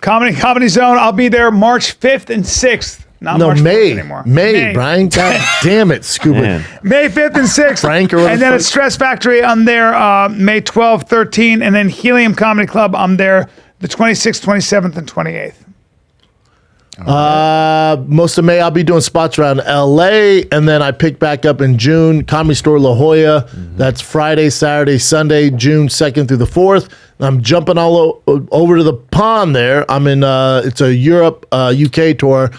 Comedy Zone. I'll be there March 5th and 6th. Not March 4th May. anymore. May, Brian. God damn it, Scuba. Man. May 5th and 6th. Frank or whatever And then the at Stress Factory, I'm there May 12th, 13th. And then Helium Comedy Club, I'm there the 26th, 27th, and 28th. Most of May, I'll be doing spots around LA, and then I pick back up in June. Comedy Store La Jolla. That's Friday, Saturday, Sunday, June 2nd through the 4th. I'm jumping all over to the pond there. I'm in. It's a Europe, UK tour.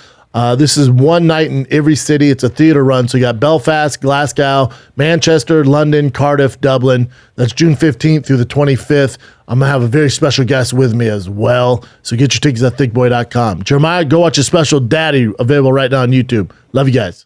This is one night in every city. It's a theater run. So you got Belfast, Glasgow, Manchester, London, Cardiff, Dublin. That's June 15th through the 25th. I'm going to have a very special guest with me as well. So get your tickets at thickboy.com. Jeremiah, go watch your special Daddy available right now on YouTube. Love you guys.